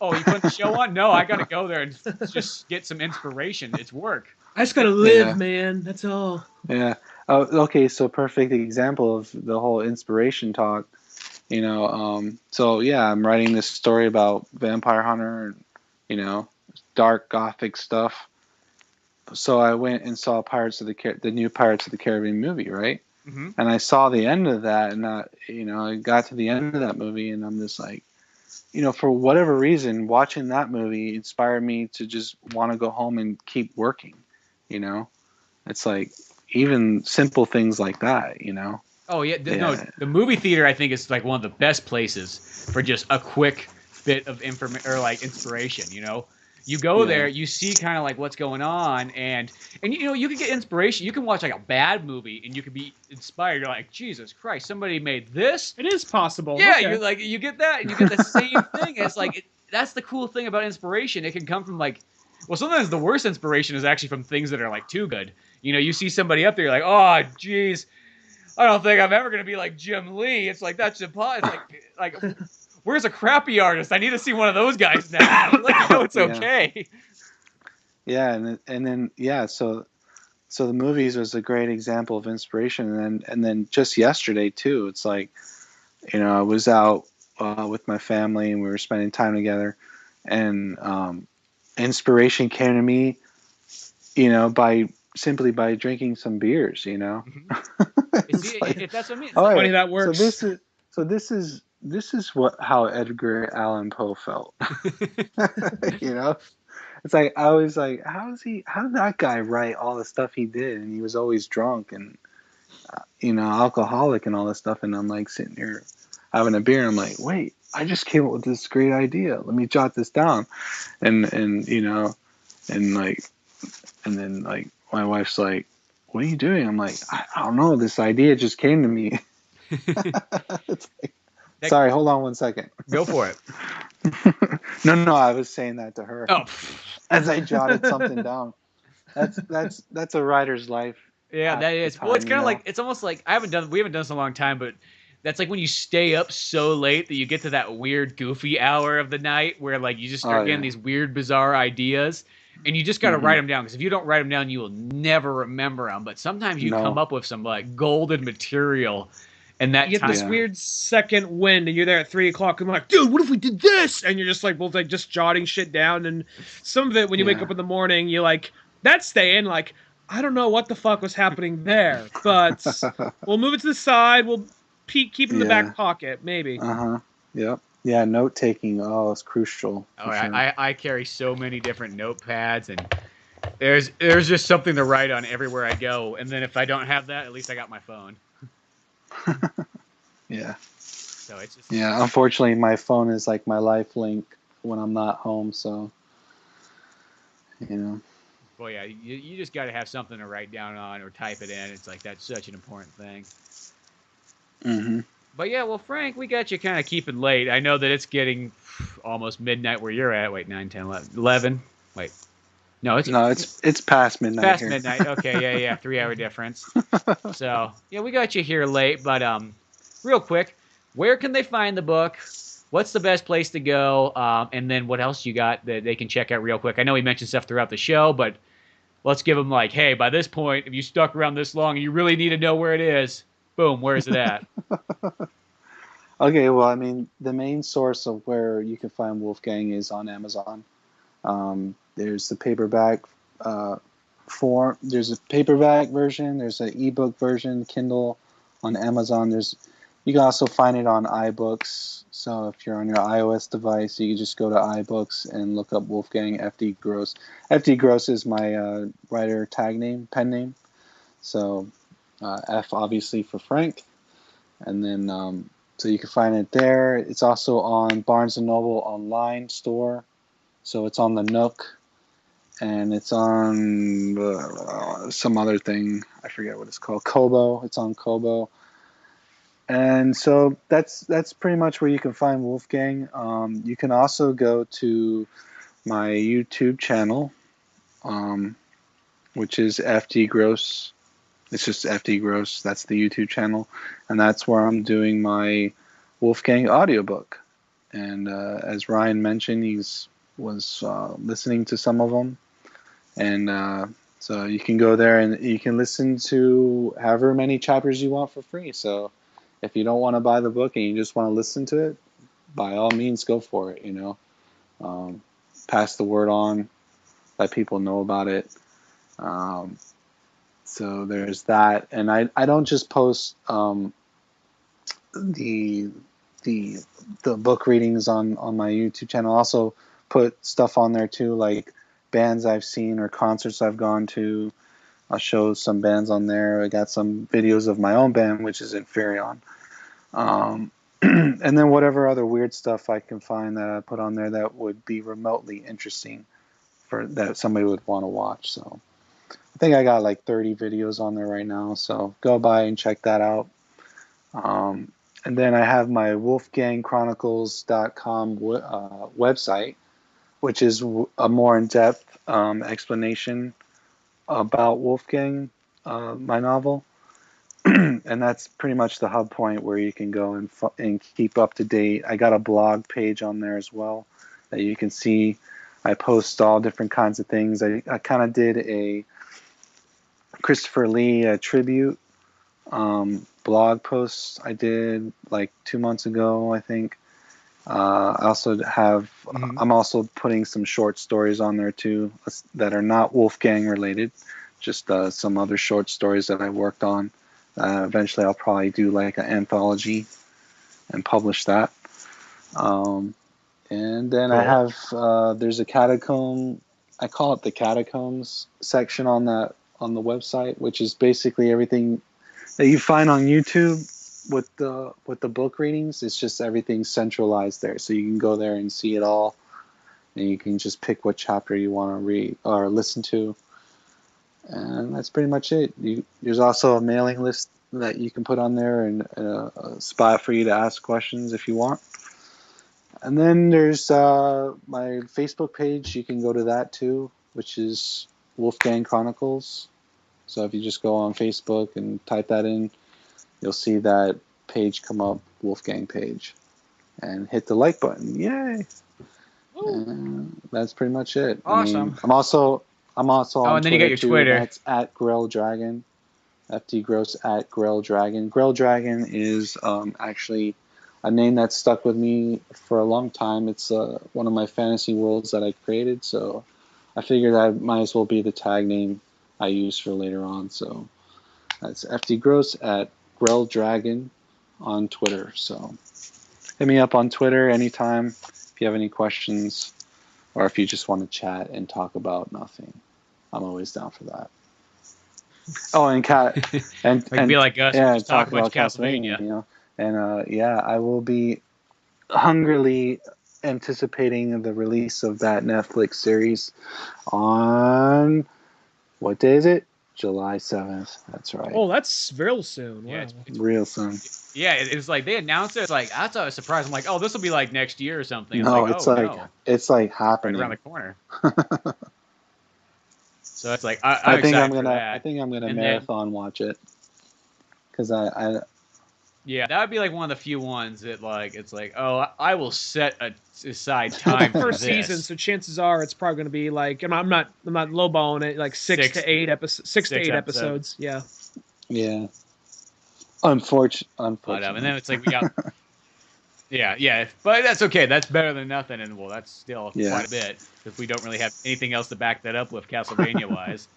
Oh, you put the show on? No, I got to go there and just get some inspiration. It's work. I just got to live, man. That's all. Yeah. Okay, so perfect example of the whole inspiration talk. So yeah, I'm writing this story about Vampire Hunter and, dark gothic stuff. So I went and saw the new Pirates of the Caribbean movie, right? Mm-hmm. And I saw the end of that, and I got to the end of that movie, and I'm just like, for whatever reason, watching that movie inspired me to just want to go home and keep working. It's like even simple things like that. Oh yeah, the movie theater I think is like one of the best places for just a quick bit of information or like inspiration. You go there, you see kind of like what's going on, and you can get inspiration. You can watch like a bad movie, and you can be inspired. You're like, Jesus Christ, somebody made this. It is possible. Yeah, okay. You get that, and you get the same thing. It's like that's the cool thing about inspiration. It can come from sometimes the worst inspiration is actually from things that are like too good. You see somebody up there, you're like, oh, geez, I don't think I'm ever gonna be like Jim Lee. It's like that's impossible. It's like. Where's a crappy artist? I need to see one of those guys now. It's okay. Yeah, and then so the movies was a great example of inspiration, and then just yesterday too. It's like, I was out with my family and we were spending time together, and inspiration came to me, simply by drinking some beers. Mm-hmm. If that's what I mean, it's funny that works. This is how Edgar Allan Poe felt. It's like I was like, how did that guy write all the stuff he did? And he was always drunk and alcoholic and all this stuff. And I'm like sitting here having a beer and I'm like, wait, I just came up with this great idea. Let me jot this down. And then my wife's like, what are you doing? I'm like, I don't know. This idea just came to me. It's like, sorry, hold on one second. Go for it. No, I was saying that to her. Oh. As I jotted something down. That's a writer's life. Yeah, that is. Well, it's kind of like, it's almost like we haven't done this in a long time, but that's like when you stay up so late that you get to that weird goofy hour of the night where like you just start getting these weird bizarre ideas and you just got to write them down, because if you don't write them down, you will never remember them. But sometimes you come up with some like golden material. And that you get this weird second wind, and you're there at 3:00, and I'm like, dude, what if we did this? And you're just like, well, like just jotting shit down. And some of it, when you wake up in the morning, you're like, that's staying. Like, I don't know what the fuck was happening there, but we'll move it to the side. We'll keep in the back pocket, maybe. Yep. Yeah, note taking. Oh, it's crucial. Oh, sure. I carry so many different notepads, and there's just something to write on everywhere I go. And then if I don't have that, at least I got my phone. Yeah. So it's just. Yeah, unfortunately, my phone is like my life link when I'm not home. So, you know. Well, yeah, you just got to have something to write down on or type it in. It's like that's such an important thing. Mm-hmm. But yeah, well, Frank, we got you kind of keeping late. I know that it's getting almost midnight where you're at. Wait, 9, 10, 11. Wait. No, it's past midnight past here. midnight. Okay, yeah, 3-hour difference. So, yeah, we got you here late, but real quick, where can they find the book? What's the best place to go? And then what else you got that they can check out real quick? I know we mentioned stuff throughout the show, but let's give them like, hey, by this point, if you stuck around this long and you really need to know where it is, boom, where is it at? Okay, well, I mean, the main source of where you can find Wolfgang is on Amazon. There's the paperback form. There's a paperback version. There's an ebook version, Kindle, on Amazon. You can also find it on iBooks. So if you're on your iOS device, you can just go to iBooks and look up Wolfgang F.D. Gross. F.D. Gross is my writer pen name. So F obviously for Frank, and then so you can find it there. It's also on Barnes & Noble online store. So it's on the Nook, and it's on some other thing. I forget what it's called. Kobo. It's on Kobo. And so that's pretty much where you can find Wolfgang. You can also go to my YouTube channel, which is FD Gross. It's just FD Gross. That's the YouTube channel. And that's where I'm doing my Wolfgang audiobook. And as Ryan mentioned, was listening to some of them. And so you can go there and you can listen to however many chapters you want for free. So if you don't want to buy the book and you just want to listen to it, by all means, go for it, pass the word on, let people know about it. So there's that. And I don't just post the book readings on my YouTube channel. I also put stuff on there too, like bands I've seen or concerts I've gone to. I'll show some bands on there. I got some videos of my own band, which is Inferion. And then whatever other weird stuff I can find that I put on there that would be remotely interesting for that somebody would want to watch. So I think I got like 30 videos on there right now. So go by and check that out. And then I have my wolfgangchronicles.com website, which is a more in-depth explanation about Wolfgang, my novel. And that's pretty much the hub point where you can go and keep up to date. I got a blog page on there as well that you can see. I post all different kinds of things. I kind of did a Christopher Lee tribute blog post I did like 2 months ago, I think. I also have, I'm also putting some short stories on there too that are not Wolfgang related, just some other short stories that I worked on. Eventually I'll probably do like an anthology and publish that. And then cool. I have, there's a catacomb, I call it the catacombs section on the website, which is basically everything that you find on YouTube with the book readings. It's just everything centralized there, so you can go there and see it all, and you can just pick what chapter you want to read or listen to, and that's pretty much it. There's also a mailing list that you can put on there, and a spot for you to ask questions if you want. And then there's my Facebook page. You can go to that too, which is Wolfgang Chronicles. So if you just go on Facebook and type that in, you'll see that page come up, Wolfgang page, and hit the like button. Yay! And that's pretty much it. Awesome. I mean, I'm also on and then Twitter, you got your too. Twitter. That's at Grell Dragon. FD Gross at Grell Dragon. Grell Dragon is actually a name that's stuck with me for a long time. It's one of my fantasy worlds that I created, so I figured that might as well be the tag name I use for later on. So that's FD Gross at Grell Dragon on Twitter. So hit me up on Twitter anytime if you have any questions or if you just want to chat and talk about nothing. I'm always down for that. Oh, and be like us, yeah, just talk about about Castlevania. you know. And yeah, I will be hungrily anticipating the release of that Netflix series on what day is it? July 7th. That's right. Oh, that's real soon. Wow. Yeah, it's real soon. Yeah, it's like they announced it. It's like that's a surprise. I'm like, oh, this will be like next year or something. No, It's like happening right around the corner. So it's like I think I'm gonna marathon watch it because I yeah, that would be like one of the few ones that like it's like, oh, I will set aside time for first this. season, so chances are it's probably going to be like, I'm not lowballing it, like six to eight episodes. Yeah. Yeah. Unfortunately. And then it's like we got. Yeah, but that's okay. That's better than nothing, and well, that's still quite a bit because we don't really have anything else to back that up with Castlevania wise.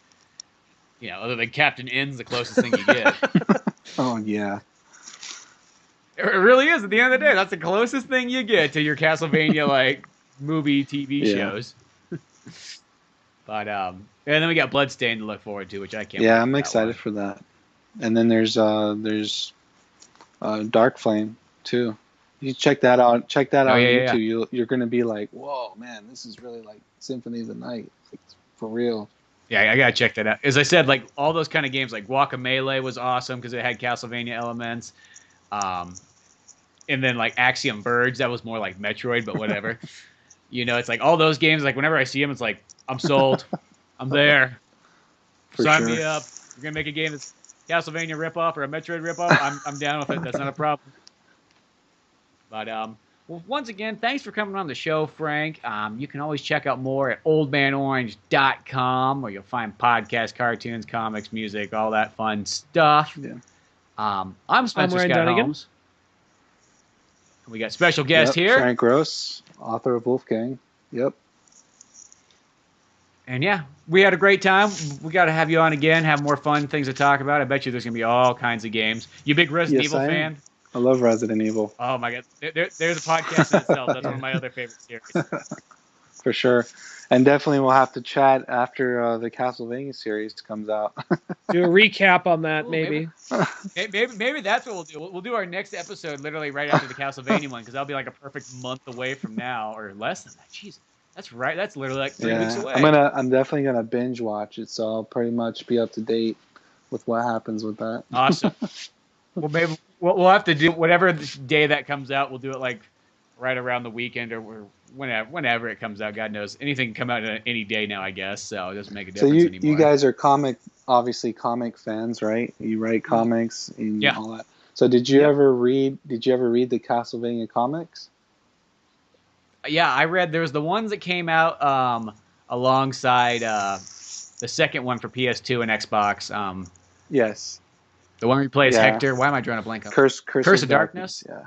You know, other than Captain N's the closest thing you get. Oh yeah. It really is. At the end of the day, that's the closest thing you get to your Castlevania like movie, TV shows. But and then we got Bloodstained to look forward to, which I can't. Yeah, I'm excited for that. And then there's Dark Flame too. You check that out. Check that out on YouTube. Yeah. You're gonna be like, whoa, man, this is really like Symphony of the Night, like, for real. Yeah, I gotta check that out. As I said, like all those kind of games, like Guacamelee was awesome because it had Castlevania elements. And then like Axiom Verge, that was more like Metroid, but whatever. You know, it's like all those games. Like whenever I see them, it's like I'm sold. I'm there. Sign me up. You're gonna make a game that's Castlevania ripoff or a Metroid ripoff. I'm down with it. That's not a problem. But well, once again, thanks for coming on the show, Frank. You can always check out more at oldmanorange.com, where you'll find podcasts, cartoons, comics, music, all that fun stuff. Yeah. I'm Spencer Scott Holmes. We got special guest here, Frank Gross, author of Wolfgang. Yep. And yeah, we had a great time. We got to have you on again, have more fun things to talk about. I bet you there's gonna be all kinds of games. You a big Resident Evil fan? I love Resident Evil. Oh my god, there's a podcast in itself. That's one of my other favorite series. For sure, and definitely we'll have to chat after the Castlevania series comes out. Do a recap on that, maybe. Maybe that's what we'll do. We'll do our next episode literally right after the Castlevania one, because that'll be like a perfect month away from now, or less than that. Jeez, that's right. That's literally like 3 weeks away. I'm definitely gonna binge watch it, so I'll pretty much be up to date with what happens with that. Awesome. Well, maybe we'll have to do whatever day that comes out. We'll do it like right around the weekend or whenever it comes out. God knows, anything can come out any day now, I guess. So it doesn't make a difference anymore. So you guys are comic fans, right? You write comics and all that. So did you ever read the Castlevania comics? Yeah, I read. There was the ones that came out alongside the second one for PS2 and Xbox. Yes. The one where he plays Hector. Why am I drawing a blank? Curse of Darkness. Yeah.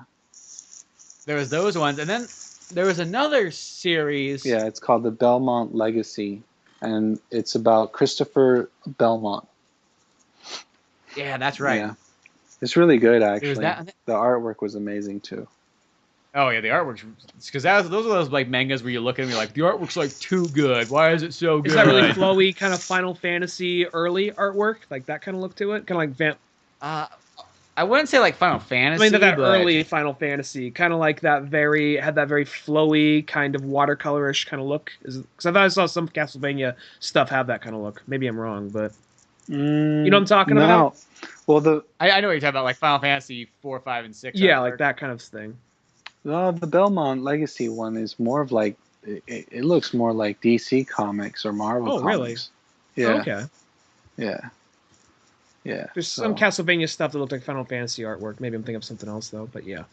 There was those ones, and then there was another series. Yeah, it's called the Belmont Legacy, and it's about Christopher Belmont. Yeah, that's right. Yeah. It's really good, actually. The artwork was amazing too. Oh yeah, the artwork's because those are those like mangas where you look at them, you're like, the artwork's like too good. Why is it so good? Is that really flowy, kind of Final Fantasy early artwork, like that kind of look to it, kind of like I wouldn't say like Final Fantasy. I mean that early Final Fantasy, kind of like that very flowy kind of watercolorish kind of look. Because I thought I saw some Castlevania stuff have that kind of look. Maybe I'm wrong, but you know what I'm talking about. Well, I know what you're talking about, like Final Fantasy 4, 5, and 6. Yeah, like that kind of thing. No, the Belmont Legacy one is more of like it looks more like DC Comics or Marvel. Oh, really? Yeah. Oh, okay. Yeah. Yeah. There's some Castlevania stuff that looked like Final Fantasy artwork. Maybe I'm thinking of something else though, but yeah.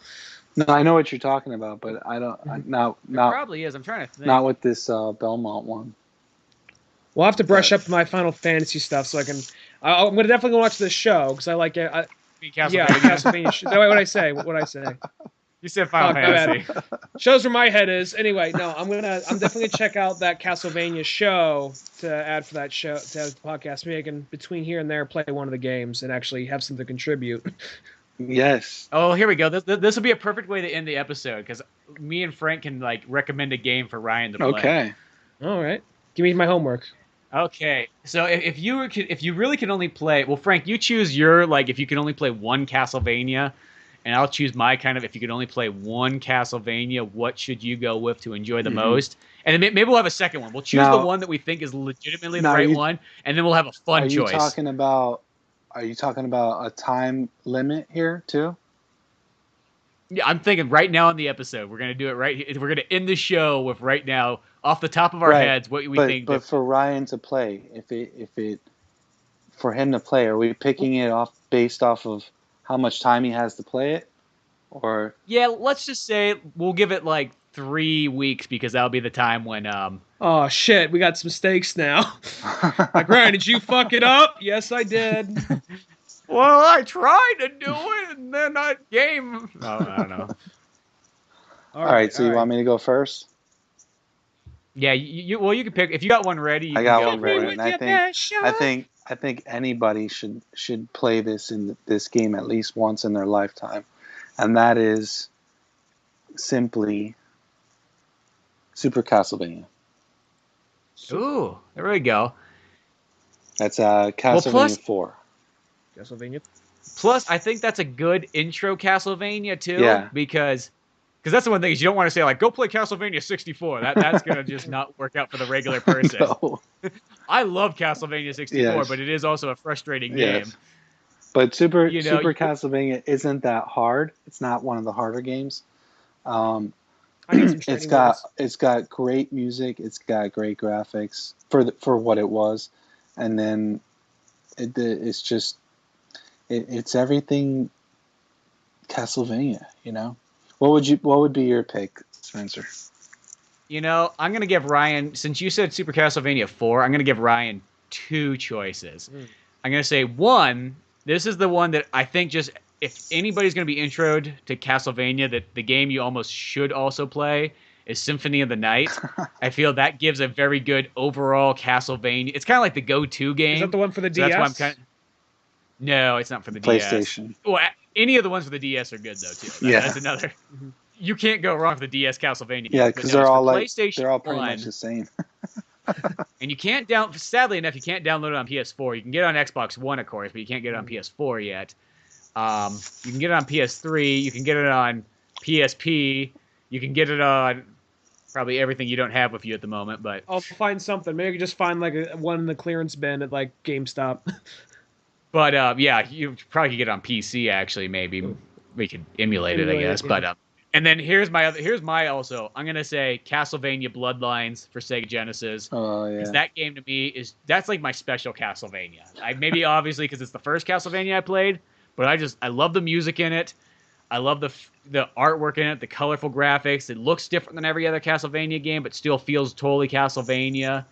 No, I know what you're talking about, but I don't. Not probably is. I'm trying to think. Not with this Belmont one. We'll have to brush up my Final Fantasy stuff so I can. I'm gonna definitely watch this show because I like it. Castlevania. What I say? What I say? You said Final Fantasy. Shows where my head is. Anyway, no, I'm definitely gonna check out that Castlevania show to add for that show to add the podcast. Maybe I can between here and there play one of the games and actually have something to contribute. Yes. Oh, here we go. This will be a perfect way to end the episode because me and Frank can like recommend a game for Ryan to play. Okay. All right. Give me my homework. Okay. So if you really can only play, well, Frank, you choose your like if you can only play one Castlevania, and I'll choose my kind of if you can only play one Castlevania, what should you go with to enjoy the most? And then maybe we'll have a second one. We'll choose the one that we think is legitimately the right one, and then we'll have a fun choice. Are you talking about a time limit here too? Yeah, I'm thinking right now in the episode, we're gonna do it right here. We're gonna end the show with right now, off the top of our heads, what we think. But for Ryan to play, for him to play, are we picking it off based off of how much time he has to play it, or? Yeah, let's just say we'll give it like 3 weeks because that'll be the time when. Oh shit, we got some stakes now. Like, Ryan, did you fuck it up? Yes, I did. Well, I tried to do it, and then I game. No, I don't know. All right, so you want me to go first? Yeah, you can pick if you got one ready. You I can got go one ready, and I think anybody should play this game at least once in their lifetime, and that is simply Super Castlevania. Ooh, there we go. That's Castlevania 4. Castlevania. Plus, I think that's a good intro Castlevania too. Yeah. Because that's the one thing is you don't want to say like go play Castlevania 64. That's gonna just not work out for the regular person. No. I love Castlevania 64, but it is also a frustrating game. But Super Castlevania isn't that hard. It's not one of the harder games. It's got great music. It's got great graphics for what it was, and then it's everything Castlevania. What would be your pick, Spencer? I'm gonna give Ryan, since you said Super Castlevania 4, I'm gonna give Ryan 2 choices. I'm gonna say one. This is the one that I think just if anybody's going to be introed to Castlevania, that the game you almost should also play is Symphony of the Night. I feel that gives a very good overall Castlevania. It's kind of like the go-to game. Is that the one for the DS? That's why No, it's not for the PlayStation. DS. Well, any of the ones for the DS are good though too. That's another. You can't go wrong with the DS Castlevania. Yeah, because they're all pretty much the same. And you can't sadly enough, you can't download it on PS4. You can get it on Xbox One, of course, but you can't get it on PS4 yet. You can get it on PS3. You can get it on PSP. You can get it on probably everything you don't have with you at the moment. But I'll find something. Maybe I could just find like one in the clearance bin at like GameStop. But yeah, you probably could get it on PC. Actually, maybe we could emulate it, I guess. Yeah. But and then here's my also. I'm gonna say Castlevania Bloodlines for Sega Genesis. Oh yeah. Because that game to me that's like my special Castlevania. Maybe obviously because it's the first Castlevania I played, but I love the music in it. I love the artwork in it, the colorful graphics. It looks different than every other Castlevania game, but still feels totally Castlevania.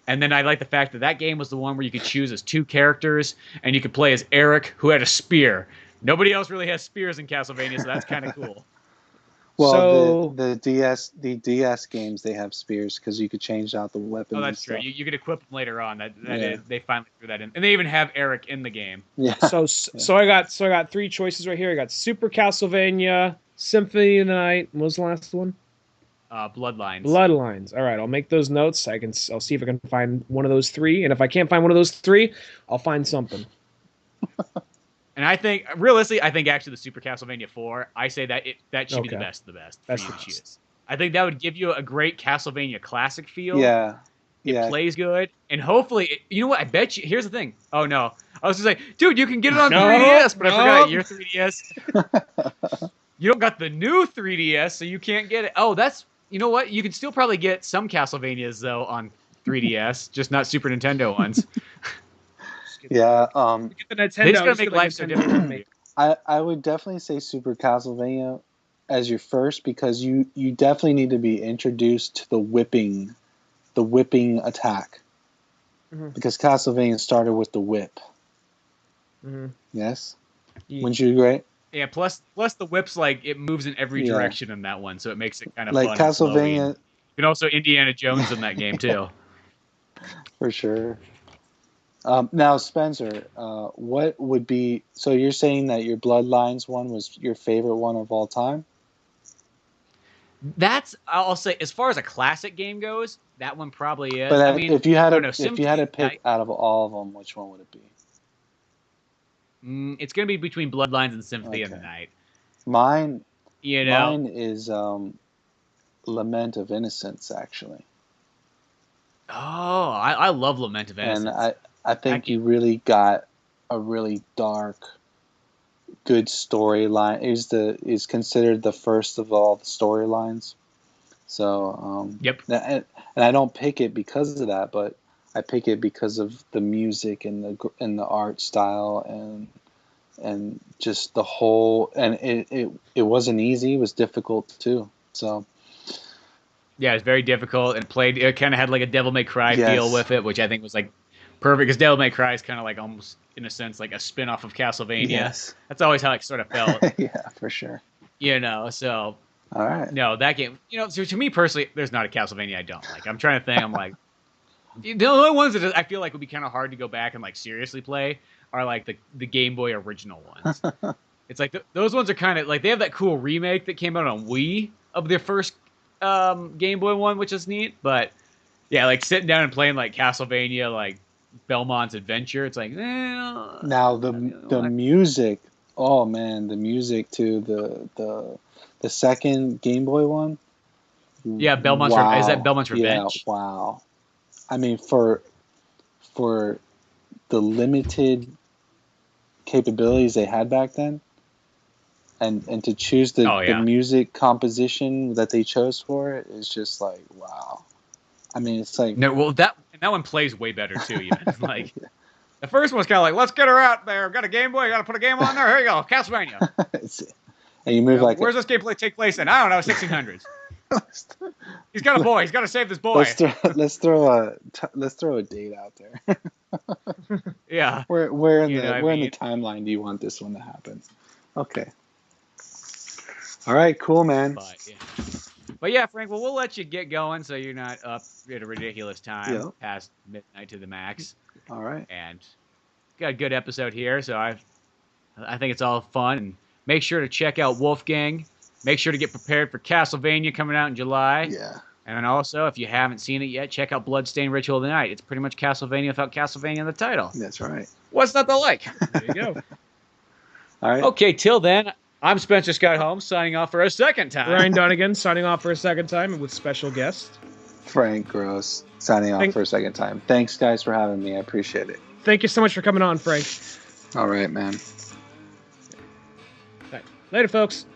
And then I like the fact that game was the one where you could choose as 2 characters, and you could play as Eric, who had a spear. Nobody else really has spears in Castlevania, so that's kind of cool. Well, the DS games, they have spears because you could change out the weapons. Oh, that's true. You could equip them later on. They finally threw that in, and they even have Eric in the game. Yeah. So I got 3 choices right here. I got Super Castlevania, Symphony of the Night. What was the last one? Bloodlines. Bloodlines. All right, I'll make those notes. I'll see if I can find one of those 3, and if I can't find one of those 3, I'll find something. And I think, realistically, actually the Super Castlevania 4, I say that should be the best of the best. That's for you to choose. I think that would give you a great Castlevania classic feel. Yeah. It plays good. And hopefully, you know what? I bet you, here's the thing. Oh, no. I was just like, dude, you can get it on 3DS, but I forgot your 3DS. You don't got the new 3DS, so you can't get it. Oh, you know what? You can still probably get some Castlevanias, though, on 3DS, just not Super Nintendo ones. Yeah, get the Nintendo. They're just gonna make life so difficult. I would definitely say Super Castlevania as your first because you definitely need to be introduced to the whipping attack because Castlevania started with the whip. Yes, wouldn't you agree? Yeah. Plus the whip's like it moves in every direction in that one, so it makes it kind of like fun Castlevania. You can also Indiana Jones in that game too. For sure. Now, Spencer, what would be? So you're saying that your Bloodlines one was your favorite one of all time? I'll say, as far as a classic game goes, that one probably is. But I mean, if you had I don't know, if you had to pick out of all of them, which one would it be? It's going to be between Bloodlines and Symphony of the Night. Mine is Lament of Innocence, actually. Oh, I love Lament of Innocence. And I think you really got a really dark, good storyline. Is considered the first of all the storylines. So yep. And I don't pick it because of that, but I pick it because of the music and the art style and just the whole. And it wasn't easy. It was difficult too. So. Yeah, it was very difficult, and it kind of had like a Devil May Cry feel with it, which I think was like perfect, because Devil May Cry is kind of like almost, in a sense, like a spin-off of Castlevania. Yes. That's always how it sort of felt. Yeah, for sure. So... All right. No, that game, so to me personally, there's not a Castlevania I don't like. I'm trying to think, I'm like... The only ones that I feel like would be kind of hard to go back and like seriously play are like the Game Boy original ones. It's like those ones are kind of like, they have that cool remake that came out on Wii of their first Game Boy one, which is neat. But yeah, like sitting down and playing like Castlevania, like Belmont's Adventure, it's like now the music. Oh man, the music to the second Game Boy one. Yeah, Belmont's is that Belmont's Revenge? Yeah, wow. I mean, for the limited capabilities they had back then, and to choose the music composition that they chose for it is just like, wow. I mean, it's like that one plays way better too. Even like the first one's kind of like, let's get her out there. I've got a Game Boy. Got to put a game on there. Here you go, Castlevania. And you move like. Where's this gameplay take place in? I don't know, 1600s. He's got a boy. He's got to save this boy. Let's throw a date out there. Yeah. Where in the timeline do you want this one to happen? Okay. All right. Cool, man. But yeah, Frank. Well, we'll let you get going so you're not up at a ridiculous time past midnight to the max. All right. And got a good episode here, so I think it's all fun. And make sure to check out Wolfgang. Make sure to get prepared for Castlevania coming out in July. Yeah. And then also, if you haven't seen it yet, check out Bloodstained Ritual of the Night. It's pretty much Castlevania without Castlevania in the title. That's right. What's not to like? There you go. All right. Okay, till then, I'm Spencer Scott Holmes, signing off for a second time. Ryan Donegan, signing off for a second time with special guest. Frank Gross, signing off for a second time. Thanks, guys, for having me. I appreciate it. Thank you so much for coming on, Frank. All right, man. All right. Later, folks.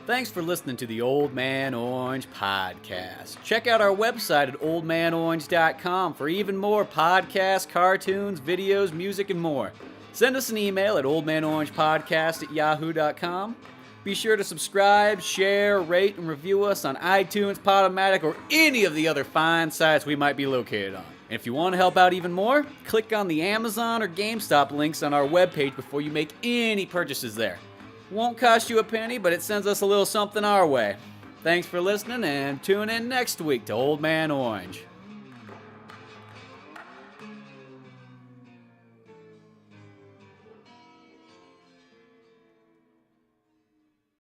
Thanks for listening to the Old Man Orange podcast. Check out our website at oldmanorange.com for even more podcasts, cartoons, videos, music, and more. Send us an email at oldmanorangepodcast@yahoo.com. Be sure to subscribe, share, rate, and review us on iTunes, Podomatic, or any of the other fine sites we might be located on. And if you want to help out even more, click on the Amazon or GameStop links on our webpage before you make any purchases there. Won't cost you a penny, but it sends us a little something our way. Thanks for listening, and tune in next week to Old Man Orange.